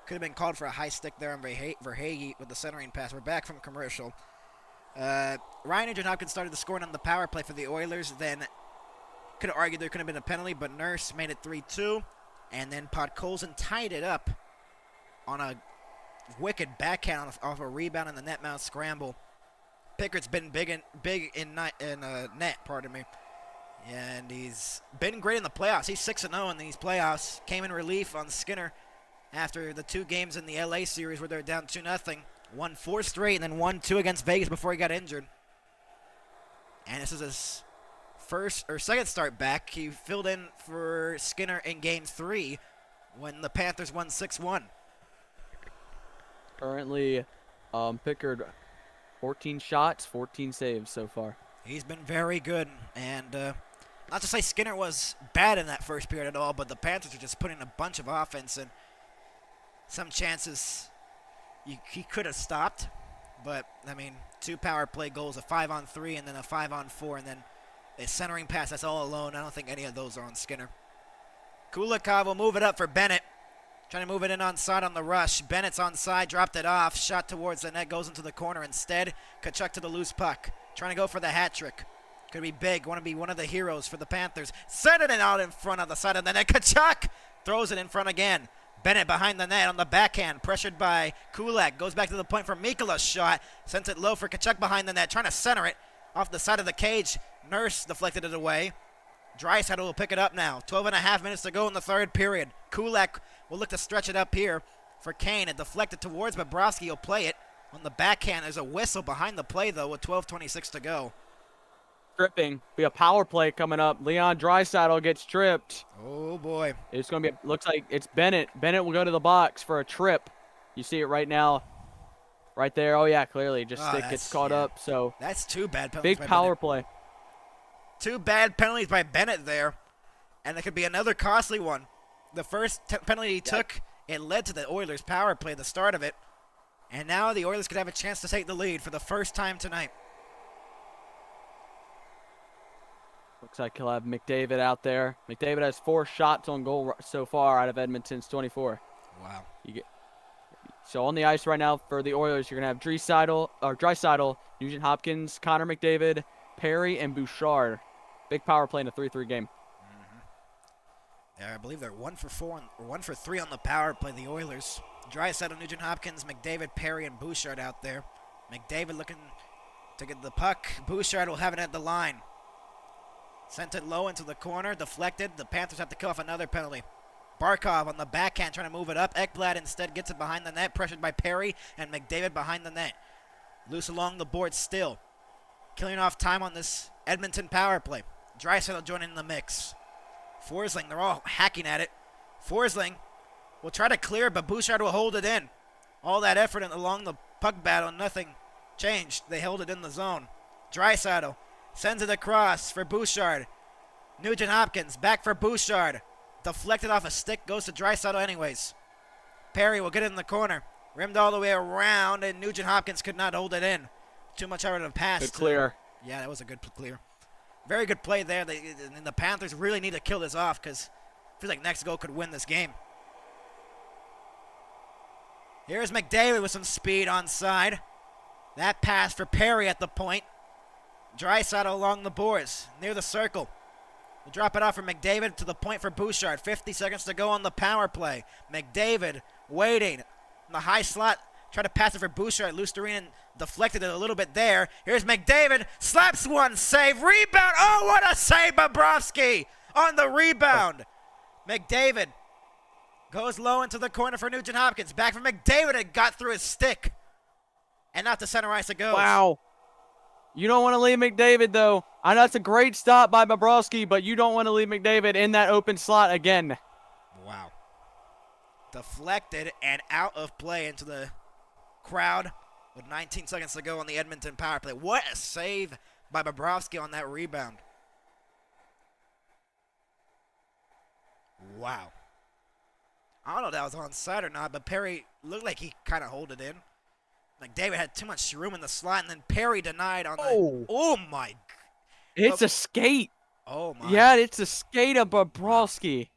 Could have been called for a high stick there on Verhaeghe with the centering pass. We're back from commercial. Ryan Nugent-Hopkins started the scoring on the power play for the Oilers. Then could have argued there could have been a penalty, but Nurse made it 3-2. And then Podkolzin tied it up on a wicked backhand off a rebound in the net mount scramble. Pickett's been big in net, pardon me. And he's been great in the playoffs. He's 6-0 in these playoffs. Came in relief on Skinner after the 2 games in the LA series where they're down 2-0. Won 4 straight and then won 2 against Vegas before he got injured. And this is his second start back. He filled in for Skinner in Game 3 when the Panthers won 6-1. Currently, Pickard, 14 shots, 14 saves so far. He's been very good, and not to say Skinner was bad in that first period at all, but the Panthers are just putting a bunch of offense in. Some chances he could have stopped, but, 2 power play goals, a 5-on-3 and then a 5-on-4, and then a centering pass that's all alone. I don't think any of those are on Skinner. Kulikov will move it up for Bennett. Trying to move it in onside on the rush. Bennett's onside, dropped it off. Shot towards the net, goes into the corner instead. Tkachuk to the loose puck. Trying to go for the hat trick. Could be big. Want to be one of the heroes for the Panthers. Sending it out in front of the side of the net. Tkachuk throws it in front again. Bennett behind the net on the backhand. Pressured by Kulak. Goes back to the point for Mikola's shot. Sent it low for Tkachuk behind the net. Trying to center it off the side of the cage. Nurse deflected it away. Draisaitl will pick it up now. 12.5 minutes to go in the third period. Kulak will look to stretch it up here for Kane. It deflected towards Bobrovsky. He'll play it on the backhand. There's a whistle behind the play, though, with 12:26 to go. Tripping. Be a power play coming up. Leon Draisaitl gets tripped. Oh, boy. It's going to be, looks like it's Bennett. Bennett will go to the box for a trip. You see it right now. Right there. Oh, yeah, clearly. Just stick gets caught up. So that's 2 bad penalties. Big power play. 2 bad penalties by Bennett there. And it could be another costly one. The first penalty he took, it led to the Oilers' power play at the start of it. And now the Oilers could have a chance to take the lead for the first time tonight. Looks like he'll have McDavid out there. McDavid has 4 shots on goal so far out of Edmonton's 24. Wow. So on the ice right now for the Oilers, you're going to have Draisaitl, Nugent-Hopkins, Connor McDavid, Perry, and Bouchard. Big power play in a 3-3 game. Yeah, I believe they're 1 for 4 or 1 for 3 on the power play, the Oilers. Draisaitl, Nugent-Hopkins, McDavid, Perry, and Bouchard out there. McDavid looking to get the puck. Bouchard will have it at the line. Sent it low into the corner, deflected. The Panthers have to kill off another penalty. Barkov on the backhand trying to move it up. Ekblad instead gets it behind the net, pressured by Perry and McDavid behind the net. Loose along the board still. Killing off time on this Edmonton power play. Draisaitl joining in the mix. Forsling, they're all hacking at it. Forsling will try to clear, but Bouchard will hold it in. All that effort along the puck battle, nothing changed. They held it in the zone. Draisaitl sends it across for Bouchard. Nugent-Hopkins back for Bouchard. Deflected off a stick, goes to Draisaitl anyways. Perry will get it in the corner. Rimmed all the way around, and Nugent-Hopkins could not hold it in. Too much out of the pass. Good clear. Yeah, that was a good clear. Very good play there. And the Panthers really need to kill this off because I feel like next goal could win this game. Here's McDavid with some speed onside. That pass for Perry at the point. Draisaitl along the boards, near the circle. We'll drop it off for McDavid to the point for Bouchard. 50 seconds to go on the power play. McDavid waiting in the high slot. Tried to pass it for Bouchard. Lusterin deflected it a little bit there. Here's McDavid. Slaps one. Save. Rebound. Oh, what a save. Bobrovsky on the rebound. McDavid goes low into the corner for Nugent Hopkins. Back for McDavid. It got through his stick. And not to center ice it goes. Wow. You don't want to leave McDavid, though. I know it's a great stop by Bobrovsky, but you don't want to leave McDavid in that open slot again. Wow. Deflected and out of play into the crowd with 19 seconds to go on the Edmonton power play. What a save by Bobrovsky on that rebound. Wow. I don't know if that was onside or not, but Perry looked like he kind of held it in. McDavid had too much room in the slot, and then Perry denied on the... Oh, my... It's a skate. Oh, my... Yeah, it's a skate of Bobrovsky.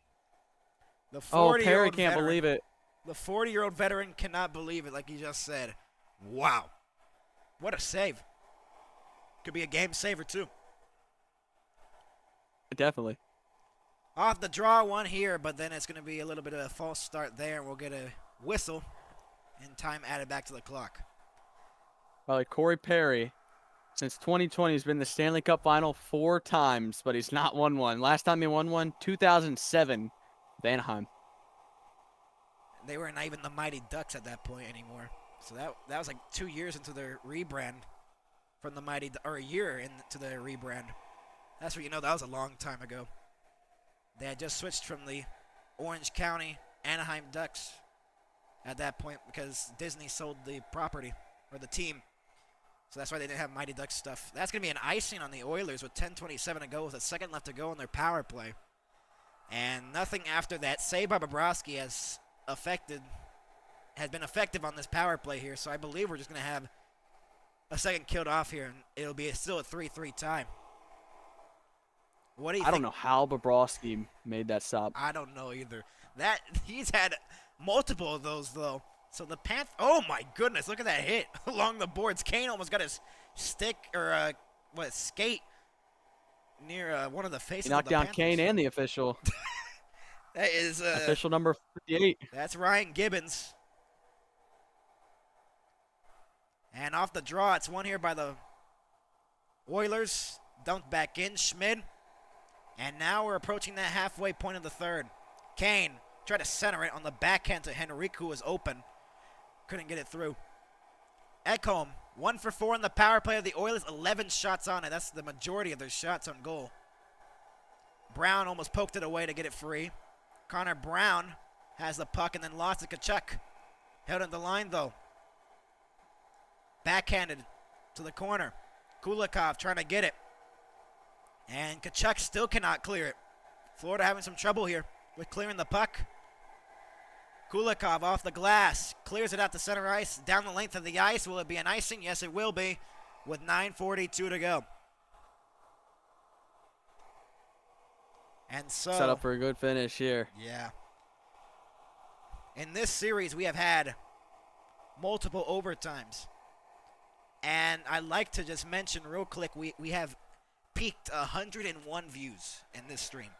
The Oh, 40-year-old Perry can't veteran, believe it. The 40-year-old veteran cannot believe it, like he just said. Wow. What a save. Could be a game saver, too. Definitely. Off the draw one here, but then it's going to be a little bit of a false start there, and we'll get a whistle and time added back to the clock. Corey Perry, since 2020, has been in the Stanley Cup Final 4 times, but he's not won one. Last time he won one, 2007, with Anaheim. They were not even the Mighty Ducks at that point anymore. So that was like 2 years into their rebrand from the Mighty, or a year into their rebrand. That's what you know, that was a long time ago. They had just switched from the Orange County Anaheim Ducks at that point because Disney sold the property or the team. So that's why they didn't have Mighty Ducks stuff. That's going to be an icing on the Oilers with 10:27 to go with a second left to go on their power play. And nothing after that. Save by Bobrovsky has been effective on this power play here. So I believe we're just going to have a second killed off here, and it'll be still a 3-3 tie. What do you think? I don't know how Bobrovsky made that stop. I don't know either. He's had multiple of those, though. So the Panthers, oh my goodness, look at that hit along the boards. Kane almost got his stick or skate near one of the faces. He knocked of the down Panthers. Kane and the official. That is Official number 58. That's Ryan Gibbons. And off the draw, it's one here by the Oilers. Dumped back in, Schmid. And now we're approaching that halfway point of the third. Kane tried to center it on the backhand to Henrique, who was open. Couldn't get it through. Ekholm, 1 for 4 in the power play of the Oilers. 11 shots on it. That's the majority of their shots on goal. Brown almost poked it away to get it free. Connor Brown has the puck and then lost to Tkachuk. Held in the line, though. Backhanded to the corner. Kulikov trying to get it. And Tkachuk still cannot clear it. Florida having some trouble here with clearing the puck. Kulikov off the glass. Clears it out to center ice. Down the length of the ice. Will it be an icing? Yes, it will be. With 9:42 to go. And so... Set up for a good finish here. Yeah. In this series, we have had multiple overtimes. And I'd like to just mention real quick, we have peaked 101 views in this stream.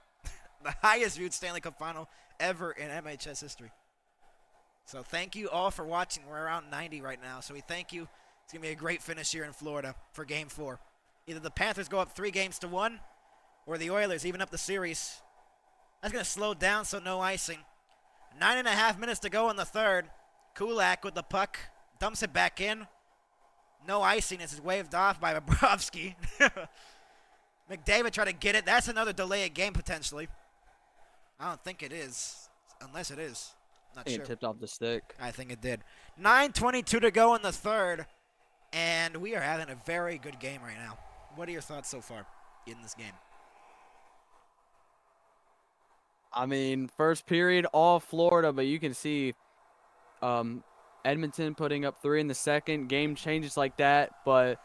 The highest viewed Stanley Cup Final ever in MHS history. So thank you all for watching. We're around 90 right now, so we thank you. It's going to be a great finish here in Florida for Game 4. Either the Panthers go up 3-1, or the Oilers even up the series. That's going to slow down, so no icing. 9.5 minutes to go in the third. Kulak with the puck. Dumps it back in. No icing as it's waved off by Bobrovsky. McDavid tried to get it. That's another delay of game potentially. I don't think it is. Unless it is. Not sure. It tipped off the stick. I think it did. 9:22 to go in the third. And we are having a very good game right now. What are your thoughts so far in this game? I mean, first period, all Florida, but you can see Edmonton putting up 3 in the second. Game changes like that, but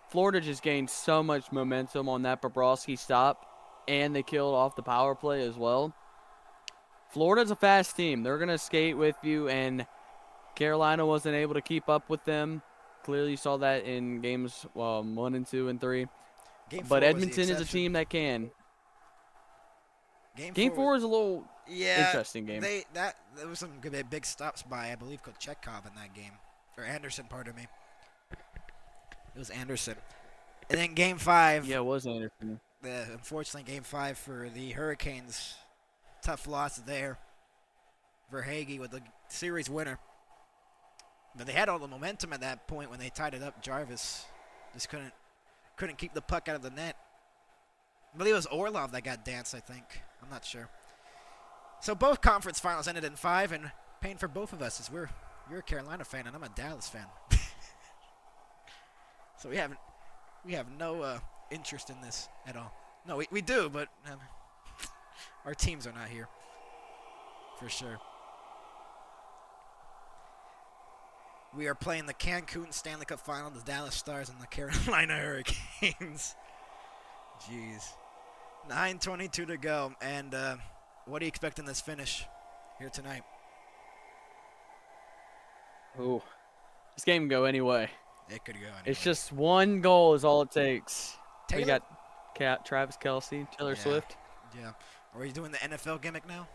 Florida just gained so much momentum on that Bobrovsky stop, and they killed off the power play as well. Florida's a fast team. They're going to skate with you, and Carolina wasn't able to keep up with them. Clearly, you saw that in games 1 and 2 and 3. Game 4 But was the Edmonton is a exception. team that can. Game 4 is a little interesting game. There was some good big stops by, I believe, Tkachuk in that game. Or Anderson, pardon me. It was Anderson. And then Game 5. Yeah, it was Anderson. Unfortunately, Game 5 for the Hurricanes. Tough loss there. Verhaeghe with the series winner. But they had all the momentum at that point when they tied it up. Jarvis just couldn't keep the puck out of the net. I believe it was Orlov that got danced, I think. I'm not sure. So both conference finals ended in 5, and pain for both of us is you're a Carolina fan and I'm a Dallas fan. So we have no interest in this at all. No, we do, but our teams are not here for sure. We are playing the Cancun Stanley Cup Final, the Dallas Stars and the Carolina Hurricanes. Jeez. 9:22 to go, and what do you expect in this finish here tonight? Ooh, this game can go anyway. It could go anyway. It's just one goal is all it takes. We Taylor? got Travis Kelce, Taylor Swift. Yeah. Are we doing the NFL gimmick now?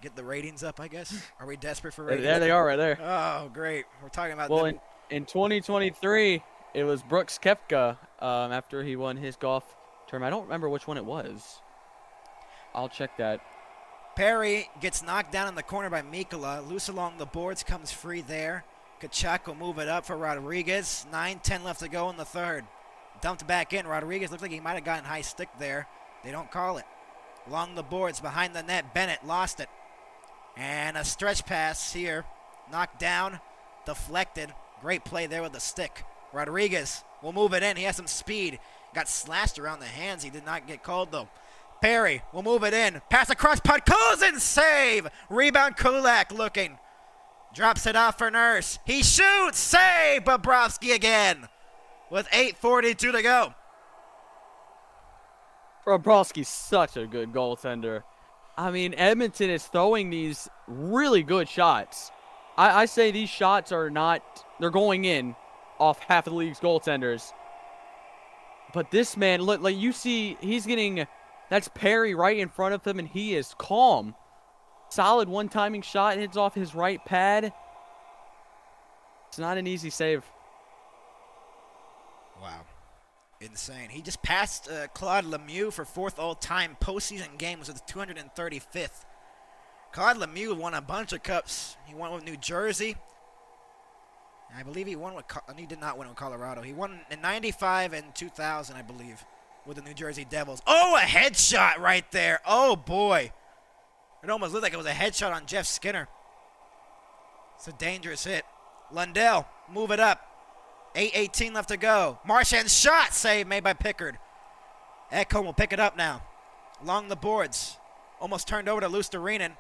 Get the ratings up, I guess. Are we desperate for ratings? There they are right there. Oh, great. We're talking about Well, them. in 2023, it was Brooks Koepka after he won his golf tournament. I don't remember which one it was. I'll check that. Perry gets knocked down in the corner by Mikkola. Loose along the boards, comes free there. Tkachuk will move it up for Rodriguez. 9:10 left to go in the third. Dumped back in. Rodriguez looked like he might have gotten high stick there. They don't call it. Along the boards, behind the net, Bennett lost it. And a stretch pass here. Knocked down, deflected. Great play there with the stick. Rodriguez will move it in. He has some speed. Got slashed around the hands. He did not get called, though. Perry will move it in. Pass across Podkolzin. Save. Rebound Kulak looking. Drops it off for Nurse. He shoots. Save. Bobrovsky again with 8:42 to go. Bobrovsky's such a good goaltender. I mean, Edmonton is throwing these really good shots. I say these shots are not, they're going in off half of the league's goaltenders. But this man, look, like you see, he's getting, that's Perry right in front of him, and he is calm. Solid one-timing shot, hits off his right pad. It's not an easy save. Wow. Insane. He just passed Claude Lemieux for 4th all-time postseason games with the 235th. Claude Lemieux won a bunch of cups. He won with New Jersey. I believe he won with he did not win with Colorado. He won in 95 and 2000, I believe, with the New Jersey Devils. Oh, a headshot right there. Oh, boy. It almost looked like it was a headshot on Jeff Skinner. It's a dangerous hit. Lundell, move it up. 8:18 left to go. Marchand's shot, save made by Pickard. Ekholm will pick it up now. Along the boards. Almost turned over to Lusterinen.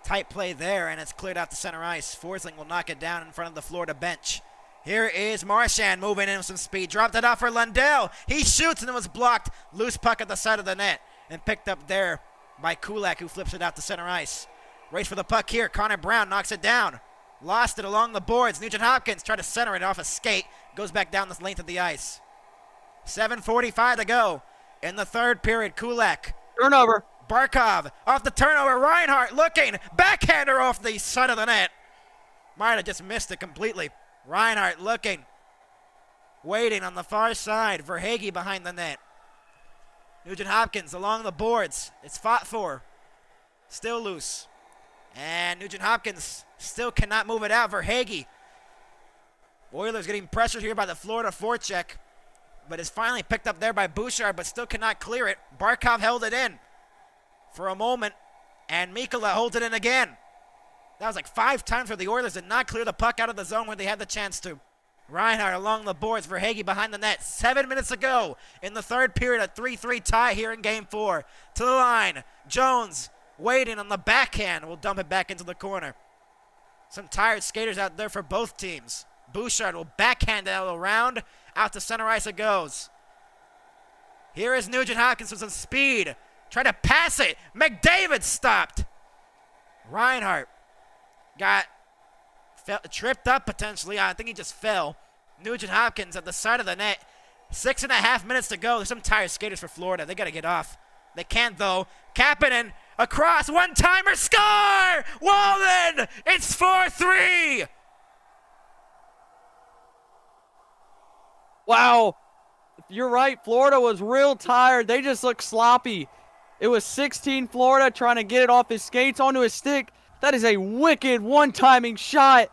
Tight play there, and it's cleared out to center ice. Forsling will knock it down in front of the Florida bench. Here is Marchand moving in with some speed. Dropped it off for Lundell. He shoots, and it was blocked. Loose puck at the side of the net. And picked up there by Kulak, who flips it out to center ice. Race for the puck here. Connor Brown knocks it down. Lost it along the boards. Nugent Hopkins tried to center it off a skate. Goes back down the length of the ice. 7:45 to go in the third period. Kulak. Turnover. Barkov off the turnover. Reinhart looking. Backhander off the side of the net. Might have just missed it completely. Reinhart looking. Waiting on the far side. Verhaeghe behind the net. Nugent Hopkins along the boards. It's fought for. Still loose. And Nugent Hopkins still cannot move it out. Verhaeghe. Oilers getting pressured here by the Florida forecheck. But is finally picked up there by Bouchard, but still cannot clear it. Barkov held it in for a moment. And Mikkola holds it in again. That was like 5 times where the Oilers did not clear the puck out of the zone when they had the chance to. Reinhart along the boards. Verhaeghe behind the net. 7 minutes to go in the third period. A 3-3 tie here in Game 4. To the line. Jones waiting on the backhand. Will dump it back into the corner. Some tired skaters out there for both teams. Bouchard will backhand it out around. Out to center ice it goes. Here is Nugent Hopkins with some speed. Try to pass it. McDavid stopped. Reinhart tripped up potentially. I think he just fell. Nugent Hopkins at the side of the net. 6.5 minutes to go. There's some tired skaters for Florida. They got to get off. They can't, though. Kapanen across, one-timer, score! Walden! It's 4-3! Wow. You're right. Florida was real tired. They just looked sloppy. It was 16 Florida trying to get it off his skates onto his stick. That is a wicked one-timing shot.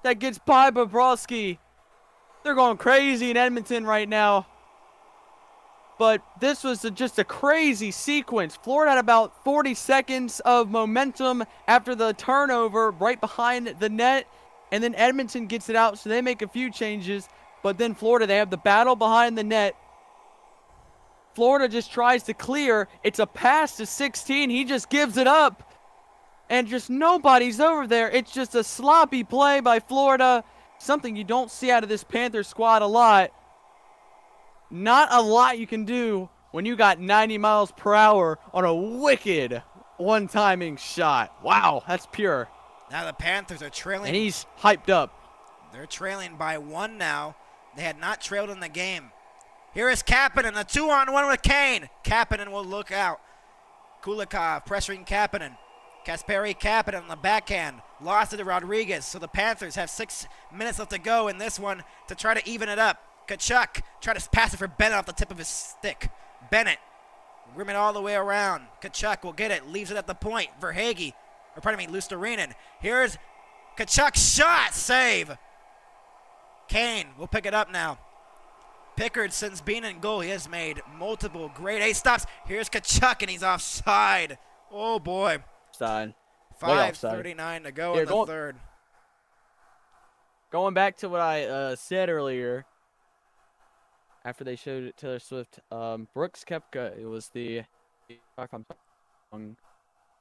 That gets by Bobrovsky. They're going crazy in Edmonton right now. But this was just a crazy sequence. Florida had about 40 seconds of momentum after the turnover right behind the net. And then Edmonton gets it out, so they make a few changes. But then Florida, they have the battle behind the net. Florida just tries to clear. It's a pass to 16. He just gives it up. And just nobody's over there. It's just a sloppy play by Florida. Something you don't see out of this Panthers squad a lot. Not a lot you can do when you got 90 miles per hour on a wicked one-timing shot. Wow, that's pure. Now the Panthers are trailing. And he's hyped up. They're trailing by 1 now. They had not trailed in the game. Here is Kapanen, a 2-on-1 with Kane. Kapanen will look out. Kulikov pressuring Kapanen. Kasperi Kapanen on the backhand. Lost it to Rodriguez, so the Panthers have 6 minutes left to go in this one to try to even it up. Tkachuk try to pass it for Bennett off the tip of his stick. Bennett, rim it all the way around. Tkachuk will get it, leaves it at the point. Verhaeghe, or pardon me, Luostarinen. Here's Tkachuk's shot, save. Kane will pick it up now. Pickard, since being in goal, he has made multiple grade A stops. Here's Tkachuk, and he's offside. Oh, boy. Offside. 5:39 to go in the third. Going back to what I said earlier, after they showed it Taylor Swift, Brooks Koepka, it was the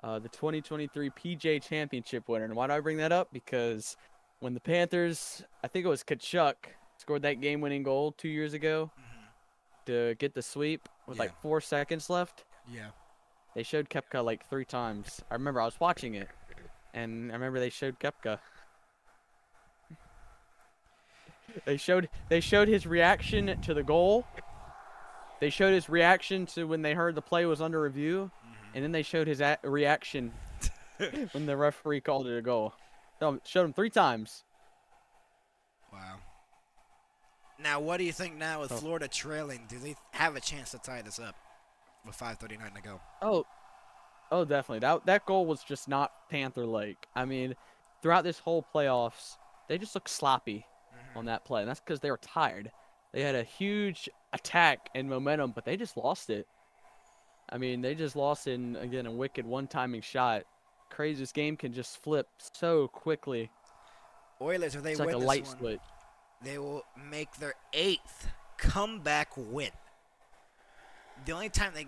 2023 PJ Championship winner. And why do I bring that up? Because when the Panthers, I think it was Tkachuk, scored that game-winning goal 2 years ago to get the sweep with like 4 seconds left. Yeah. They showed Koepka like 3 times. I remember I was watching it, and I remember they showed Koepka. They showed his reaction to the goal. They showed his reaction to when they heard the play was under review, and then they showed his reaction when the referee called it a goal. So showed him 3 times. Wow. Now, what do you think now with Florida trailing? Do they have a chance to tie this up with 5:39 to go? Oh, definitely. That goal was just not Panther-like. I mean, throughout this whole playoffs, they just looked sloppy on that play. And that's because they were tired. They had a huge attack and momentum, but they just lost it. I mean, they just lost in, again, a wicked one-timing shot. Crazy, this game can just flip so quickly. Oilers, if they It's win like a this light one, switch. they will make their 8th comeback win. The only time they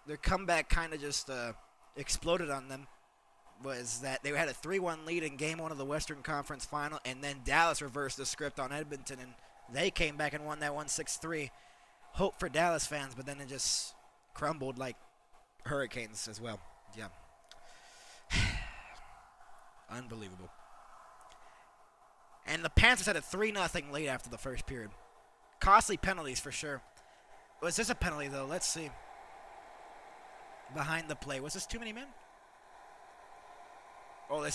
their comeback kind of just exploded on them was that they had a 3-1 lead in Game 1 of the Western Conference Final, and then Dallas reversed the script on Edmonton, and they came back and won that 1-6-3. Hope for Dallas fans, but then it just crumbled like Hurricanes as well. Yeah. Unbelievable. And the Panthers had a 3-0 lead after the first period. Costly penalties for sure. Was this a penalty, though? Let's see. Behind the play. Was this too many men? Oh, there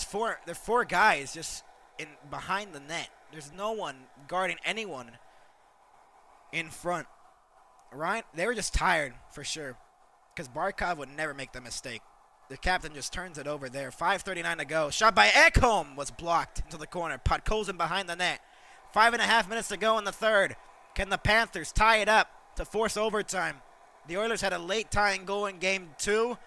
are 4 guys just behind the net. There's no one guarding anyone in front. Right? They were just tired, for sure. Because Barkov would never make the mistake. The captain just turns it over there. 5:39 to go. Shot by Ekholm was blocked into the corner. Podkolzin behind the net. 5.5 minutes to go in the third. Can the Panthers tie it up to force overtime? The Oilers had a late tying goal in Game 2.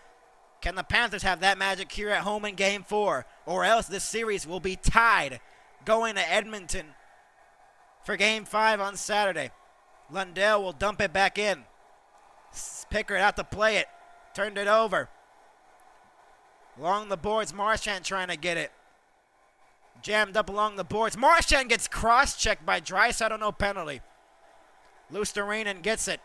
Can the Panthers have that magic here at home in Game 4? Or else this series will be tied going to Edmonton for Game 5 on Saturday. Lundell will dump it back in. Pickard out to play it. Turned it over. Along the boards, Marchand trying to get it. Jammed up along the boards. Marchand gets cross-checked by Draisaitl, no penalty. Luostarinen gets it.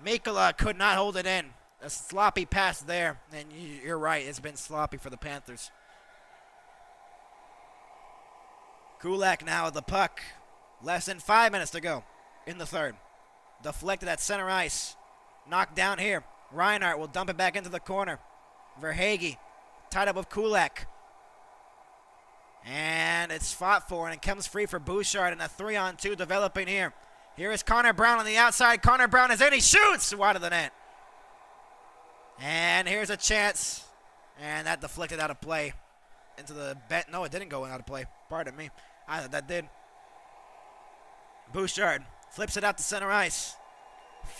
Mikkola could not hold it in. A sloppy pass there. And you're right, it's been sloppy for the Panthers. Kulak now with the puck. Less than 5 minutes to go in the third. Deflected at center ice. Knocked down here. Reinhardt will dump it back into the corner. Verhaeghe tied up with Kulak. And it's fought for, and it comes free for Bouchard, and a 3-on-2 developing here. Here is Connor Brown on the outside. Connor Brown is in. He shoots wide of the net. And here's a chance. And that deflected out of play. Into the bet. No, it didn't go out of play. Pardon me. I thought that did. Bouchard flips it out to center ice.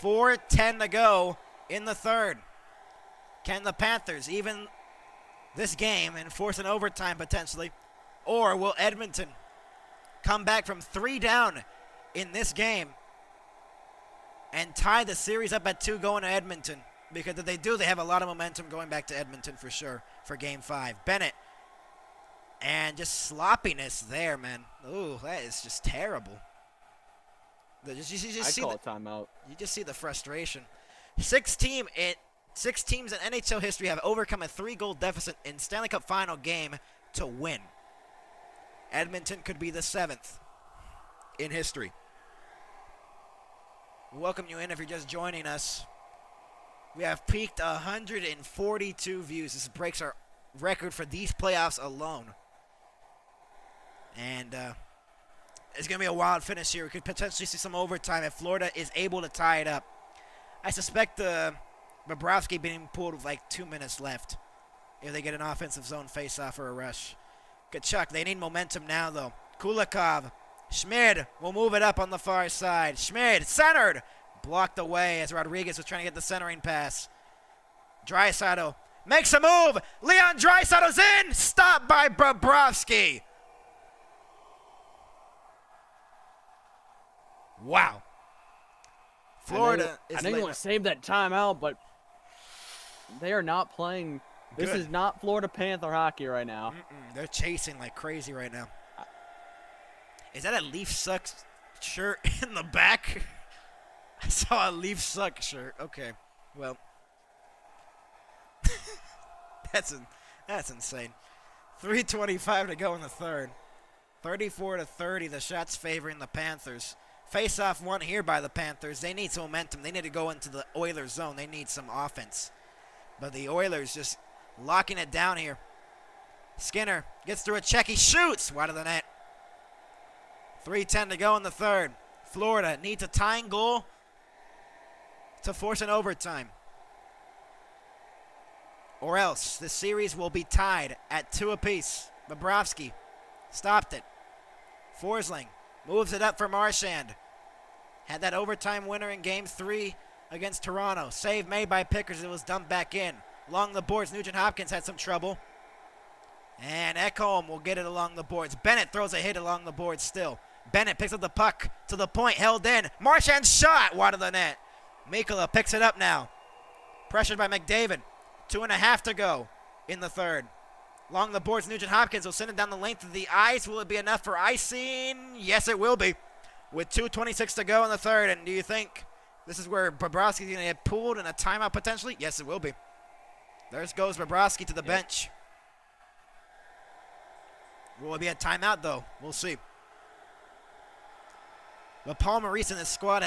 4:10 to go in the third. Can the Panthers even this game and force an overtime potentially? Or will Edmonton come back from 3 down in this game and tie the series up at 2 going to Edmonton? Because if they do, they have a lot of momentum going back to Edmonton for sure for Game 5. Bennett. And just sloppiness there, man. Ooh, that is just terrible. You just I call it timeout. You just see the frustration. 6 teams in NHL history have overcome a 3-goal deficit in Stanley Cup final game to win. Edmonton could be the 7th in history. Welcome you in if you're just joining us. We have peaked 142 views. This breaks our record for these playoffs alone. And it's going to be a wild finish here. We could potentially see some overtime if Florida is able to tie it up. I suspect Bobrovsky being pulled with like 2 minutes left if they get an offensive zone faceoff or a rush. Tkachuk, they need momentum now, though. Kulikov. Schmid will move it up on the far side. Schmid, centered. Blocked away as Rodriguez was trying to get the centering pass. Draisaitl makes a move. Leon Draisaitl's in. Stopped by Bobrovsky. Wow. Florida is I think you want to save that timeout, but they are not playing. This Good. is not Florida Panther hockey right now. They're chasing like crazy right now. Is that a Leaf Sucks shirt in the back? I saw a Leaf Suck shirt. Okay, well, that's insane. 3:25 to go in the third. 34-30. The shots favoring the Panthers. Face-off won here by the Panthers. They need some momentum. They need to go into the Oilers zone. They need some offense. But the Oilers just locking it down here. Skinner gets through a check. He shoots wide of the net. 3:10 to go in the third. Florida needs a tying goal to force an overtime. Or else the series will be tied at 2 apiece. Bobrovsky stopped it. Forsling moves it up for Marchand. Had that overtime winner in Game 3 against Toronto. Save made by Pickers. It was dumped back in. Along the boards, Nugent-Hopkins had some trouble. And Ekholm will get it along the boards. Bennett throws a hit along the boards still. Bennett picks up the puck to the point, held in. Marchand shot wide of the net. Mikkola picks it up now. Pressured by McDavid. 2.5 to go in the third. Along the boards, Nugent-Hopkins will send it down the length of the ice. Will it be enough for icing? Yes, it will be. With 2:26 to go in the third. And do you think this is where Bobrovsky's going to get pulled in a timeout potentially? Yes, it will be. There goes Bobrovsky to the bench. Will it be a timeout, though? We'll see. But Paul Maurice and his squad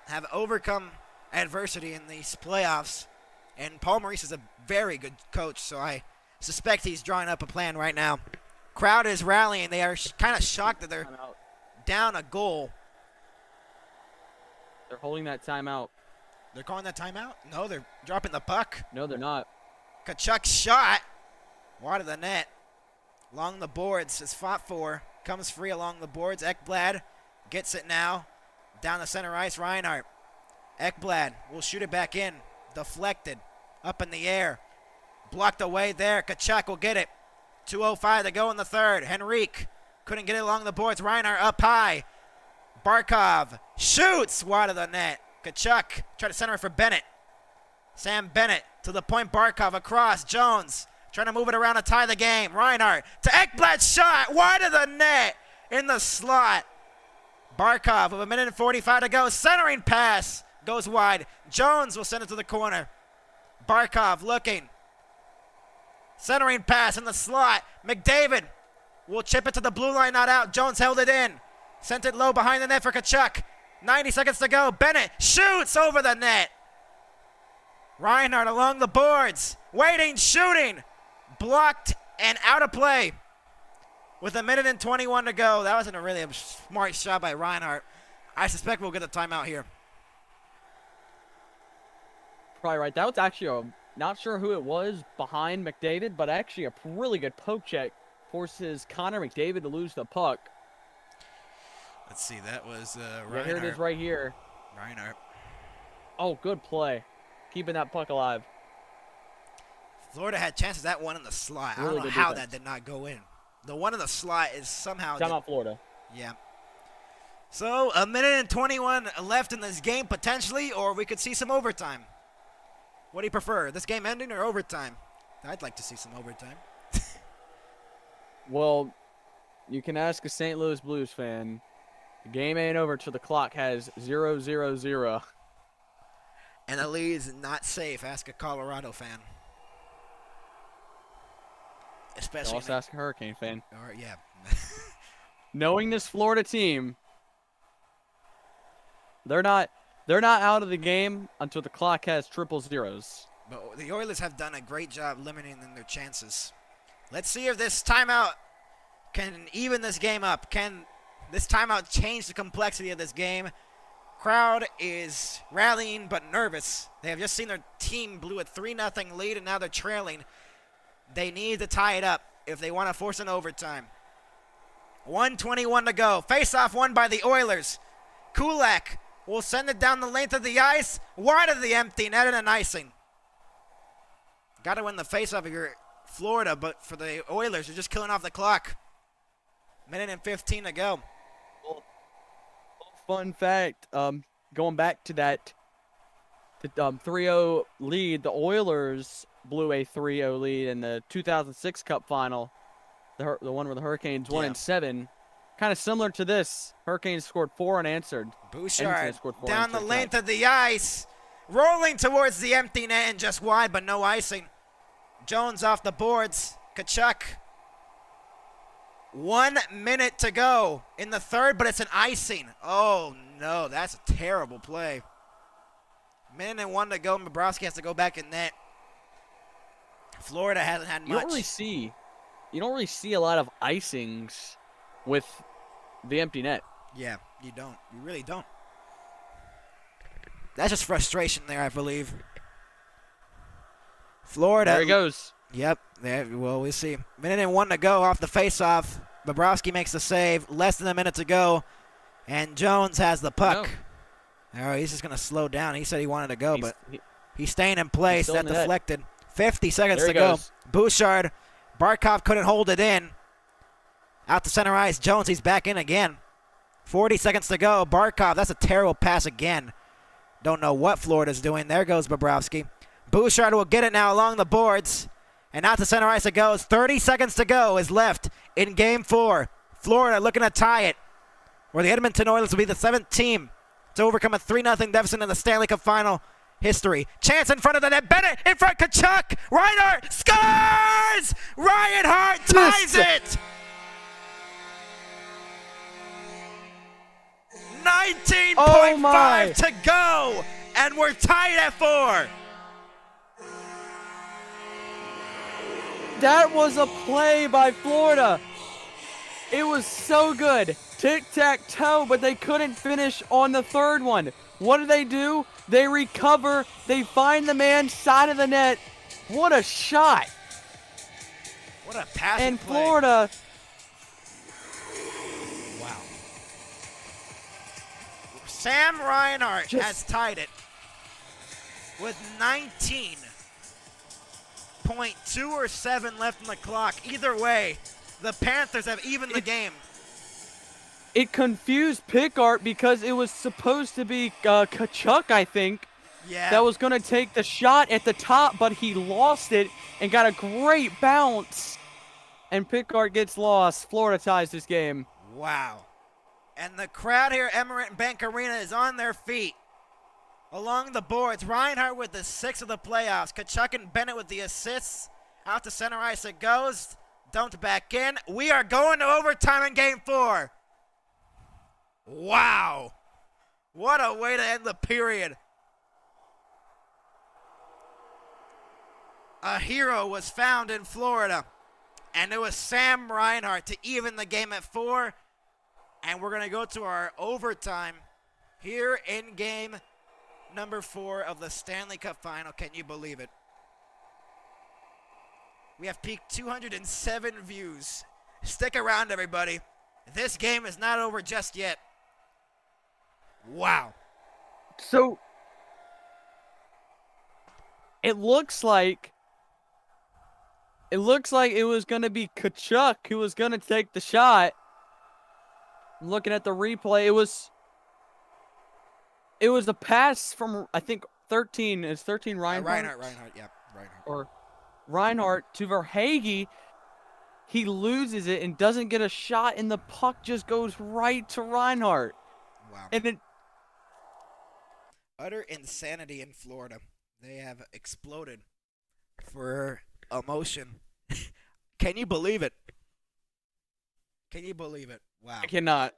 have overcome adversity in these playoffs. And Paul Maurice is a very good coach, so I suspect he's drawing up a plan right now. Crowd is rallying. They are kind of shocked that they're Timeout. down a goal. They're holding that timeout. They're calling that timeout? No, they're dropping the puck. No, they're not. Tkachuk shot. Wide of the net. Along the boards is fought for. Comes free along the boards. Ekblad gets it now. Down the center ice, Reinhardt. Ekblad will shoot it back in. Deflected. Up in the air. Blocked away there. Tkachuk will get it. 2:05 to go in the third. Henrique couldn't get it along the boards. Reinhardt up high. Barkov shoots wide of the net. Tkachuk tried to center it for Bennett. Sam Bennett to the point. Barkov across. Jones trying to move it around to tie the game. Reinhardt to Ekblad shot wide of the net in the slot. Barkov with 1:45 to go. Centering pass goes wide. Jones will send it to the corner. Barkov looking. Centering pass in the slot. McDavid will chip it to the blue line, not out. Jones held it in. Sent it low behind the net for Tkachuk. 90 seconds to go. Bennett shoots over the net. Reinhardt along the boards. Waiting, shooting. Blocked and out of play. With 1:21 to go. That wasn't a really smart shot by Reinhardt. I suspect we'll get a timeout here. Probably right. That was actually not sure who it was behind McDavid, but actually a really good poke check forces Connor McDavid to lose the puck. Let's see. That was Reinhardt. Yeah, here it is right here. Reinhardt. Oh, good play. Keeping that puck alive. Florida had chances. That one in the slot. I Really don't know good how defense. that did not go in. The one in the slot is somehow... Timeout Florida. Yeah. So, 1:21 left in this game, potentially, or we could see some overtime. What do you prefer, this game ending or overtime? I'd like to see some overtime. Well, you can ask a St. Louis Blues fan. The game ain't over till the clock has 0-0-0. And the lead is not safe. Ask a Colorado fan. Especially... Also ask a Hurricane fan. Or, yeah. Knowing this Florida team, they're not out of the game until the clock has triple zeros. But the Oilers have done a great job limiting their chances. Let's see if this timeout can even this game up. Can this timeout change the complexity of this game? Crowd is rallying but nervous. They have just seen their team blew a 3-0 lead and now they're trailing. They need to tie it up if they want to force an overtime. 1:21 to go. Face-off won by the Oilers. Kulak will send it down the length of the ice, wide of the empty net and an icing. Got to win the face-off if you're Florida, but for the Oilers, you're just killing off the clock. 1:15 to go. Fun fact, going back to that 3-0 lead, the Oilers blew a 3-0 lead in the 2006 Cup final, the one where the Hurricanes won in 7. Kind of similar to this. Hurricanes scored 4 unanswered. Bouchard scored 4 down the unanswered length tonight. of the ice, rolling towards the empty net and just wide, but no icing. Jones off the boards. Tkachuk. 1 minute to go in the third, but it's an icing. Oh, no, that's a terrible play. 1:01 to go. Bobrovsky has to go back in net. Florida hasn't had much. You don't really see a lot of icings with the empty net. Yeah, you don't. You really don't. That's just frustration there, I believe. Florida. There he goes. Yep. There. Well, we'll see. 1:01 to go off the face-off. Bobrovsky makes the save. Less than a minute to go. And Jones has the puck. Oh, he's just going to slow down. He said he wanted to go, but he's staying in place. still That in the net. deflected. 50 seconds There to he go. goes. Bouchard. Barkov couldn't hold it in. Out to center ice. Jones, he's back in again. 40 seconds to go. Barkov, that's a terrible pass again. Don't know what Florida's doing. There goes Bobrovsky. Bouchard will get it now along the boards. And out to center ice it goes. 30 seconds to go is left in Game 4. Florida looking to tie it. Where the Edmonton Oilers will be the 7th team to overcome a 3-0 deficit in the Stanley Cup Final history. Chance in front of the net. Bennett in front. Tkachuk. Reinhardt scores! Reinhardt ties it! 19.5 Oh my. to go, and we're tied at 4. That was a play by Florida. It was so good. Tic-tac-toe, but they couldn't finish on the third one. What do? They recover. They find the man side of the net. What a shot. What a passing And play. Florida, Wow. Sam Reinhart Just- has tied it with 19.2 or 7 left on the clock. Either way, the Panthers have evened the game. it confused Pickard because it was supposed to be Tkachuk, I think, Yeah. that was going to take the shot at the top, but he lost it and got a great bounce. And Pickard gets lost. Florida ties this game. Wow. And the crowd here at Emirates Bank Arena is on their feet. Along the boards, Reinhardt with the 6 of the playoffs. Tkachuk and Bennett with the assists. Out to center ice it goes. Dumped back in. We are going to overtime in Game 4. Wow. What a way to end the period. A hero was found in Florida, and it was Sam Reinhart to even the game at 4. And we're going to go to our overtime here in game number 4 of the Stanley Cup Final. Can you believe it? We have peaked 207 views. Stick around, everybody. This game is not over just yet. Wow. So, it looks like it was going to be Tkachuk who was going to take the shot. Looking at the replay, it was a pass from, I think, 13. Is 13 Reinhart? Reinhart, yeah. Reinhart. Or Reinhart to Verhaeghe. He loses it and doesn't get a shot, and the puck just goes right to Reinhart. Wow. And then Utter insanity in Florida. They have exploded for emotion. Can you believe it? Can you believe it? Wow. I cannot.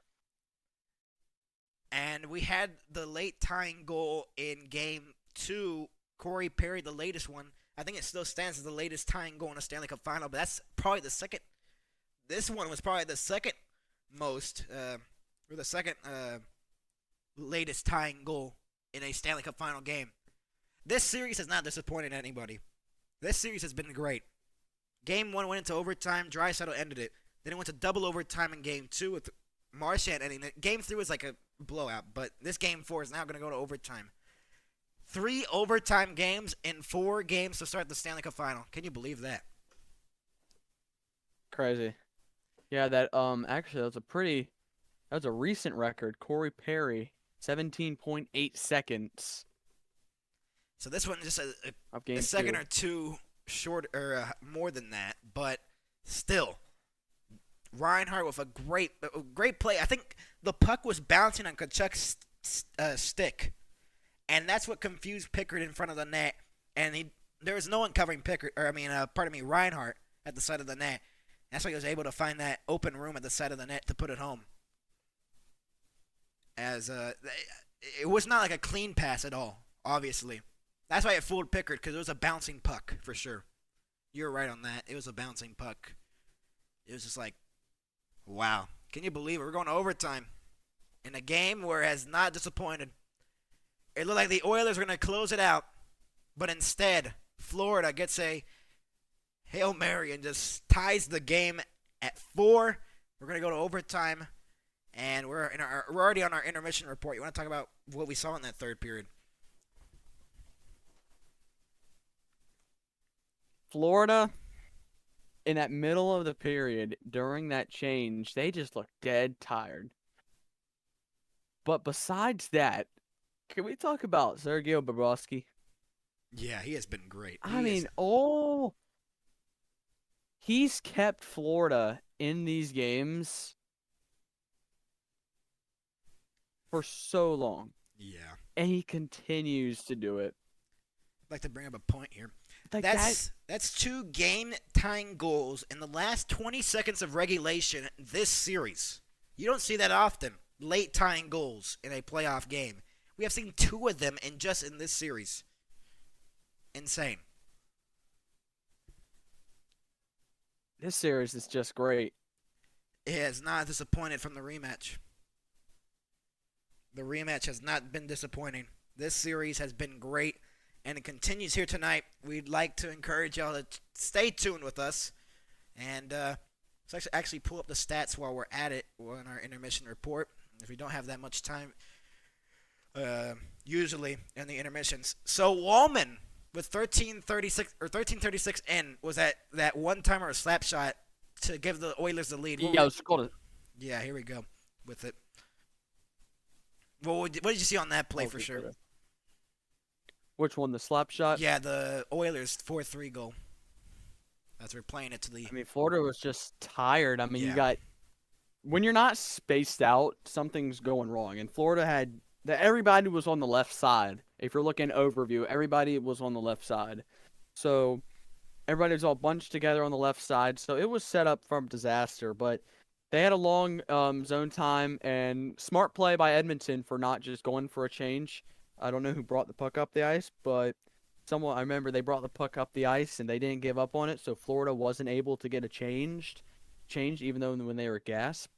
And we had the late tying goal in game 2. Corey Perry, the latest one. I think it still stands as the latest tying goal in a Stanley Cup Final, but that's probably the second. This one was probably the second most, or the second latest tying goal in a Stanley Cup Final game. This series has not disappointed anybody. This series has been great. Game 1 went into overtime. Draisaitl ended it. Then it went to double overtime in game 2 with Marchand ending it. Game 3 was like a blowout, but this game 4 is now going to go to overtime. 3 overtime games in 4 games to start the Stanley Cup Final. Can you believe that? Crazy. Yeah, actually that was a recent record. Corey Perry, 17.8 seconds. So this one is just of game a second 2. or two short or more than that, but still, Reinhart with a great play. I think the puck was bouncing on Tkachuk's stick, and that's what confused Pickard in front of the net. And there was no one covering Reinhart at the side of the net. That's why he was able to find that open room at the side of the net to put it home. As it was not like a clean pass at all, obviously. That's why it fooled Pickard, because it was a bouncing puck, for sure. You're right on that. It was a bouncing puck. It was just like, wow. Can you believe it? We're going to overtime in a game where it has not disappointed. It looked like the Oilers were going to close it out, but instead, Florida gets a Hail Mary and just ties the game at 4. We're going to go to overtime, and we're already on our intermission report. You want to talk about what we saw in that third period? Florida, in that middle of the period, during that change, they just looked dead tired. But besides that, can we talk about Sergei Bobrovsky? Yeah, he has been great. He's kept Florida in these games for so long. Yeah. And he continues to do it. I'd like to bring up a point here. Like That's 2 game-tying goals in the last 20 seconds of regulation this series. You don't see that often, late-tying goals in a playoff game. We have seen 2 of them in this series. Insane. This series is just great. It has not disappointed from the rematch. The rematch has not been disappointing. This series has been great, and it continues here tonight. We'd like to encourage y'all to stay tuned with us. And let's actually pull up the stats while we're at it on our intermission report. If we don't have that much time, usually in the intermissions. So Wallman with 13:36 in was that one-timer or slap shot to give the Oilers the lead. Yeah, it was called. Yeah, here we go with it. Well, what did you see on that play for sure? Which one, the slap shot? Yeah, the Oilers 4-3 goal. As we're playing it to the. I mean, Florida was just tired. I mean, Yeah. when you're not spaced out, something's going wrong. And Florida had everybody was on the left side. If you're looking overview, everybody was on the left side. So everybody was all bunched together on the left side. So it was set up for disaster. But They had a long zone time and smart play by Edmonton for not just going for a change. I don't know who brought the puck up the ice, but I remember they brought the puck up the ice and they didn't give up on it, so Florida wasn't able to get a change even though when they were gassed.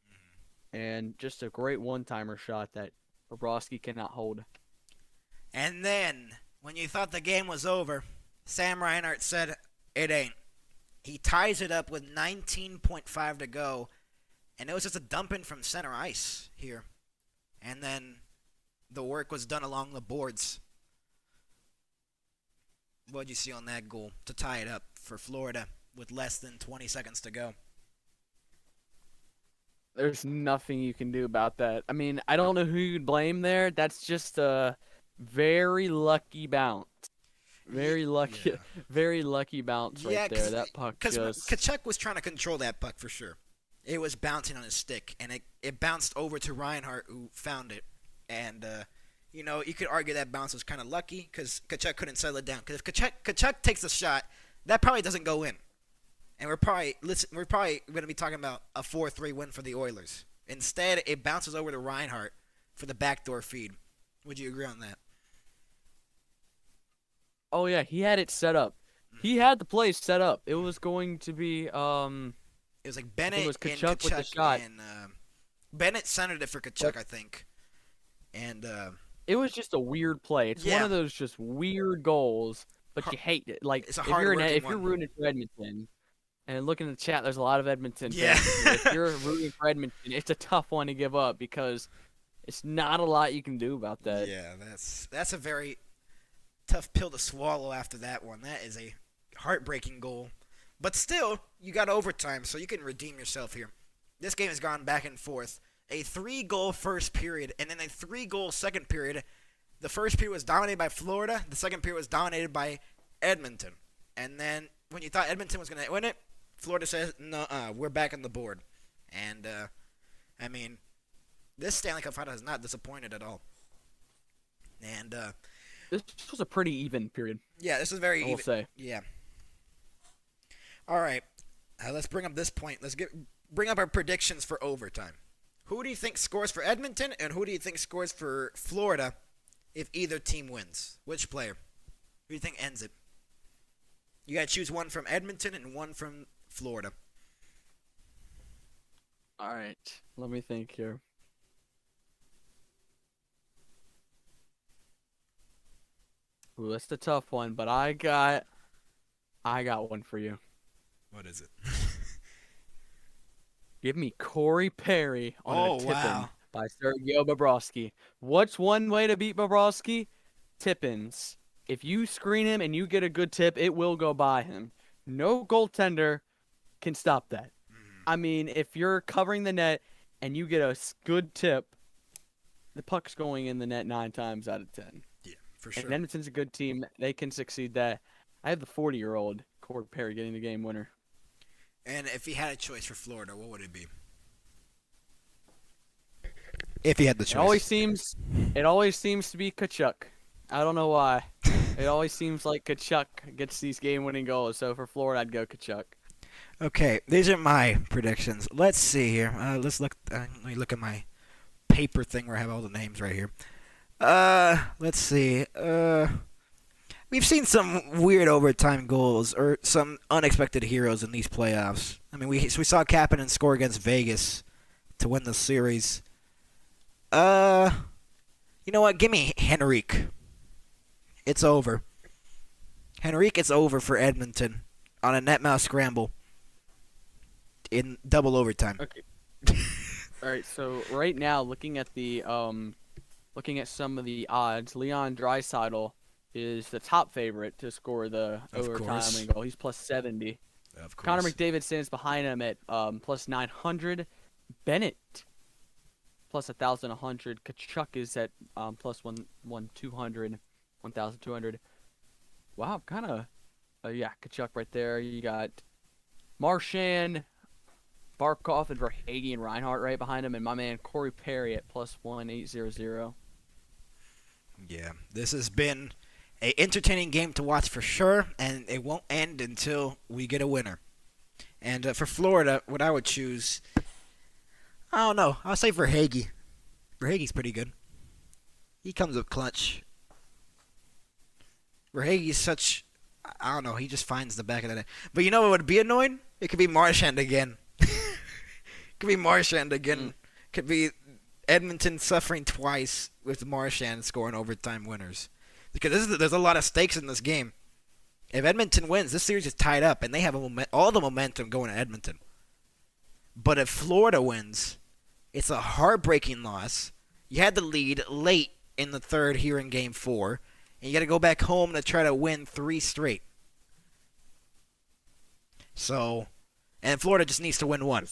And just a great one-timer shot that Bobrovsky cannot hold. And then, when you thought the game was over, Sam Reinhart said it ain't. He ties it up with 19.5 to go, and it was just a dumping from center ice here. And then the work was done along the boards. What did you see on that goal to tie it up for Florida with less than 20 seconds to go? There's nothing you can do about that. I mean, I don't know who you'd blame there. That's just a very lucky bounce. Very lucky bounce right there. That puck because just... Tkachuk was trying to control that puck for sure. It was bouncing on his stick, and it bounced over to Reinhart, who found it. And, you could argue that bounce was kind of lucky because Tkachuk couldn't settle it down. Because if Tkachuk takes a shot, that probably doesn't go in. And we're probably going to be talking about a 4-3 win for the Oilers. Instead, it bounces over to Reinhart for the backdoor feed. Would you agree on that? Oh, yeah, he had it set up. He had the play set up. It was going to be, It was like Bennett it was and Tkachuk with the shot. And, Bennett centered it for Tkachuk, I think. And, it was just a weird play. It's one of those just weird goals, but you hate it. Like, it's a if you're one. rooting for Edmonton, and looking at the chat, there's a lot of Edmonton fans. Yeah. If you're rooting for Edmonton, it's a tough one to give up because it's not a lot you can do about that. Yeah, that's a very tough pill to swallow after that one. That is a heartbreaking goal. But still, you got overtime, so you can redeem yourself here. This game has gone back and forth. A 3-goal first period and then a 3-goal second period. The first period was dominated by Florida. The second period was dominated by Edmonton. And then when you thought Edmonton was going to win it, Florida says, "No, we're back on the board." And, this Stanley Cup final has not disappointed at all. And, this was a pretty even period. Yeah, this is very even. I will say. Yeah. All right. Let's bring up this point. Let's bring up our predictions for overtime. Who do you think scores for Edmonton, and who do you think scores for Florida if either team wins? Which player? Who do you think ends it? You got to choose one from Edmonton and one from Florida. All right. Let me think here. Ooh, that's a tough one, but I got one for you. What is it? Give me Corey Perry on a tippin' wow. by Sergio Bobrovsky. What's one way to beat Bobrovsky? Tippins. If you screen him and you get a good tip, it will go by him. No goaltender can stop that. I mean, if you're covering the net and you get a good tip, the puck's going in the net 9 times out of 10. Yeah, for sure. And Edmonton's a good team. They can succeed that. I have the 40-year-old Corey Perry getting the game winner. And if he had a choice for Florida, what would it be? If he had the choice. It always seems to be Tkachuk. I don't know why. It always seems like Tkachuk gets these game-winning goals. So for Florida, I'd go Tkachuk. Okay, these are my predictions. Let's see here. Let's look. Let me look at my paper thing where I have all the names right here. Let's see. We've seen some weird overtime goals or some unexpected heroes in these playoffs. I mean, we saw Kapanen score against Vegas to win the series. You know what? Give me Henrique. It's over. Henrique, it's over for Edmonton on a net mouth scramble in double overtime. Okay. All right. So right now, looking at some of the odds, Leon Draisaitl is the top favorite to score the overtime goal. He's plus 70. Of course. Connor McDavid stands behind him at plus 900. Bennett plus 1,100. Tkachuk is at plus 1,200. Wow, kind of. Tkachuk right there. You got Marchand, Barkov, and Verhaeghe and Reinhart right behind him, and my man Corey Perry at plus 1,800. Yeah, this has been an entertaining game to watch for sure, and it won't end until we get a winner. And for Florida, what I would choose, I don't know. I'll say Verhaeghe. Verhaeghe's pretty good. He comes up clutch. Verhaeghe's such... I don't know. He just finds the back of the net. But you know what would be annoying? It could be Marchand again. Could be Marchand again. Could be Edmonton suffering twice with Marchand scoring overtime winners. Because there's a lot of stakes in this game. If Edmonton wins, this series is tied up, and they have all the momentum going to Edmonton. But if Florida wins, it's a heartbreaking loss. You had the lead late in the third here in Game 4, and you got to go back home to try to win 3 straight. So, and Florida just needs to win 1.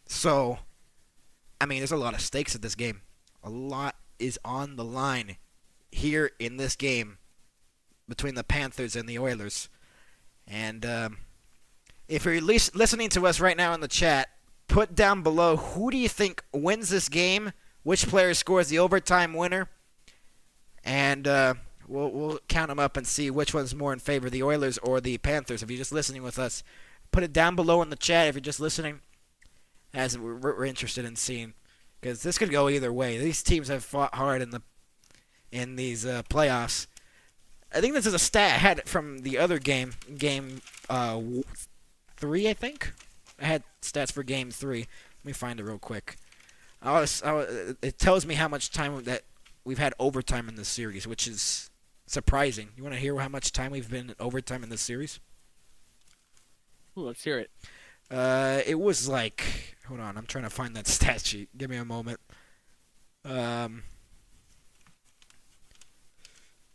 So, I mean, there's a lot of stakes at this game. A lot is on the line here in this game between the Panthers and the Oilers. And if you're listening to us right now in the chat, put down below who do you think wins this game, which player scores the overtime winner, and we'll count them up and see which one's more in favor, the Oilers or the Panthers. If you're just listening with us, put it down below in the chat if you're just listening, as we're interested in seeing, because this could go either way. These teams have fought hard in these playoffs. I think this is a stat I had from the other game 3, I think. I had stats for Game 3. Let me find it real quick. It tells me how much time that we've had overtime in this series, which is surprising. You want to hear how much time we've been in overtime in this series? Ooh, let's hear it. It was like... Hold on, I'm trying to find that stat sheet. Give me a moment.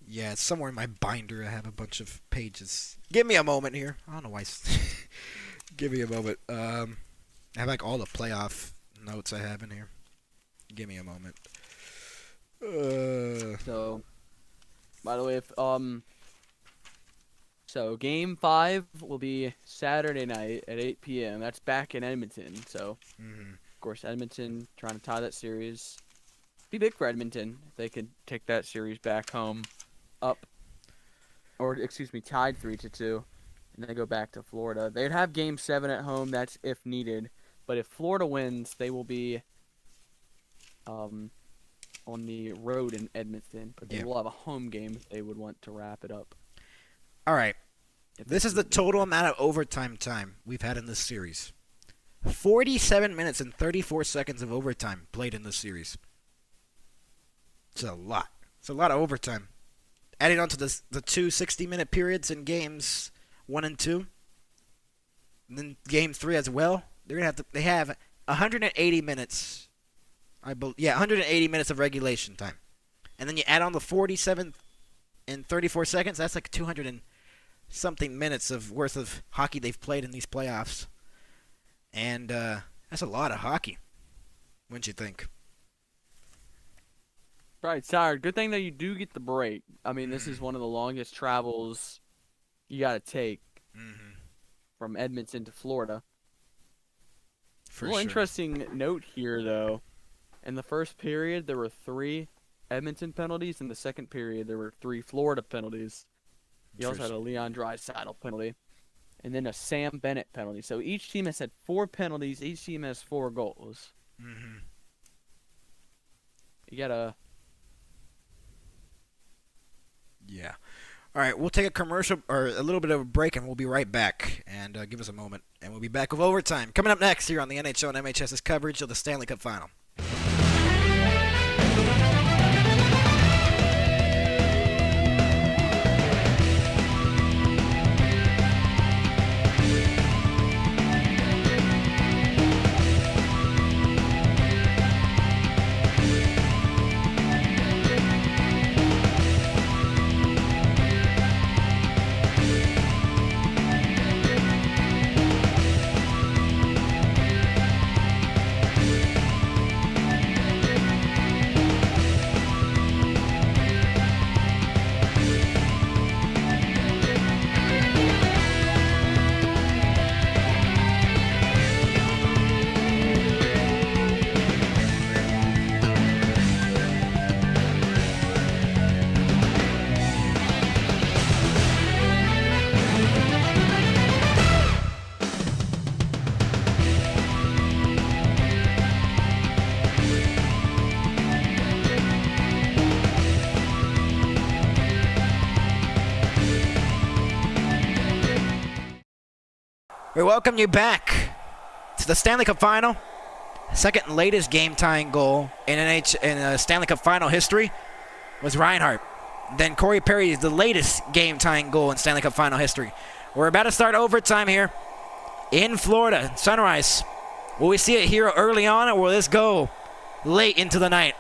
Yeah, it's somewhere in my binder. I have a bunch of pages. Give me a moment here. I don't know why. Give me a moment. I have like all the playoff notes I have in here. Give me a moment. So, by the way, so Game 5 will be Saturday night at 8 p.m. That's back in Edmonton. So, of course, Edmonton trying to tie that series. Be big for Edmonton if they could take that series back home, tied 3-2, and then go back to Florida. They'd have Game 7 at home. That's if needed. But if Florida wins, they will be on the road in Edmonton. But they will have a home game if they would want to wrap it up. All right. This is the total amount of overtime time we've had in this series. 47 minutes and 34 seconds of overtime played in this series. It's a lot. It's a lot of overtime. Adding on to the 2 60-minute periods in Games 1 and 2. And then Game 3 as well. They have 180 minutes. 180 minutes of regulation time. And then you add on the 47 and 34 seconds. That's like 200 and something minutes of worth of hockey they've played in these playoffs. And that's a lot of hockey, wouldn't you think? Right, tired. Good thing that you do get the break. I mean, this is one of the longest travels you got to take from Edmonton to Florida. Interesting note here, though. In the first period, there were 3 Edmonton penalties. In the second period, there were 3 Florida penalties. You also had a Leon Draisaitl penalty. And then a Sam Bennett penalty. So each team has had 4 penalties. Each team has 4 goals. You got to... Yeah. All right, we'll take a commercial or a little bit of a break, and we'll be right back. And give us a moment, and we'll be back with overtime. Coming up next here on the NHL and MHS's coverage of the Stanley Cup Final. We welcome you back to the Stanley Cup Final. Second latest game-tying goal in Stanley Cup Final history was Reinhart. Then Corey Perry is the latest game-tying goal in Stanley Cup Final history. We're about to start overtime here in Florida, Sunrise. Will we see it here early on, or will this go late into the night?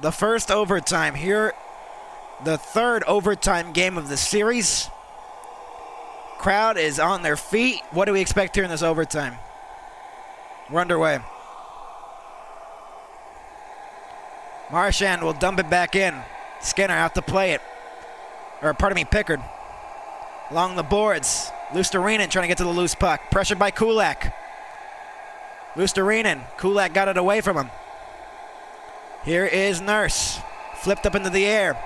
The first overtime here, the third overtime game of the series. Crowd is on their feet. What do we expect here in this overtime? We're underway. Marchand will dump it back in. Skinner out to play it. Pickard. Along the boards. Lusterinen trying to get to the loose puck. Pressured by Kulak. Lusterinen. Kulak got it away from him. Here is Nurse. Flipped up into the air.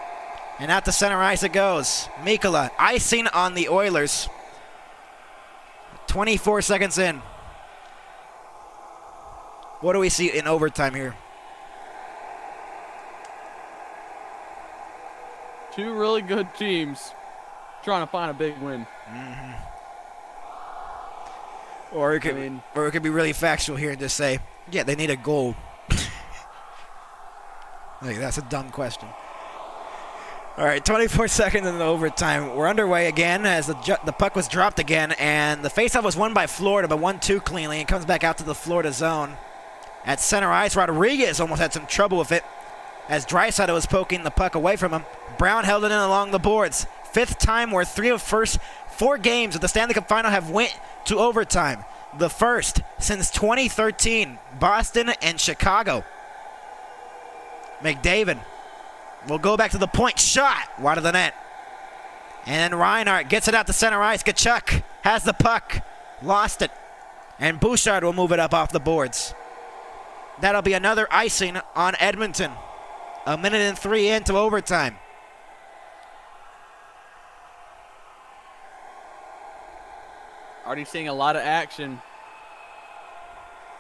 And out to center ice it goes. Mikkola icing on the Oilers. 24 seconds in. What do we see in overtime here? Two really good teams trying to find a big win. Mm-hmm. Or it could be really factual here and just say, yeah, they need a goal. Like, that's a dumb question. All right, 24 seconds in the overtime. We're underway again as the puck was dropped again, and the faceoff was won by Florida, but 1-2 cleanly. It comes back out to the Florida zone. At center ice, Rodriguez almost had some trouble with it as Draisaitl was poking the puck away from him. Brown held it in along the boards. Fifth time where 3 of first 4 games of the Stanley Cup Final have went to overtime. The first since 2013, Boston and Chicago. McDavid will go back to the point. Shot wide of the net. And then Reinhart gets it out to center ice. Tkachuk has the puck. Lost it. And Bouchard will move it up off the boards. That'll be another icing on Edmonton. 1:03 into overtime. Already seeing a lot of action.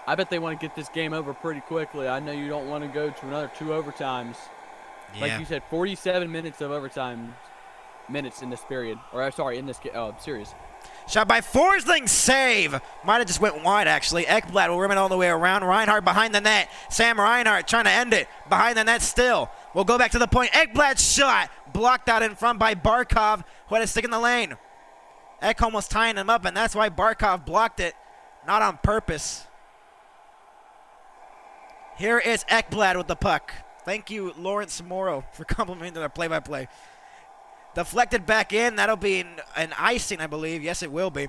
I bet they want to get this game over pretty quickly. I know you don't want to go to another 2 overtimes. Yeah. Like you said, 47 minutes of overtime minutes in this period. Or, sorry, in this series. Shot by Forsling, save. Might have just went wide, actually. Ekblad will rim it all the way around. Reinhart behind the net. Sam Reinhart trying to end it. Behind the net still. We'll go back to the point. Ekblad shot. Blocked out in front by Barkov, who had a stick in the lane. Ekholm was tying him up, and that's why Barkov blocked it. Not on purpose. Here is Ekblad with the puck. Thank you, Lawrence Morrow, for complimenting the play-by-play. Deflected back in. That'll be an icing, I believe. Yes, it will be.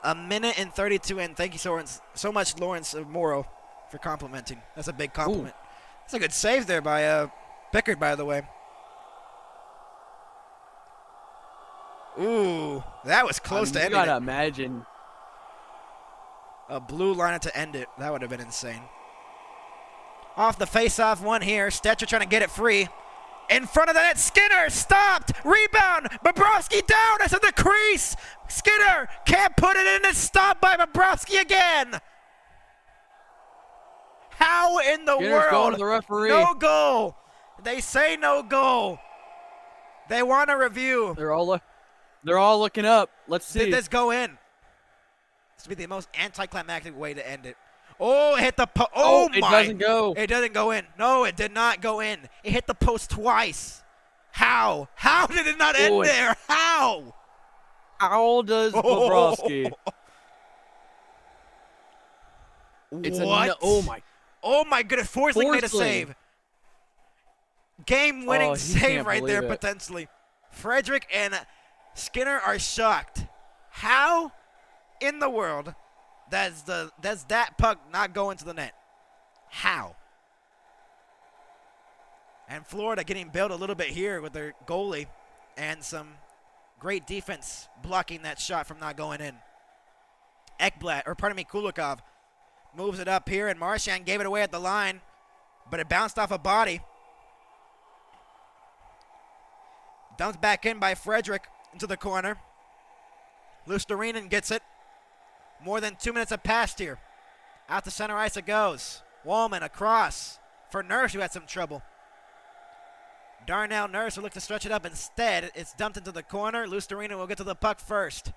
1:32 in. Thank you so much, Lawrence Morrow, for complimenting. That's a big compliment. Ooh. That's a good save there by Pickard, by the way. Ooh, that was close to ending You gotta it. imagine. A blue liner to end it. That would have been insane. Off the face-off one here. Stetcher trying to get it free. In front of the net, Skinner stopped. Rebound. Bobrovsky down. That's at the crease. Skinner can't put it in. It's stopped by Bobrovsky again. How in the Skinner's world? going to the referee. No goal. They say no goal. They want a review. They're all looking up. Let's see. Did this go in? This would be the most anticlimactic way to end it. Oh, it hit the post. Oh, my. It doesn't go. It doesn't go in. No, it did not go in. It hit the post twice. How? How did it not end there? How? How does Bobrovsky? What? Oh, my goodness. Forsling made a save. Game-winning save right there, potentially. Frederick and Skinner are shocked. How in the world does that puck not go into the net? How? And Florida getting built a little bit here with their goalie and some great defense blocking that shot from not going in. Kulikov moves it up here, and Marchand gave it away at the line, but it bounced off a body. Dumped back in by Frederick into the corner. Lusterinen gets it. More than 2 minutes have passed here. Out to center ice it goes. Wallman across for Nurse, who had some trouble. Darnell Nurse will look to stretch it up. Instead, it's dumped into the corner. Lustarina will get to the puck first.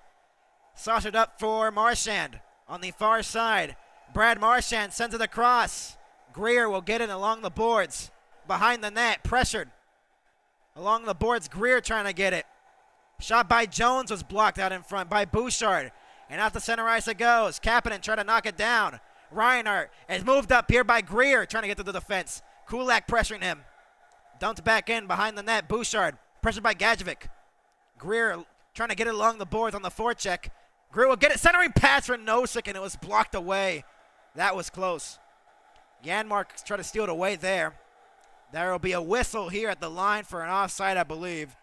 Saucered up for Marchand on the far side. Brad Marchand sends it across. Greer will get it along the boards. Behind the net, pressured. Along the boards, Greer trying to get it. Shot by Jones was blocked out in front by Bouchard. And out the center ice it goes. Kapanen trying to knock it down. Reinhardt is moved up here by Greer trying to get to the defense. Kulak pressuring him. Dumped back in behind the net. Bouchard pressured by Gadjevic. Greer trying to get it along the boards on the forecheck. Greer will get it. Centering pass for Nosek, and it was blocked away. That was close. Janmark tried to steal it away there. There will be a whistle here at the line for an offside, I believe.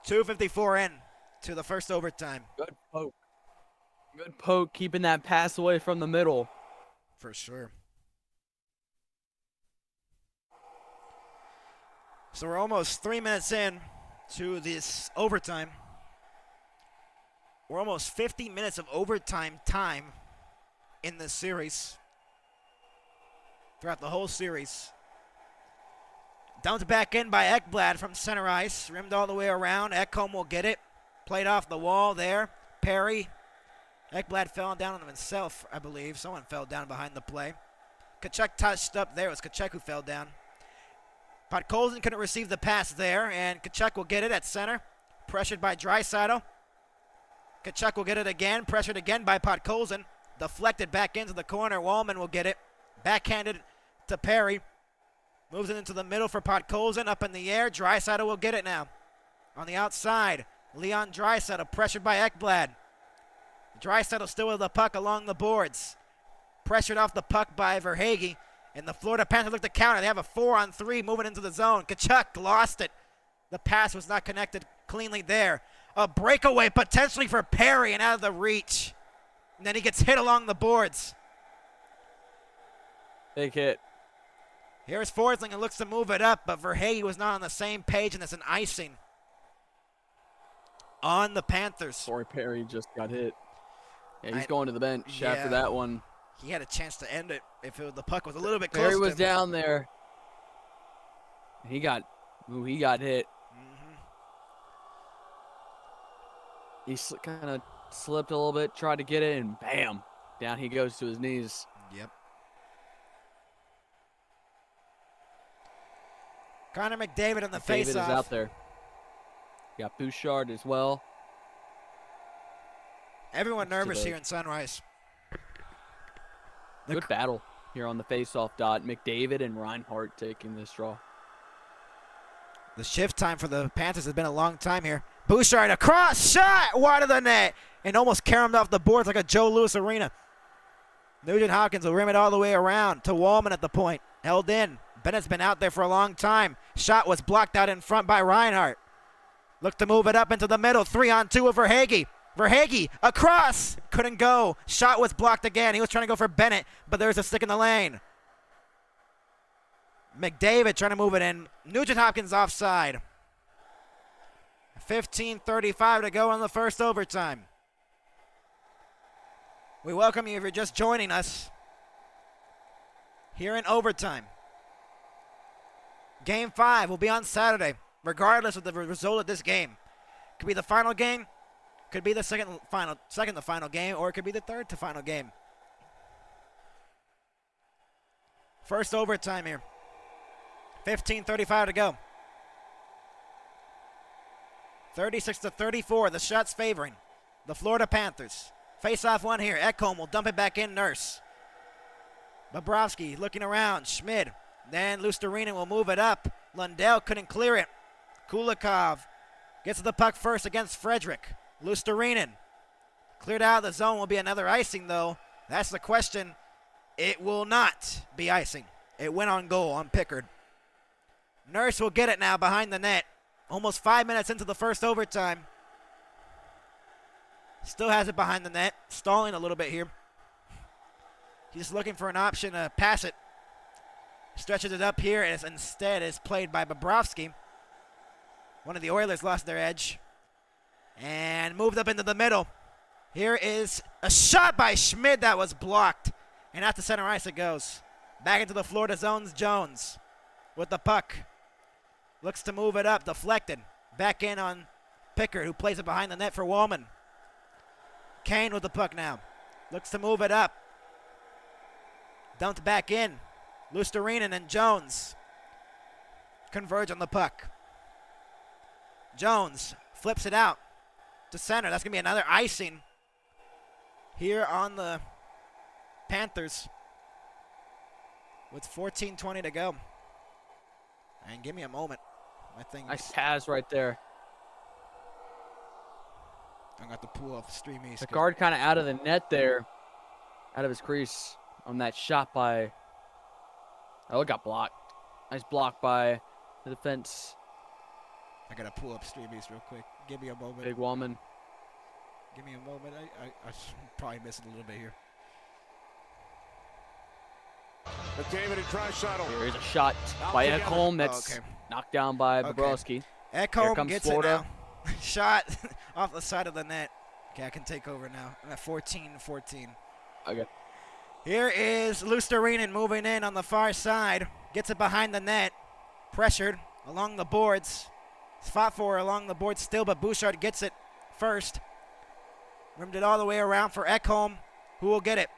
2:54 in to the first overtime. Good poke. Good poke, keeping that pass away from the middle. For sure. So we're almost 3 minutes in to this overtime. We're almost 50 minutes of overtime time in this series. Throughout the whole series. Dumped back in by Ekblad from center ice. Rimmed all the way around. Ekholm will get it. Played off the wall there. Perry. Ekblad fell down on himself, I believe. Someone fell down behind the play. Tkachuk touched up there. It was Tkachuk who fell down. Podkolzin couldn't receive the pass there, and Tkachuk will get it at center. Pressured by Draisaitl. Tkachuk will get it again. Pressured again by Podkolzin. Deflected back into the corner. Wallman will get it. Backhanded to Perry. Moves it into the middle for Podkolzin. Up in the air. Draisaitl will get it now. On the outside, Leon Draisaitl pressured by Ekblad. Draisaitl still with the puck along the boards. Pressured off the puck by Verhaeghe. And the Florida Panthers look to counter. They have a 4-on-3 moving into the zone. Tkachuk lost it. The pass was not connected cleanly there. A breakaway potentially for Perry and out of the reach. And then he gets hit along the boards. Big hit. Here's Forsling and looks to move it up, but Verhaeghe was not on the same page, and it's an icing on the Panthers. Corey Perry just got hit. Yeah, he's I- going to the bench yeah. after that one. He had a chance to end it if the puck was a little bit Perry closer. was down there. He got hit. He kind of slipped a little bit, tried to get it, and bam, down he goes to his knees. Yep. Connor McDavid on the David face-off. is out there. You got Bouchard as well. Everyone Next to nervous the- here in Sunrise. Good battle here on the face-off dot. McDavid and Reinhardt taking this draw. The shift time for the Panthers has been a long time here. Bouchard, a cross shot wide of the net, and almost caromed off the boards like a Joe Louis arena. Nugent Hopkins will rim it all the way around to Wallman at the point. Held in. Bennett's been out there for a long time. Shot was blocked out in front by Reinhardt. Looked to move it up into the middle. 3-on-2 with Verhaeghe. Verhaeghe, across. Couldn't go. Shot was blocked again. He was trying to go for Bennett, but there's a stick in the lane. McDavid trying to move it in. Nugent Hopkins offside. 15:35 to go in the first overtime. We welcome you if you're just joining us here in overtime. Game 5 will be on Saturday, regardless of the result of this game. Could be the final game, could be the second to final game, or it could be the third to final game. First overtime here. 15:35 to go. 36-34, the shots favoring the Florida Panthers. Face-off one here. Ekholm will dump it back in. Nurse. Bobrovsky looking around. Schmid. Then Lustarinen will move it up. Lundell couldn't clear it. Kulikov gets to the puck first against Frederick. Lustarinen cleared out of the zone. Will be another icing, though. That's the question. It will not be icing. It went on goal on Pickard. Nurse will get it now behind the net. Almost 5 minutes into the first overtime. Still has it behind the net. Stalling a little bit here. He's looking for an option to pass it. Stretches it up here, and instead is played by Bobrovsky. One of the Oilers lost their edge. And moved up into the middle. Here is a shot by Schmid that was blocked. And out to center ice it goes. Back into the Florida zones, Jones with the puck. Looks to move it up, deflected. Back in on Pickard, who plays it behind the net for Wallman. Kane with the puck now. Looks to move it up. Dumped back in. Lusterinen and Jones converge on the puck. Jones flips it out to center. That's going to be another icing here on the Panthers with 14:20 to go. And give me a moment. My thing. Nice pass right there. I got to pull off the stream east. The guard kind of out of the net there, out of his crease on that shot by. Oh, it got blocked. Nice block by the defense. I got to pull up stream east real quick. Give me a moment. Big woman. Give me a moment. I probably missed it a little bit here. McDavid and Draisaitl. Here's a shot by Ekholm that's knocked down by Bobrovsky. Ekholm gets Florida. it now. Shot off the side of the net. Okay, I can take over now. I'm at 14-14. Okay. Here is Lusterinen moving in on the far side. Gets it behind the net. Pressured along the boards. It's fought for along the boards still, but Bouchard gets it first. Rimmed it all the way around for Ekholm, who will get it.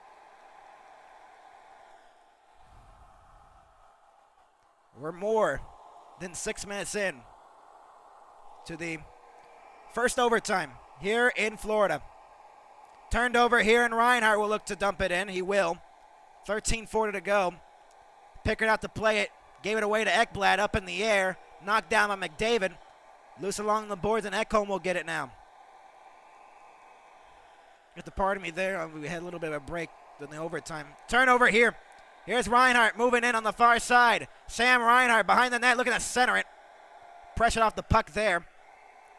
We're more than 6 minutes in to the first overtime here in Florida. Turned over here, and Reinhart will look to dump it in. He will. 13:40 to go. Pickard out to play it. Gave it away to Ekblad up in the air. Knocked down by McDavid. Loose along the boards, and Ekholm will get it now. Get the part of me there. We had a little bit of a break in the overtime. Turnover here. Here's Reinhart moving in on the far side. Sam Reinhart behind the net looking to center it. Pressured off the puck there.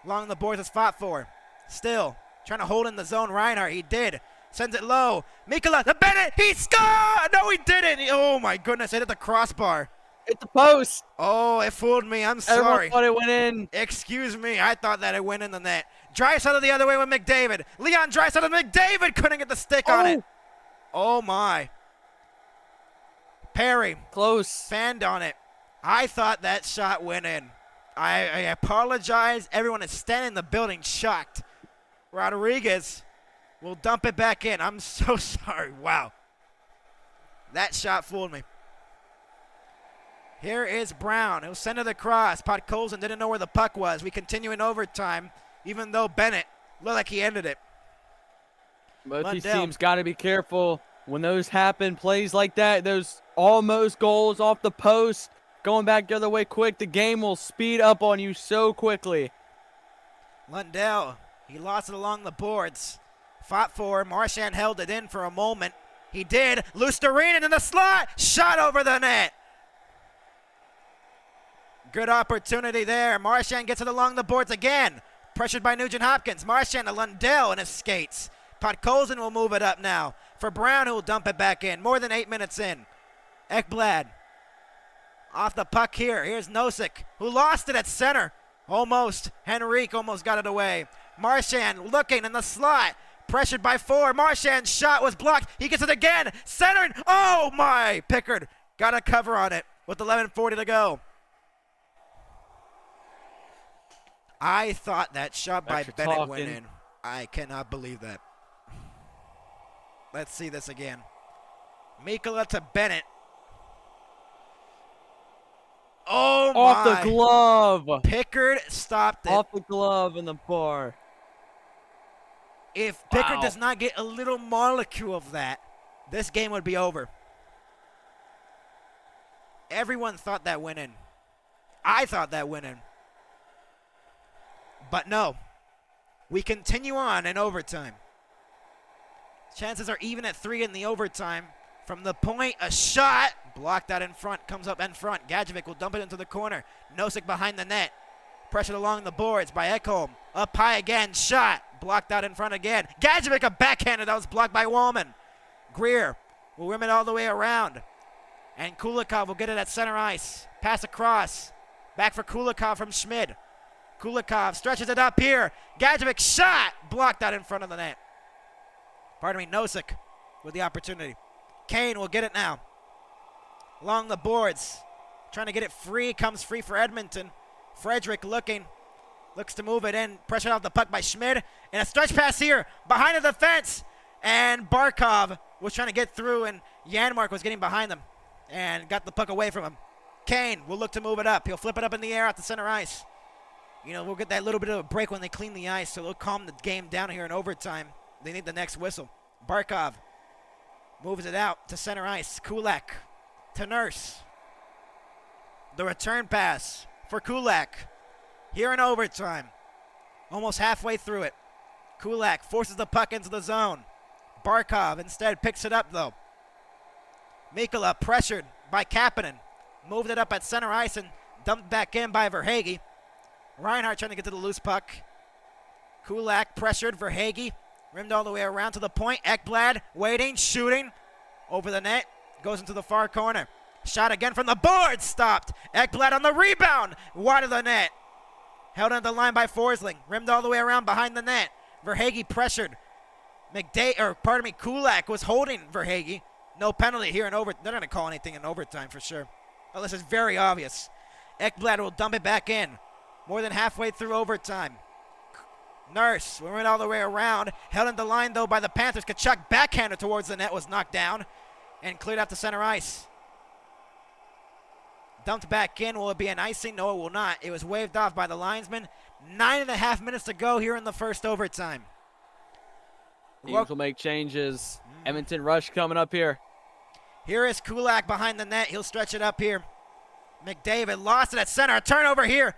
Along the boards is fought for. Still trying to hold in the zone. Reinhart, he did. Sends it low. Mikkola to Bennett. He scored! No, he didn't. Oh, my goodness. It hit the crossbar. Hit the post. Oh, it fooled me. I'm Everyone sorry. thought it went in. Excuse me. I thought that it went in the net. Draisaitl the other way with McDavid. Leon Draisaitl. McDavid couldn't get the stick on it. Oh, my. Perry. Close. Fanned on it. I thought that shot went in. I apologize. Everyone is standing in the building shocked. Rodriguez will dump it back in. I'm so sorry. Wow. That shot fooled me. Here is Brown. He'll send it across. Podkolzin didn't know where the puck was. We continue in overtime, even though Bennett looked like he ended it. Both these Lundell. teams got to be careful when those happen. Plays like that, those almost goals off the post, going back the other way quick. The game will speed up on you so quickly. Lundell, he lost it along the boards. Fought for. Marchand held it in for a moment. He did. Lusterinen in the slot. Shot over the net. Good opportunity there. Marchand gets it along the boards again. Pressured by Nugent-Hopkins. Marchand to Lundell in his skates. Podkolzin will move it up now for Brown, who will dump it back in. More than 8 minutes in. Ekblad off the puck here. Here's Nosek, who lost it at center. Almost. Henrique almost got it away. Marchand looking in the slot. Pressured by 4. Marchand's shot was blocked. He gets it again. Centered. Oh, my. Pickard got a cover on it with 11:40 to go. I thought that shot by Extra Bennett talking. went in. I cannot believe that. Let's see this again. Mikkola to Bennett. Oh, Off my. the glove. Pickard stopped it. Off the glove in the bar. If Pickard Wow. does not get a little molecule of that, this game would be over. Everyone thought that went in. I thought that went in. But no. We continue on in overtime. Chances are even at 3 in the overtime. From the point, a shot. Blocked out in front. Comes up in front. Gadjevich will dump it into the corner. Nosek behind the net. Pressured along the boards by Ekholm. Up high again. Shot. Blocked out in front again. Gadjevich a backhander that was blocked by Wallman. Greer will rim it all the way around. And Kulikov will get it at center ice. Pass across. Back for Kulikov from Schmid. Kulikov stretches it up here. Gadjevich shot. Blocked out in front of the net. Pardon me, Nosek with the opportunity. Kane will get it now. Along the boards. Trying to get it free. Comes free for Edmonton. Frederick looks to move it in. Pressured off the puck by Schmid. And a stretch pass here behind the defense. And Barkov was trying to get through, and Janmark was getting behind them and got the puck away from him. Kane will look to move it up. He'll flip it up in the air at the center ice. We'll get that little bit of a break when they clean the ice, so they'll calm the game down here in overtime. They need the next whistle. Barkov moves it out to center ice. Kulak to Nurse. The return pass for Kulak here in overtime. Almost halfway through it. Kulak forces the puck into the zone. Barkov instead picks it up, though. Mikkola pressured by Kapanen. Moved it up at center ice and dumped back in by Verhaeghe. Reinhardt trying to get to the loose puck. Kulak pressured. Verhaeghe rimmed all the way around to the point. Ekblad waiting, shooting. Over the net. Goes into the far corner. Shot again from the board. Stopped. Ekblad on the rebound. Wide of the net. Held on the line by Forsling. Rimmed all the way around behind the net. Verhaeghe pressured. Kulak was holding Verhaeghe. No penalty here in overtime. They're not going to call anything in overtime for sure. Unless it's very obvious. Ekblad will dump it back in. More than halfway through overtime. Nurse went all the way around. Held in the line, though, by the Panthers. Tkachuk backhanded towards the net, was knocked down. And cleared out to center ice. Dumped back in. Will it be an icing? No, it will not. It was waved off by the linesman. 9.5 minutes to go here in the first overtime. Teams will make changes. Edmonton rush coming up here. Here is Kulak behind the net. He'll stretch it up here. McDavid lost it at center. A turnover here.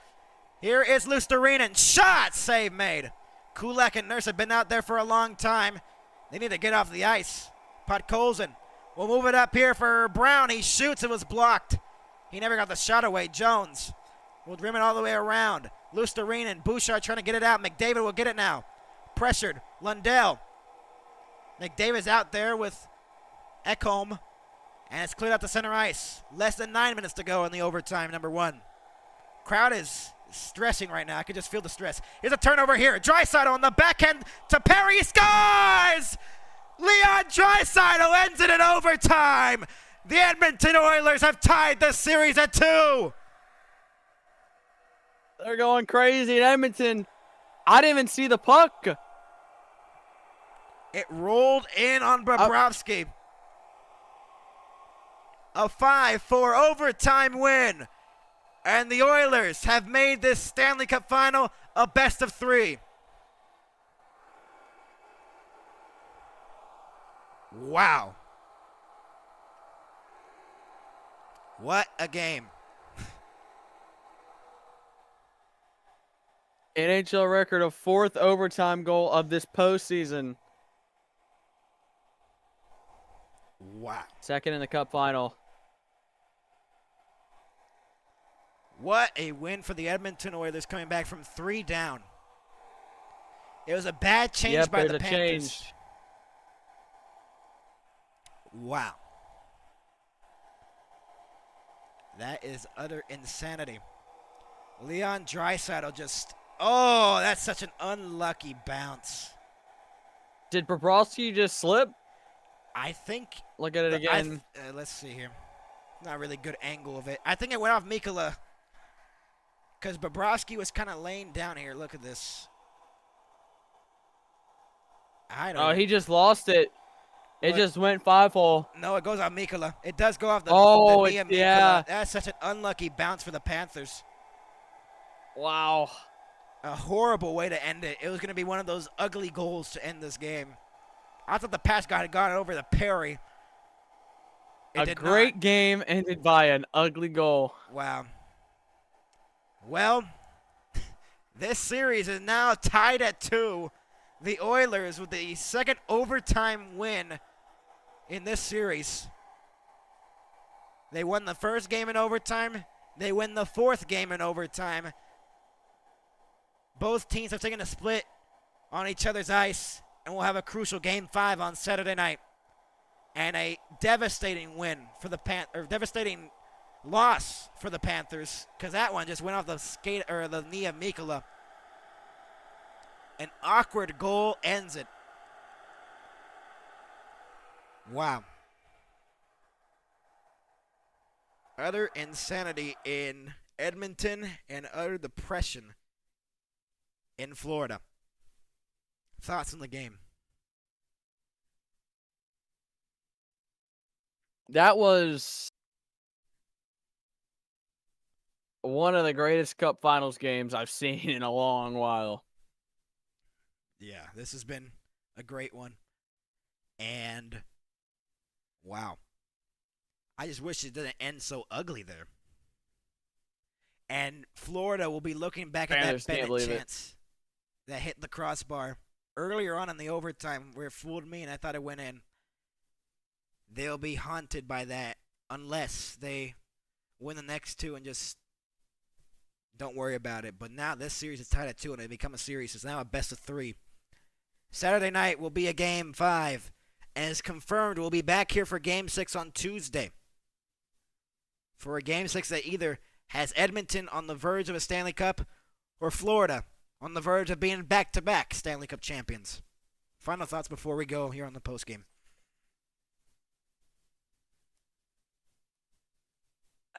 Here is Lusterinen. Shot! Save made. Kulak and Nurse have been out there for a long time. They need to get off the ice. Podkolzin will move it up here for Brown. He shoots. It was blocked. He never got the shot away. Jones will rim it all the way around. Lusterinen. Bouchard trying to get it out. McDavid will get it now. Pressured. Lundell. McDavid's out there with Ekholm. And it's cleared out to center ice. Less than 9 minutes to go in the overtime, number one. Crowd is stressing right now. I can just feel the stress. Here's a turnover here. Draisaitl on the backhand to Perry. He scores! Leon Draisaitl ends it in overtime. The Edmonton Oilers have tied the series at 2. They're going crazy in Edmonton. I didn't even see the puck. It rolled in on Bobrovsky. A 5-4 overtime win. And the Oilers have made this Stanley Cup final a best of 3. Wow. What a game. NHL record of 4th overtime goal of this postseason. Wow. Second in the Cup final. What a win for the Edmonton Oilers coming back from 3 down. It was a bad change by the Panthers. Change. Wow. That is utter insanity. Leon Draisaitl just... Oh, that's such an unlucky bounce. Did Bobrovsky just slip? I think... Look at it again. Let's see here. Not really good angle of it. I think it went off Mikkola. Because Bobrovsky was kind of laying down here. Look at this. I don't know. He just lost it. It just went 5-hole. No, it goes off Mikkola. It does go off the knee of Mikkola. Yeah. That's such an unlucky bounce for the Panthers. Wow. A horrible way to end it. It was going to be one of those ugly goals to end this game. I thought the pass guy had gone over to Perry. A great game ended by an ugly goal. Wow. Well, this series is now tied at 2. The Oilers with the second overtime win in this series. They won the first game in overtime. They win the 4th game in overtime. Both teams have taken a split on each other's ice, and we'll have a crucial Game 5 on Saturday night. And a devastating win for the devastating loss for the Panthers, because that one just went off the knee of Mikkola. An awkward goal ends it. Wow. Utter insanity in Edmonton and utter depression in Florida. Thoughts on the game? That was one of the greatest Cup Finals games I've seen in a long while. Yeah, this has been a great one. And, wow. I just wish it didn't end so ugly there. And Florida will be looking back at Panthers that can't Bennett believe it. chance that hit the crossbar earlier on in the overtime where it fooled me and I thought it went in. They'll be haunted by that unless they win the next two and just don't worry about it. But now this series is tied at 2 and it become a series. It's now a best of 3. Saturday night will be a Game 5. And it's confirmed we'll be back here for Game 6 on Tuesday. For a Game 6 that either has Edmonton on the verge of a Stanley Cup or Florida on the verge of being back-to-back Stanley Cup champions. Final thoughts before we go here on the postgame.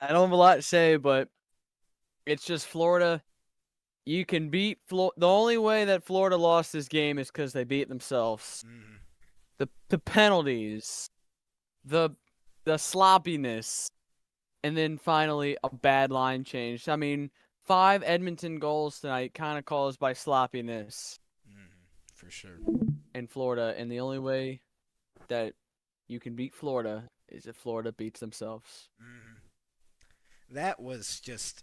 I don't have a lot to say, but it's just Florida. You can beat the only way that Florida lost this game is because they beat themselves. Mm-hmm. The penalties, the sloppiness, and then finally a bad line change. I mean, 5 Edmonton goals tonight kind of caused by sloppiness. For sure. In Florida, and the only way that you can beat Florida is if Florida beats themselves. That was just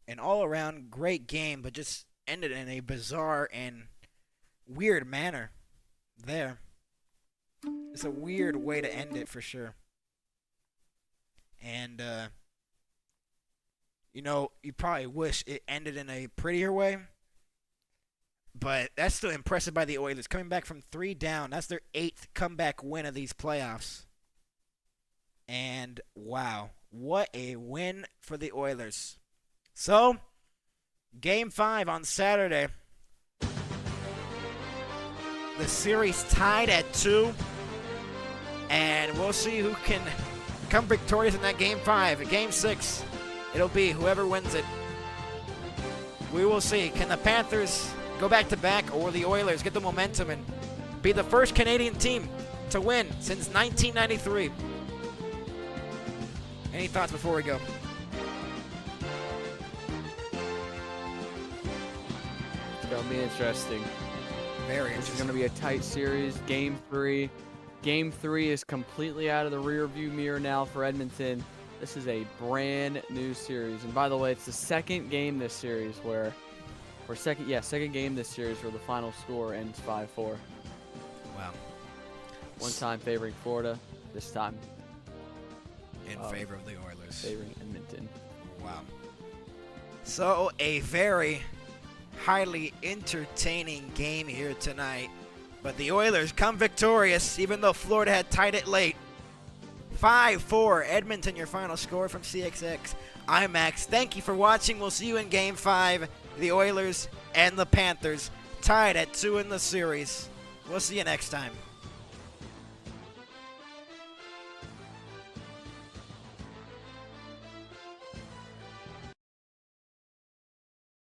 an all-around great game, but just ended in a bizarre and weird manner there. It's a weird way to end it for sure. And, you probably wish it ended in a prettier way. But that's still impressive by the Oilers. Coming back from 3 down, that's their 8th comeback win of these playoffs. And, wow, what a win for the Oilers. So, Game 5 on Saturday. The series tied at 2. And we'll see who can come victorious in that Game 5. At Game 6, it'll be whoever wins it. We will see. Can the Panthers go back-to-back, or will the Oilers get the momentum and be the first Canadian team to win since 1993? Any thoughts before we go? It's going to be interesting. Very This is interesting. going to be a tight series. Game 3. Game 3 is completely out of the rearview mirror now for Edmonton. This is a brand new series. And by the way, it's the second game this series second game this series where the final score ends 5-4. Wow. One time favoring Florida, this time In favor of the Oilers. favoring Edmonton. Wow. So, a very highly entertaining game here tonight. But the Oilers come victorious, even though Florida had tied it late. 5-4, Edmonton, your final score from CXX. I'm Max. Thank you for watching. We'll see you in Game 5. The Oilers and the Panthers tied at 2 in the series. We'll see you next time.